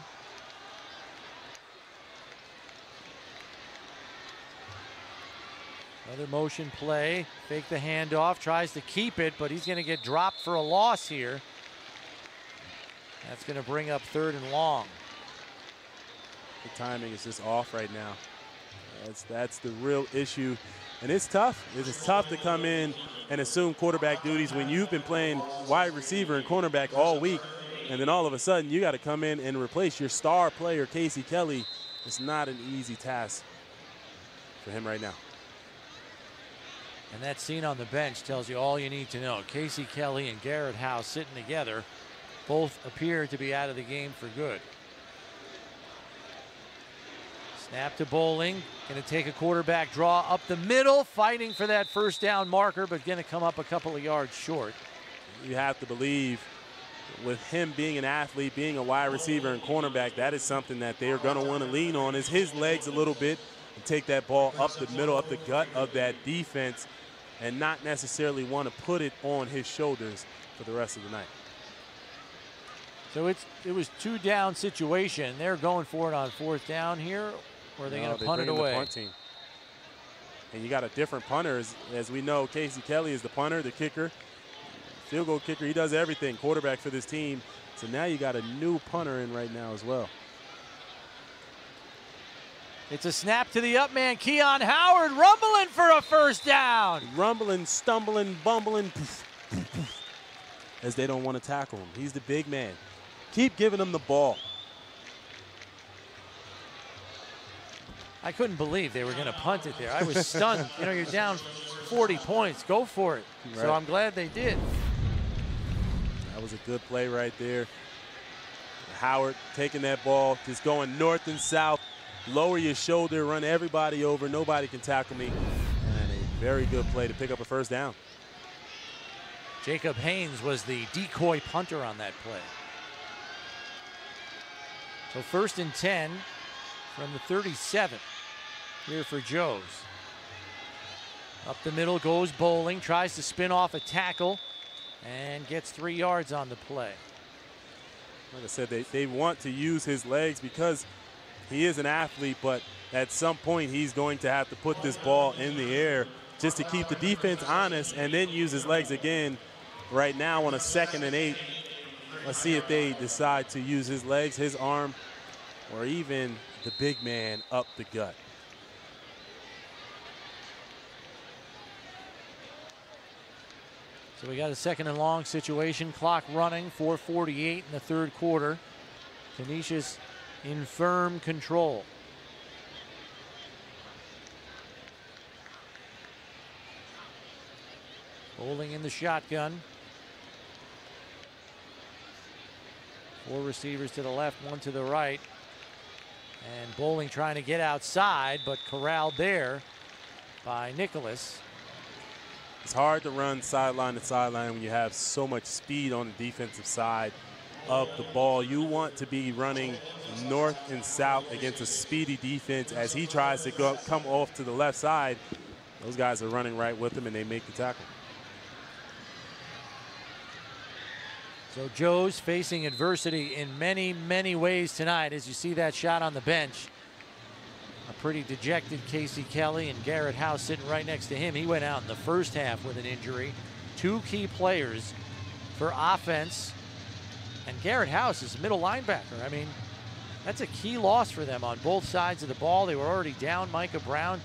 Another motion play, fake the handoff, tries to keep it, but he's going to get dropped for a loss here. That's going to bring up 3rd and long. The timing is just off right now. That's the real issue. And it's tough. It's tough to come in and assume quarterback duties when you've been playing wide receiver and cornerback all week, and then all of a sudden you got to come in and replace your star player, Casey Kelly. It's not an easy task for him right now. And that scene on the bench tells you all you need to know. Casey Kelly and Garrett Howe sitting together. Both appear to be out of the game for good. Snap to Bowling. Going to take a quarterback draw up the middle, fighting for that first down marker, but going to come up a couple of yards short. You have to believe with him being an athlete, being a wide receiver and cornerback, that is something that they're going to want to lean on, is his legs a little bit and take that ball up the middle, up the gut of that defense, and not necessarily want to put it on his shoulders for the rest of the night. So it was 2-down situation. They're going for it on 4th down here, or are they going to punt it away? Punt team. And you got a different punter. As we know, Casey Kelly is the punter, the kicker, field goal kicker. He does everything, quarterback for this team. So now you got a new punter in right now as well. It's a snap to the up man, Keon Howard, rumbling for a first down. Rumbling, stumbling, bumbling, as they don't want to tackle him. He's the big man. Keep giving him the ball. I couldn't believe they were going to punt it there. I was stunned. You know, you're down 40 points. Go for it. Right. So I'm glad they did. That was a good play right there. Howard taking that ball, just going north and south. Lower your shoulder, run everybody over. Nobody can tackle me. And a very good play to pick up a first down. Jacob Haynes was the decoy punter on that play. So 1st and 10 from the 37 here for Joes. Up the middle goes Bowling, tries to spin off a tackle and gets 3 yards on the play. Like I said, they want to use his legs because he is an athlete, but at some point he's going to have to put this ball in the air just to keep the defense honest and then use his legs again. Right now on a 2nd and 8, let's see if they decide to use his legs, his arm, or even the big man up the gut. So we got a 2nd and long situation, clock running, 4:48 in the 3rd quarter. Canisius in firm control. Bowling in the shotgun. 4 receivers to the left, 1 to the right. And Bowling trying to get outside, but corralled there by Nicholas. It's hard to run sideline to sideline when you have so much speed on the defensive side of the ball. You want to be running north and south against a speedy defense as he tries to come off to the left side. Those guys are running right with him, and they make the tackle. So Joe's facing adversity in many, many ways tonight. As you see that shot on the bench, a pretty dejected Casey Kelly and Garrett House sitting right next to him. He went out in the first half with an injury. 2 key players for offense. And Garrett House is middle linebacker. I mean, that's a key loss for them on both sides of the ball. They were already down Micah Brown.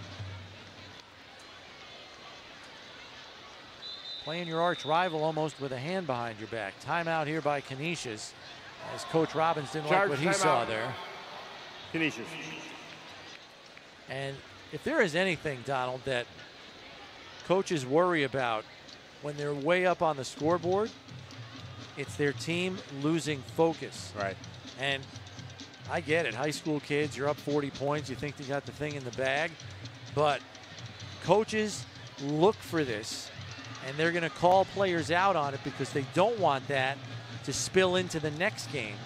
Playing your arch rival almost with a hand behind your back. Timeout here by Canisius, as Coach Robbins didn't like what he saw there. Canisius. And if there is anything, Donald, that coaches worry about when they're way up on the scoreboard, it's their team losing focus. Right. And I get it. High school kids, you're up 40 points. You think they got the thing in the bag. But coaches look for this, and they're going to call players out on it because they don't want that to spill into the next game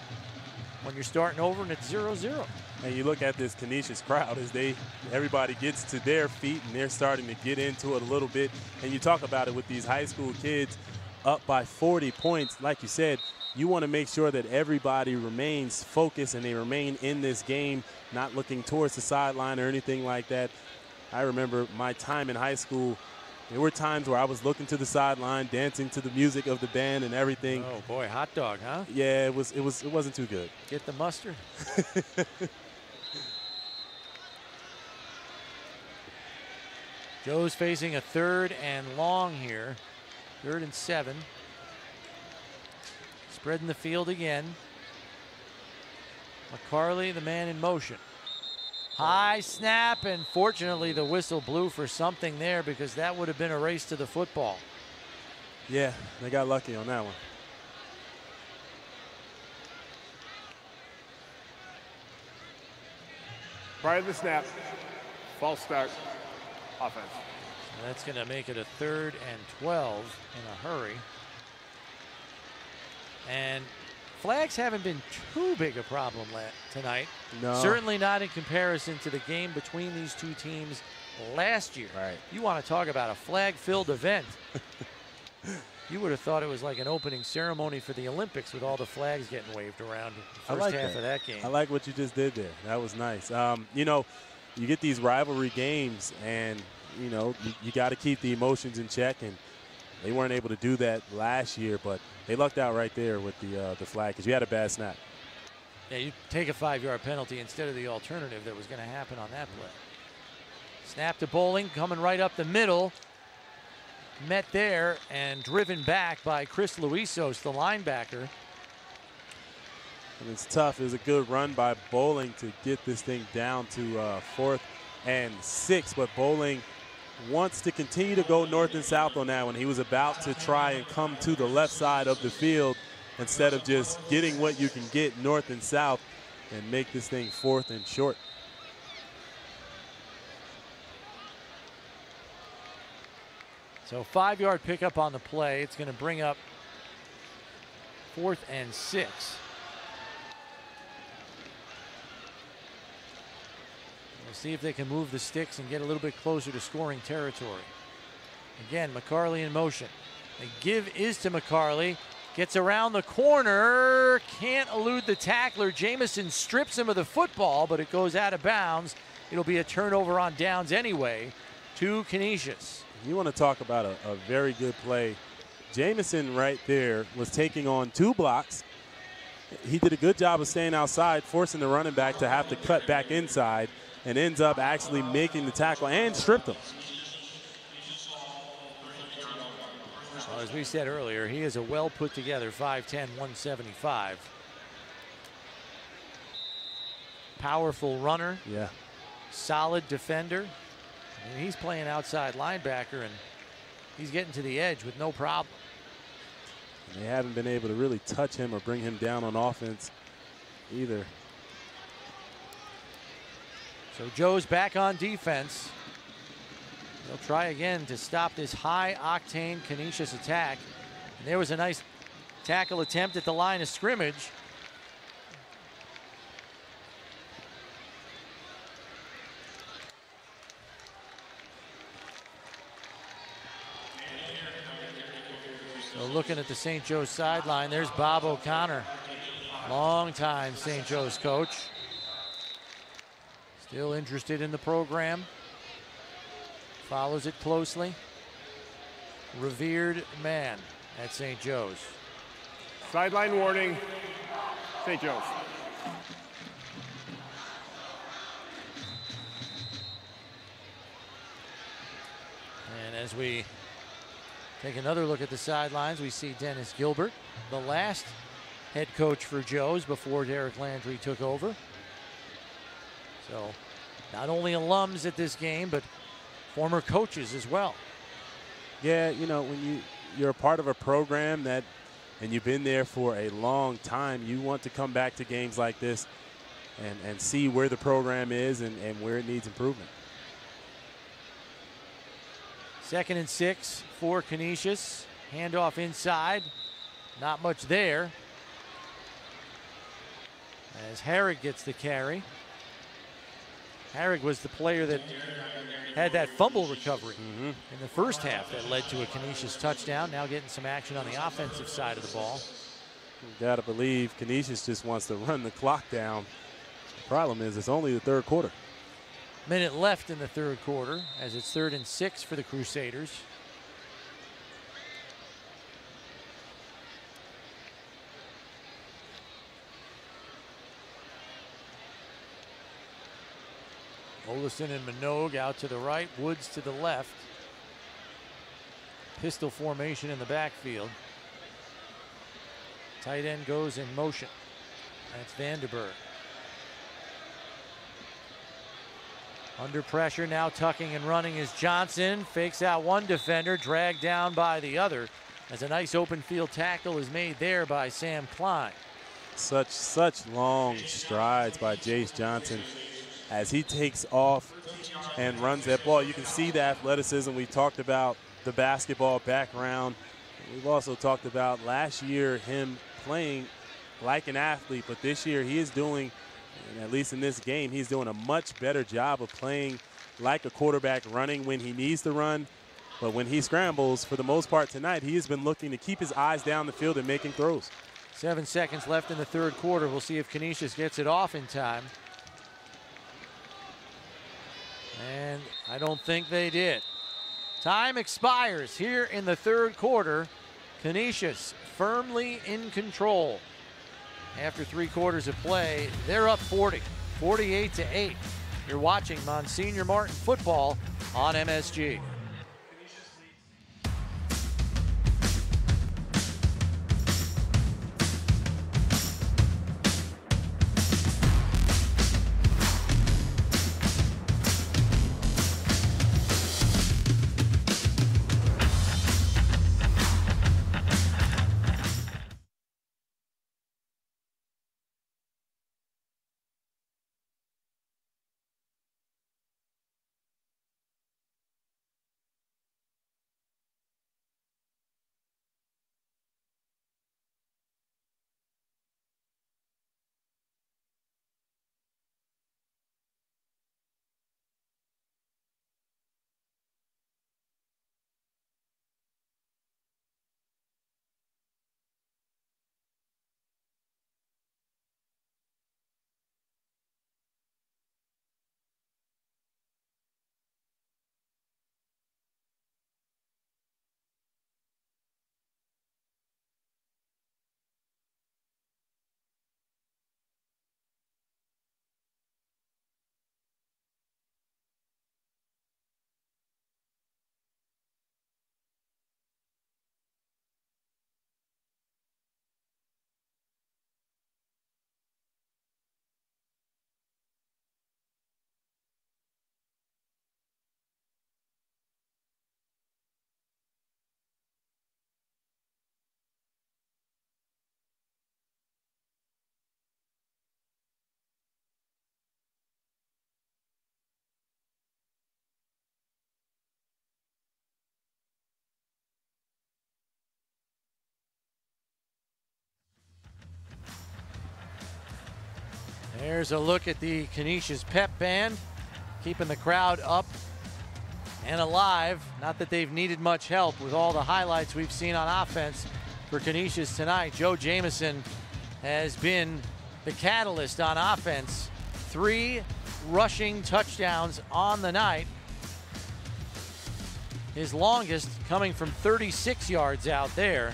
when you're starting over and it's 0-0. And you look at this Canisius crowd as everybody gets to their feet and they're starting to get into it a little bit. And you talk about it with these high school kids up by 40 points. Like you said, you want to make sure that everybody remains focused and they remain in this game, not looking towards the sideline or anything like that. I remember my time in high school. There were times where I was looking to the sideline, dancing to the music of the band and everything. Oh boy, hot dog, huh? Yeah, it wasn't too good. Get the mustard. Joe's facing a 3rd and long here. 3rd and 7. Spreading the field again. McCarley, the man in motion. High snap, and fortunately the whistle blew for something there because that would have been a race to the football. Yeah, they got lucky on that one. Prior to the snap, false start, offense. And that's going to make it a 3rd and 12 in a hurry. And flags haven't been too big a problem tonight. No. Certainly not in comparison to the game between these two teams last year. Right. You want to talk about a flag-filled event. You would have thought it was like an opening ceremony for the Olympics with all the flags getting waved around the first half of that game. I like what you just did there. That was nice. You know, you get these rivalry games and, you know, you got to keep the emotions in check, and they weren't able to do that last year, but they lucked out right there with the flag because you had a bad snap. Yeah, you take a 5-yard penalty instead of the alternative that was going to happen on that play. Snap to Bowling, coming right up the middle. Met there and driven back by Chris Luisos, the linebacker. And it's tough. It was a good run by Bowling to get this thing down to 4th and 6, but Bowling wants to continue to go north and south on that one. He was about to try and come to the left side of the field instead of just getting what you can get north and south and make this thing 4th and short. So 5-yard pickup on the play. It's going to bring up 4th and 6. We'll see if they can move the sticks and get a little bit closer to scoring territory. Again, McCarley in motion. The give is to McCarley. Gets around the corner. Can't elude the tackler. Jamison strips him of the football, but it goes out of bounds. It'll be a turnover on downs anyway to Canisius. You want to talk about a very good play. Jamison right there was taking on 2 blocks. He did a good job of staying outside, forcing the running back to have to cut back inside, and ends up actually making the tackle and stripped him. Well, as we said earlier, he is a well put together 5'10", 175. Powerful runner. Yeah. Solid defender. I mean, he's playing outside linebacker, and he's getting to the edge with no problem. And they haven't been able to really touch him or bring him down on offense either. So Joe's back on defense. They'll try again to stop this high-octane Canisius attack. And there was a nice tackle attempt at the line of scrimmage. So looking at the St. Joe's sideline, there's Bob O'Connor, longtime St. Joe's coach. Still interested in the program. Follows it closely. Revered man at St. Joe's. Sideline warning, St. Joe's. And as we take another look at the sidelines, we see Dennis Gilbert, the last head coach for Joe's before Derek Landry took over. So not only alums at this game, but former coaches as well. Yeah, you know, when you're a part of a program that, and you've been there for a long time, you want to come back to games like this and see where the program is and where it needs improvement. 2nd and 6 for Canisius. Handoff inside. Not much there. As Herrig gets the carry. Herrig was the player that had that fumble recovery in the first half that led to a Canisius touchdown. Now getting some action on the offensive side of the ball. You gotta believe Canisius just wants to run the clock down. The problem is it's only the 3rd quarter. Minute left in the 3rd quarter as it's 3rd and 6 for the Crusaders. Olison and Minogue out to the right, Woods to the left. Pistol formation in the backfield. Tight end goes in motion. That's Vanderberg. Under pressure now, tucking and running is Johnson. Fakes out one defender, dragged down by the other. As a nice open field tackle is made there by Sam Klein. Such long strides by Jace Johnson as he takes off and runs that ball. You can see the athleticism. We talked about the basketball background. We've also talked about last year him playing like an athlete, but this year he is doing, and at least in this game, he's doing a much better job of playing like a quarterback, running when he needs to run. But when he scrambles, for the most part tonight, he has been looking to keep his eyes down the field and making throws. 7 seconds left in the 3rd quarter. We'll see if Canisius gets it off in time. And I don't think they did. Time expires here in the 3rd quarter. Canisius firmly in control. After 3 quarters of play, they're up 40, 48-8. You're watching Monsignor Martin football on MSG. There's a look at the Canisius pep band, keeping the crowd up and alive. Not that they've needed much help with all the highlights we've seen on offense for Canisius tonight. Joe Jamison has been the catalyst on offense. 3 rushing touchdowns on the night. His longest coming from 36 yards out there.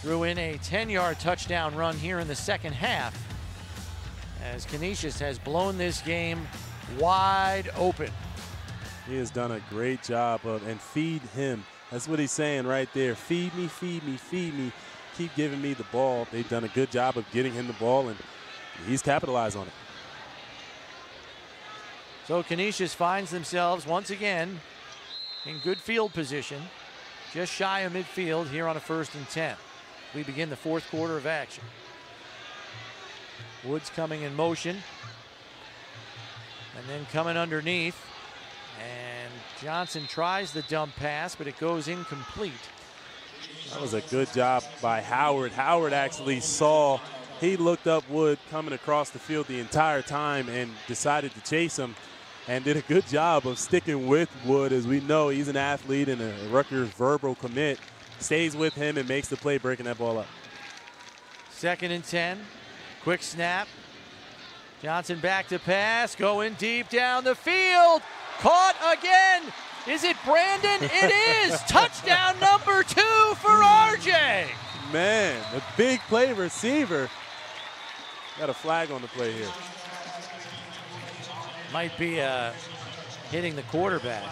Threw in a 10-yard touchdown run here in the second half as Canisius has blown this game wide open. He has done a great job of, and feed him. That's what he's saying right there. Feed me, feed me, feed me. Keep giving me the ball. They've done a good job of getting him the ball, and he's capitalized on it. So Canisius finds themselves once again in good field position, just shy of midfield here on a 1st and 10. We begin the 4th quarter of action. Woods coming in motion, and then coming underneath, and Johnson tries the dump pass, but it goes incomplete. That was a good job by Howard. Howard actually saw, he looked up Wood coming across the field the entire time and decided to chase him, and did a good job of sticking with Wood. As we know, he's an athlete and a Rutgers verbal commit. Stays with him and makes the play, breaking that ball up. 2nd and 10. Quick snap. Johnson back to pass, going deep down the field. Caught again. Is it Brandon? It is. Touchdown number 2 for RJ. Man, a big play receiver. Got a flag on the play here. Might be hitting the quarterback,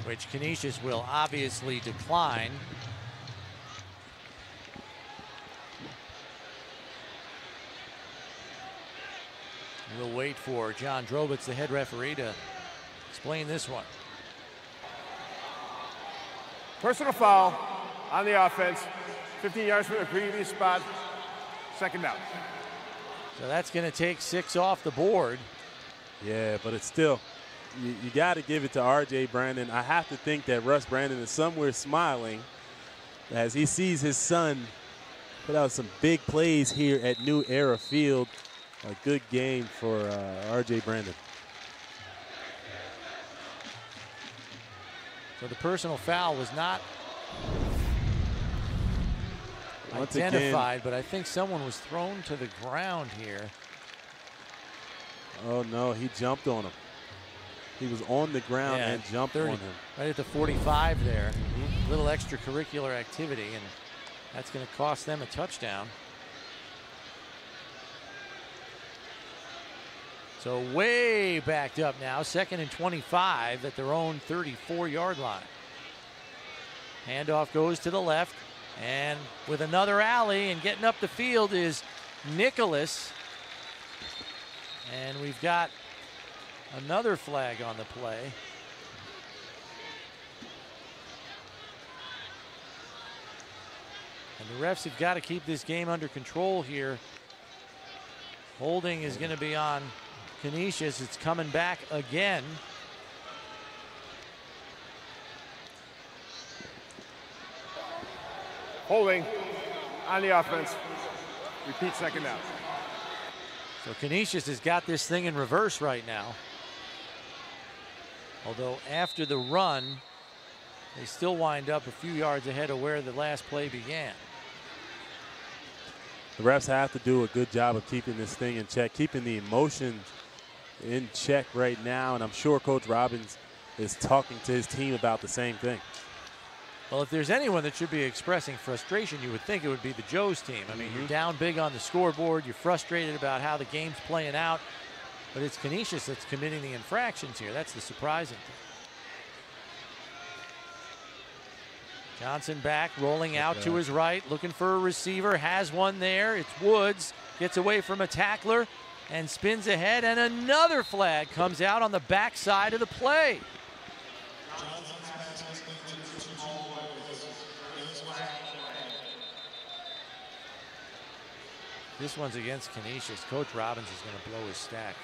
which Canisius will obviously decline. We'll wait for John Drobitz, the head referee, to explain this one. Personal foul on the offense. 15 yards from the previous spot. 2nd down. So that's going to take 6 off the board. Yeah, but it's still, you got to give it to R.J. Brandon. I have to think that Russ Brandon is somewhere smiling as he sees his son put out some big plays here at New Era Field. A good game for R.J. Brandon. So the personal foul was not Once identified, again, but I think someone was thrown to the ground here. Oh, no, he jumped on him. He was on the ground and jumped on him. Right at the 45 there. Little extracurricular activity, and that's going to cost them a touchdown. So way backed up now, 2nd and 25 at their own 34-yard line. Handoff goes to the left, and with another alley and getting up the field is Nicholas. And we've got another flag on the play. And the refs have got to keep this game under control here. Holding is going to be on Canisius. It's coming back again. Holding on the offense. Repeat 2nd down. So Canisius has got this thing in reverse right now. Although after the run, they still wind up a few yards ahead of where the last play began. The refs have to do a good job of keeping this thing in check, keeping the emotions in check right now, and I'm sure Coach Robbins is talking to his team about the same thing. Well, if there's anyone that should be expressing frustration, you would think it would be the Joes team. I mean, you're down big on the scoreboard, you're frustrated about how the game's playing out, but it's Canisius that's committing the infractions here. That's the surprising thing. Johnson back, rolling out to his right, looking for a receiver, has one there. It's Woods, gets away from a tackler and spins ahead, and another flag comes out on the backside of the play. This one's against Canisius. Coach Robbins is going to blow his stack.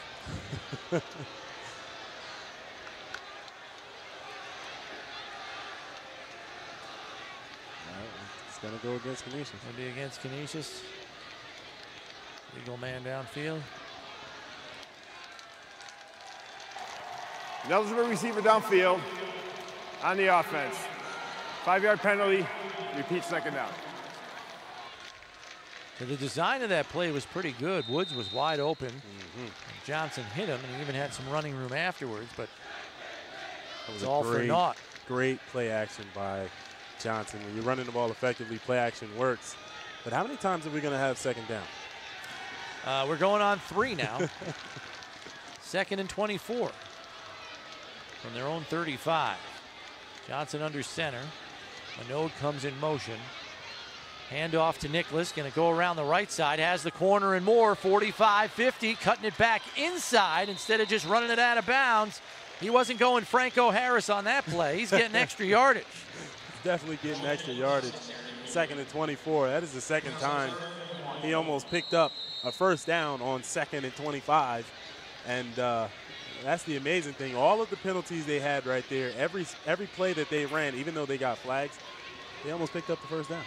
It's going to go against Canisius. Going to be against Canisius. Legal man downfield. Eligible receiver downfield on the offense. 5-yard penalty, repeat second down. So the design of that play was pretty good. Woods was wide open. Johnson hit him, and he even had some running room afterwards, but it was all for naught. Great play action by Johnson. When you're running the ball effectively, play action works. But how many times are we going to have second down? We're going on 3 now. 2nd and 24 from their own 35. Johnson under center. Minode comes in motion. Handoff to Nicholas, going to go around the right side, has the corner and more, 45-50, cutting it back inside instead of just running it out of bounds. He wasn't going Franco Harris on that play. He's getting extra yardage. Definitely getting extra yardage. 2nd and 24. That is the second time he almost picked up a first down on 2nd and 25. And that's the amazing thing. All of the penalties they had right there, every play that they ran, even though they got flags, they almost picked up the first down.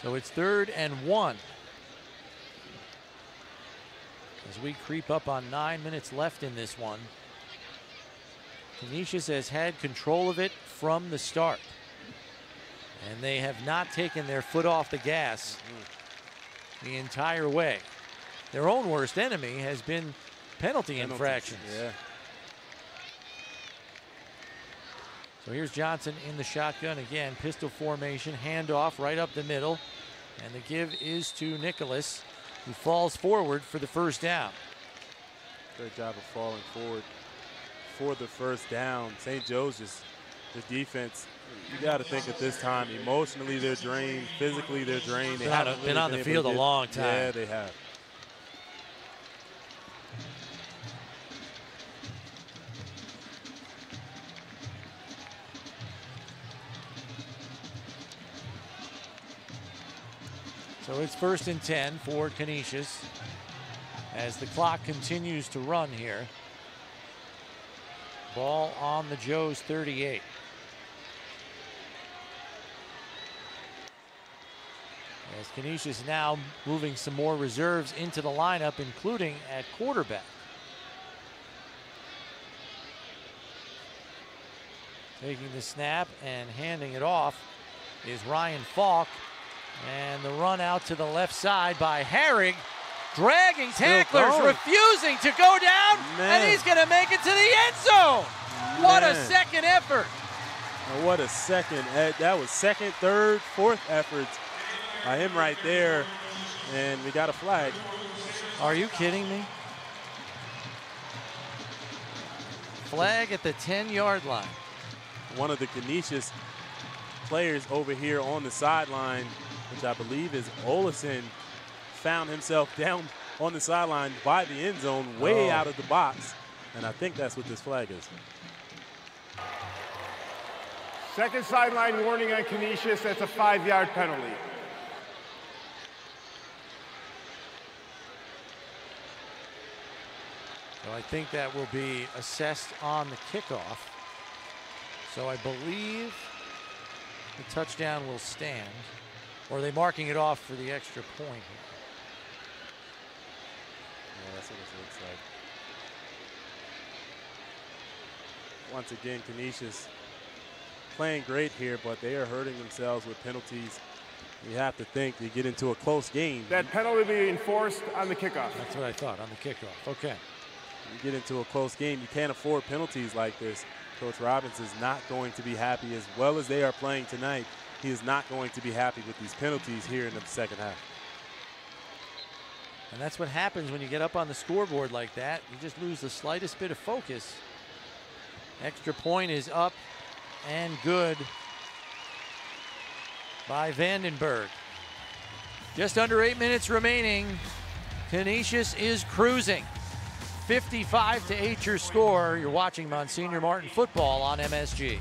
So it's 3rd and 1. As we creep up on 9 minutes left in this one. Canisius has had control of it from the start. And they have not taken their foot off the gas the entire way. Their own worst enemy has been penalty infractions. Yeah. So here's Johnson in the shotgun again, pistol formation, handoff right up the middle. And the give is to Nicholas, who falls forward for the first down. Great job of falling forward for the first down. St. Joe's just, the defense, you got to think at this time, emotionally they're drained, physically they're drained. They haven't really been on the field a long time. Yeah, they have. So it's 1st and 10 for Canisius as the clock continues to run here. Ball on the Joes 38. As Canisius now moving some more reserves into the lineup, including at quarterback. Taking the snap and handing it off is Ryan Falk. And the run out to the left side by Herrig. Dragging tacklers, refusing to go down, and he's going to make it to the end zone. What a second effort. What a second. That was 2nd, 3rd, 4th efforts by him right there. And we got a flag. Are you kidding me? Flag at the 10-yard line. One of the Canisius players over here on the sideline, which I believe is Olesen, found himself down on the sideline by the end zone, way out of the box. And I think that's what this flag is. Second sideline warning on Canisius. That's a 5-yard penalty. So I think that will be assessed on the kickoff. So I believe the touchdown will stand. Or are they marking it off for the extra point here? Yeah, that's what it looks like. Once again, Canisius playing great here, but they are hurting themselves with penalties. You have to think you get into a close game. That penalty will be enforced on the kickoff. That's what I thought, on the kickoff. Okay. You get into a close game, you can't afford penalties like this. Coach Robbins is not going to be happy. As well as they are playing tonight, he is not going to be happy with these penalties here in the second half. And that's what happens when you get up on the scoreboard like that. You just lose the slightest bit of focus. Extra point is up and good by Vandenberg. Just under 8 minutes remaining. Canisius is cruising. 55-8 your score. You're watching Monsignor Martin football on MSG.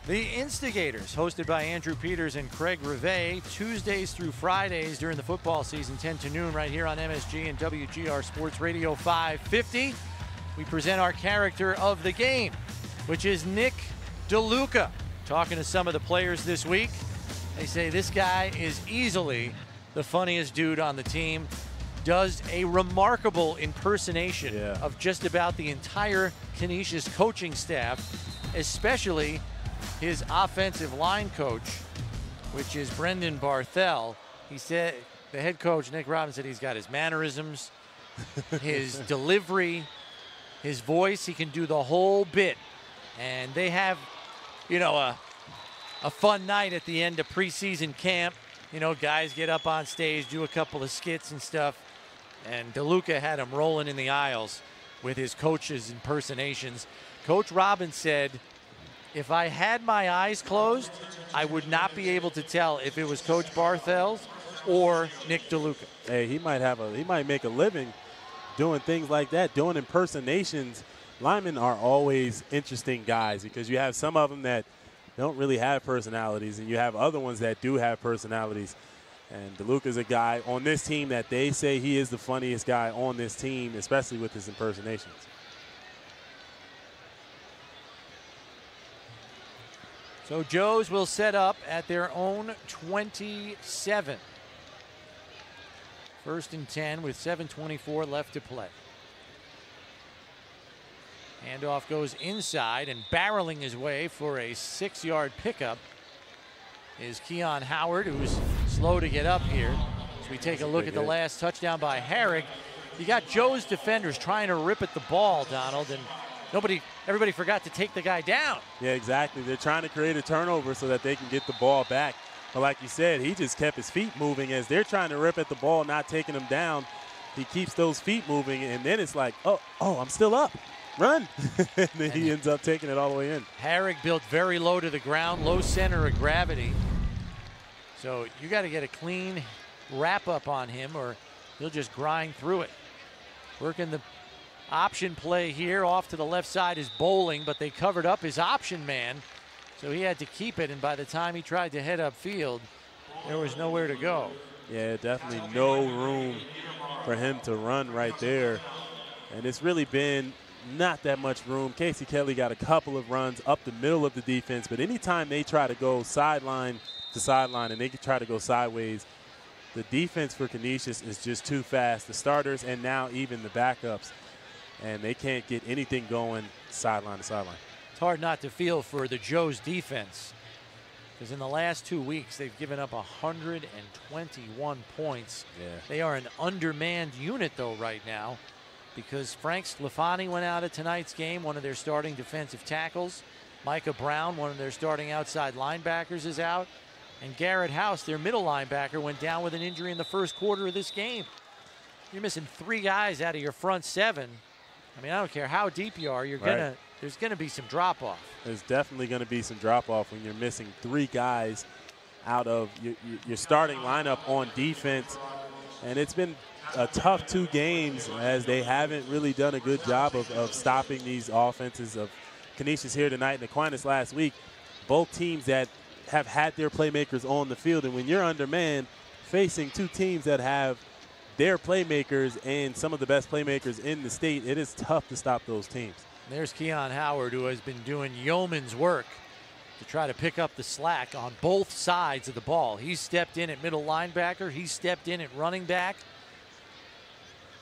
The Instigators, hosted by Andrew Peters and Craig Rivet, Tuesdays through Fridays during the football season, 10 to noon, right here on MSG and WGR Sports Radio 550. We present our character of the game, which is Nick DeLuca. Talking to some of the players this week, they say this guy is easily the funniest dude on the team. Does a remarkable impersonation of just about the entire Canisius coaching staff, especially his offensive line coach, which is Brendan Barthel. He said, the head coach, Nick Robbins, said he's got his mannerisms, his delivery, his voice. He can do the whole bit. And they have, you know, a fun night at the end of preseason camp. You know, guys get up on stage, do a couple of skits and stuff. And DeLuca had him rolling in the aisles with his coach's impersonations. Coach Robbins said, if I had my eyes closed, I would not be able to tell if it was Coach Barthel's or Nick DeLuca. Hey, he might make a living doing things like that, doing impersonations. Linemen are always interesting guys because you have some of them that don't really have personalities, and you have other ones that do have personalities. And DeLuca's a guy on this team that they say he is the funniest guy on this team, especially with his impersonations. So Joes will set up at their own 27. 1st and 10 with 7:24 left to play. Handoff goes inside, and barreling his way for a 6-yard pickup is Keon Howard, who's slow to get up here. As we take a look at the last touchdown by Herrick, you got Joe's defenders trying to rip at the ball, Donald, and everybody forgot to take the guy down. Yeah, exactly. They're trying to create a turnover so that they can get the ball back. But like you said, he just kept his feet moving as they're trying to rip at the ball, not taking him down. He keeps those feet moving, and then it's like, oh, I'm still up. Run. And then he ends up taking it all the way in. Herrick built very low to the ground, low center of gravity. So you got to get a clean wrap up on him or he'll just grind through it. Working the option play here. Off to the left side is Bowling, but they covered up his option man. So he had to keep it, and by the time he tried to head upfield, there was nowhere to go. Yeah, definitely no room for him to run right there. And it's really been not that much room. Casey Kelly got a couple of runs up the middle of the defense, but anytime they try to go sideline to sideline and they can try to go sideways, the defense for Canisius is just too fast. The starters and now even the backups, and they can't get anything going sideline to sideline. It's hard not to feel for the Joes defense because in the last 2 weeks they've given up 121 points. Yeah. They are an undermanned unit though right now, because Frank Sclafani went out of tonight's game, one of their starting defensive tackles. Micah Brown, one of their starting outside linebackers, is out. And Garrett House, their middle linebacker, went down with an injury in the first quarter of this game. You're missing 3 guys out of your front 7. I mean, I don't care how deep you are, there's gonna be some drop-off. There's definitely gonna be some drop-off when you're missing 3 guys out of your starting lineup on defense. And it's been a tough 2 games as they haven't really done a good job of stopping these offenses of Canisius here tonight and Aquinas last week. Both teams that have had their playmakers on the field, and when you're undermanned facing 2 teams that have their playmakers and some of the best playmakers in the state, it is tough to stop those teams. There's Keon Howard, who has been doing yeoman's work to try to pick up the slack on both sides of the ball. He's stepped in at middle linebacker. He's stepped in at running back.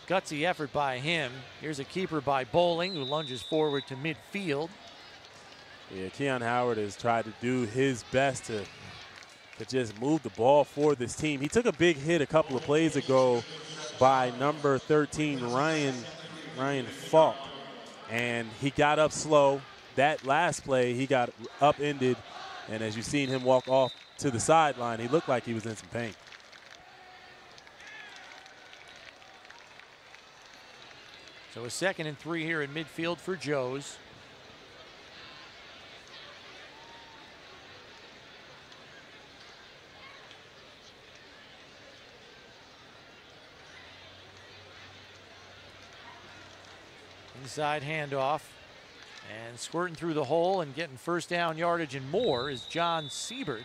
Gutsy effort by him. Here's a keeper by Bowling, who lunges forward to midfield. Yeah, Keon Howard has tried to do his best to just move the ball for this team. He took a big hit a couple of plays ago by number 13, Ryan Falk, and he got up slow. That last play, he got upended, and as you've seen him walk off to the sideline, he looked like he was in some pain. So a 2nd and 3 here in midfield for Joes. Inside handoff. And squirting through the hole and getting first down yardage and more is John Siebert.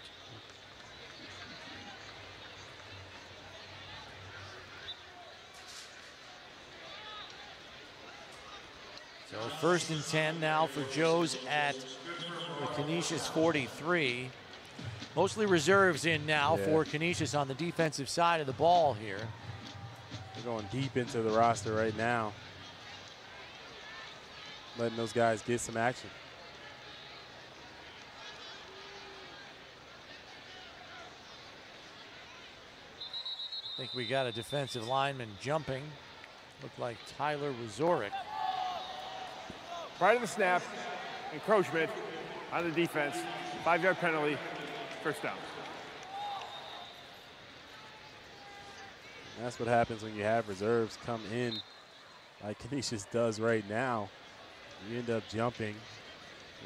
So 1st and 10 now for Joe's at the Canisius 43. Mostly reserves in now for Canisius on the defensive side of the ball here. They're going deep into the roster right now, letting those guys get some action. I think we got a defensive lineman jumping. Looked like Tyler Wazorek. Right in the snap, encroachment on the defense, 5-yard penalty, first down. And that's what happens when you have reserves come in like Canisius does right now. You end up jumping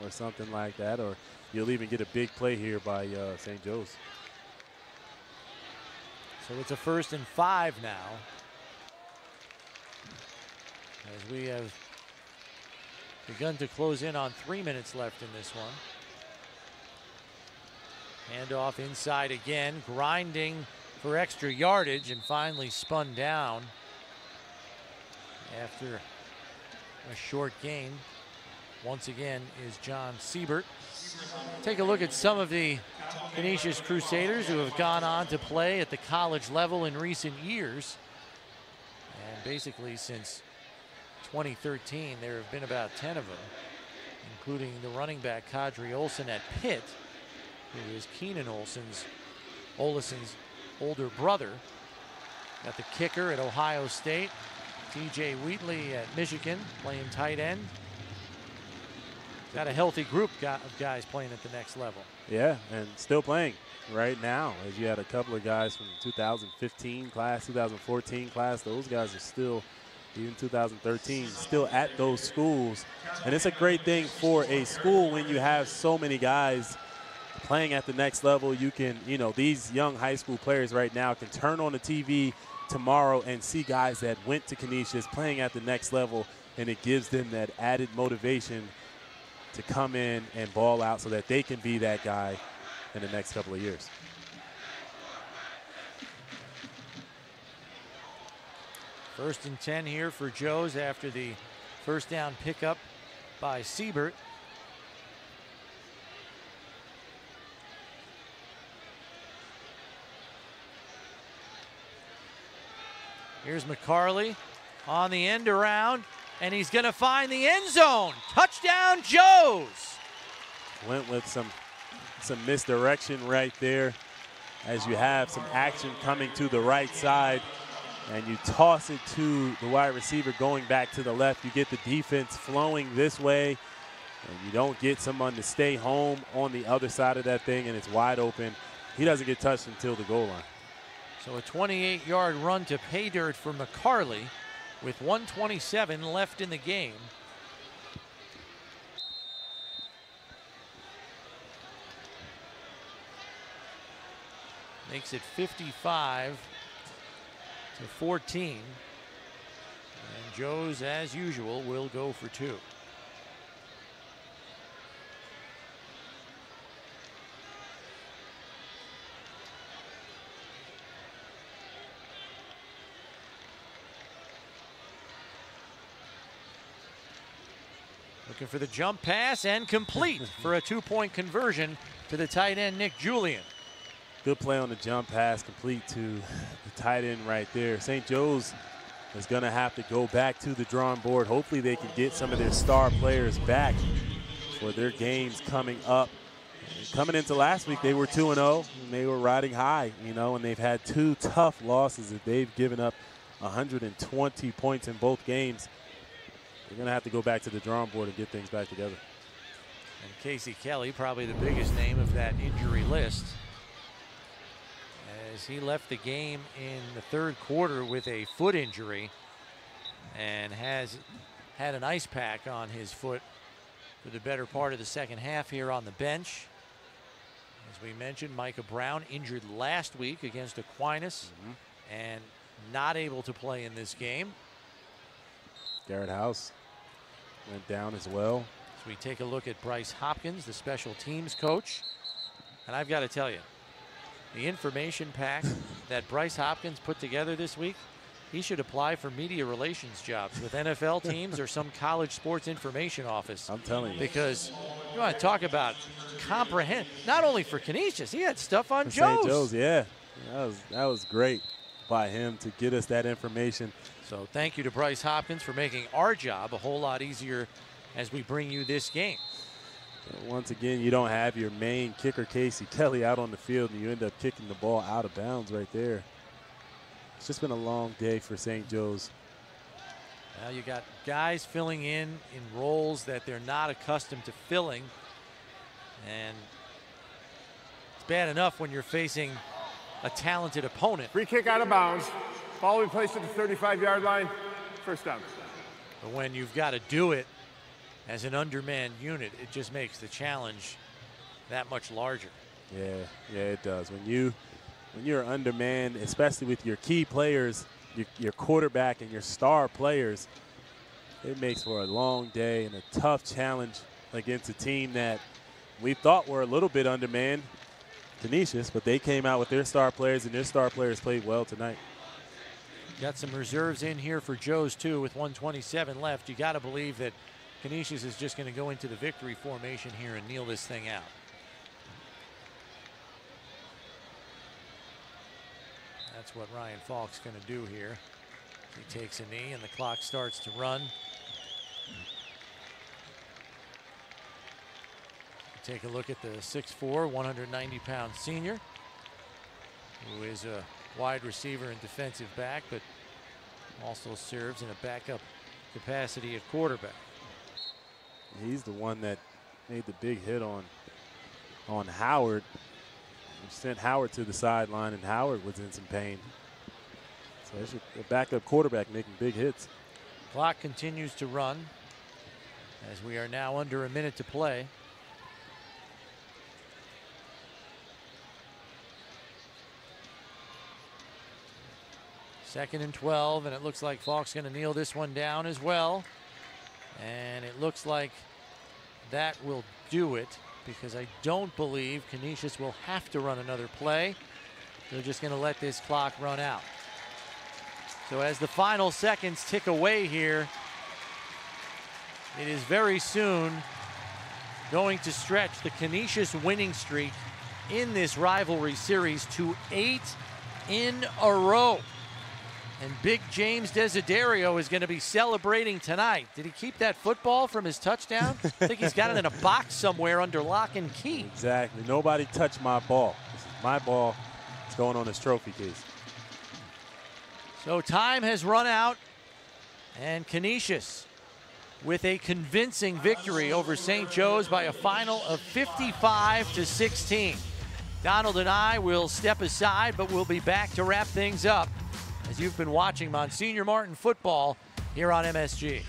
or something like that, or you'll even get a big play here by St. Joe's. So it's a 1st and 5 now, as we have begun to close in on 3 minutes left in this one. Handoff inside again, grinding for extra yardage and finally spun down after a short gain. Once again is John Siebert. Take a look at some of the Canisius Crusaders who have gone on to play at the college level in recent years. And basically since 2013, there have been about 10 of them, including the running back Kadri Olson at Pitt, who is Keenan Olson's older brother. Got the kicker at Ohio State, TJ Wheatley at Michigan, playing tight end. Got a healthy group of guys playing at the next level. Yeah, and still playing right now, as you had a couple of guys from 2015 class, 2014 class. Those guys are still, even 2013, still at those schools. And it's a great thing for a school when you have so many guys playing at the next level. You can, these young high school players right now can turn on the TV tomorrow and see guys that went to Canisius playing at the next level, and it gives them that added motivation to come in and ball out so that they can be that guy in the next couple of years. First and 10 here for Joe's after the first down pickup by Siebert. Here's McCarley on the end around, and he's going to find the end zone. Touchdown, Joe's. Went with some misdirection right there, as you have some action coming to the right side, and you toss it to the wide receiver going back to the left. You get the defense flowing this way, and you don't get someone to stay home on the other side of that thing, and it's wide open. He doesn't get touched until the goal line. So a 28-yard run to pay dirt for McCarley with 1:27 left in the game. Makes it 55-14. And Joe's, as usual, will go for two. Looking for the jump pass and complete for a two-point conversion to the tight end, Nick Julian. Good play on the jump pass, complete to the tight end right there. St. Joe's is going to have to go back to the drawing board. Hopefully they can get some of their star players back for their games coming up. Coming into last week, they were 2-0, and they were riding high, and they've had two tough losses that they've given up 120 points in both games. They're going to have to go back to the drawing board and get things back together. And Casey Kelly, probably the biggest name of that injury list, as he left the game in the third quarter with a foot injury and has had an ice pack on his foot for the better part of the second half here on the bench. As we mentioned, Micah Brown injured last week against Aquinas and not able to play in this game. Garrett House went down as well. As we take a look at Bryce Hopkins, the special teams coach. And I've got to tell you, the information pack that Bryce Hopkins put together this week, he should apply for media relations jobs with NFL teams or some college sports information office. I'm telling you. Because you want to talk about comprehend, not only for Canisius, he had stuff on St. Joe's. Joe's, yeah. That was great by him to get us that information. So thank you to Bryce Hopkins for making our job a whole lot easier as we bring you this game. Once again, you don't have your main kicker, Casey Kelly, out on the field, and you end up kicking the ball out of bounds right there. It's just been a long day for St. Joe's. Now you got guys filling in roles that they're not accustomed to filling. And it's bad enough when you're facing a talented opponent. Free kick out of bounds. Ball will be placed at the 35-yard line. First down. But when you've got to do it as an undermanned unit, it just makes the challenge that much larger. Yeah, it does. When you're undermanned, especially with your key players, your quarterback and your star players, it makes for a long day and a tough challenge against a team that we thought were a little bit undermanned, Canisius, but they came out with their star players, and their star players played well tonight. Got some reserves in here for Joe's too with 1:27 left. You got to believe that Canisius is just going to go into the victory formation here and kneel this thing out. That's what Ryan Falk's going to do here. He takes a knee and the clock starts to run. Take a look at the 6'4", 190-pound senior, who is a wide receiver and defensive back, but also serves in a backup capacity at quarterback. He's the one that made the big hit on Howard. He sent Howard to the sideline, and Howard was in some pain. So it's a backup quarterback making big hits. Clock continues to run as we are now under a minute to play. Second and 12, and it looks like Falk's going to kneel this one down as well. And it looks like that will do it, because I don't believe Canisius will have to run another play. They're just going to let this clock run out. So as the final seconds tick away here, it is very soon going to stretch the Canisius winning streak in this rivalry series to 8 in a row. And big James Desiderio is going to be celebrating tonight. Did he keep that football from his touchdown? I think he's got it in a box somewhere under lock and key. Exactly. Nobody touched my ball. This is my ball. It's going on his trophy case. So time has run out, and Canisius with a convincing victory over St. Joe's by a final of 55-16. Donald and I will step aside, but we'll be back to wrap things up as you've been watching Monsignor Martin football here on MSG.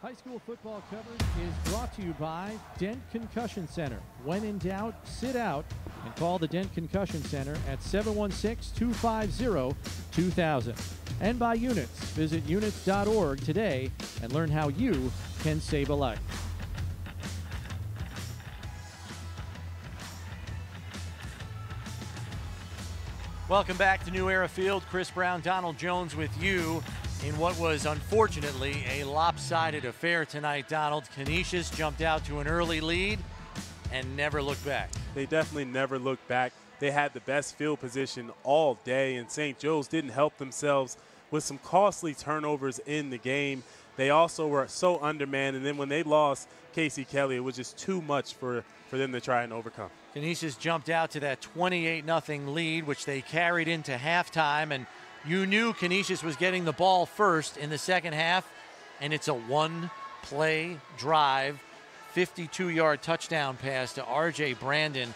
High school football coverage is brought to you by Dent Concussion Center. When in doubt, sit out and call the Dent Concussion Center at 716-250-2000. And by Units. Visit units.org today and learn how you can save a life. Welcome back to New Era Field. Chris Brown, Donald Jones with you in what was unfortunately a lopsided affair tonight, Donald. Canisius jumped out to an early lead and never looked back. They definitely never looked back. They had the best field position all day, and St. Joe's didn't help themselves with some costly turnovers in the game. They also were so undermanned, and then when they lost Casey Kelly, it was just too much for them to try and overcome. Canisius jumped out to that 28-0 lead, which they carried into halftime, and you knew Canisius was getting the ball first in the second half, and it's a one-play drive, 52-yard touchdown pass to R.J. Brandon.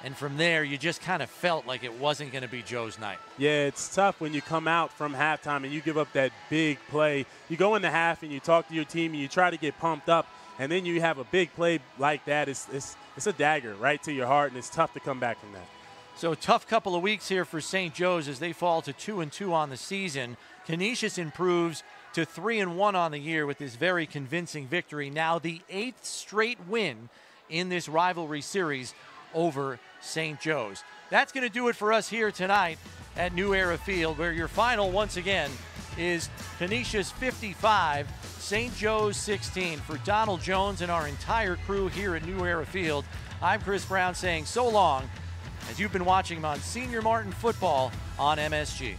And from there, you just kind of felt like it wasn't going to be Joe's night. Yeah, it's tough when you come out from halftime and you give up that big play. You go into half and you talk to your team and you try to get pumped up, and then you have a big play like that. It's a dagger right to your heart, and it's tough to come back from that. So a tough couple of weeks here for St. Joe's as they fall to 2-2 on the season. Canisius improves to 3-1 on the year with this very convincing victory. Now the 8th straight win in this rivalry series over St. Joe's. That's going to do it for us here tonight at New Era Field, where your final once again is Canisius 55, St. Joe's 16. For Donald Jones and our entire crew here at New Era Field, I'm Chris Brown saying so long as you've been watching Monsignor Martin football on MSG.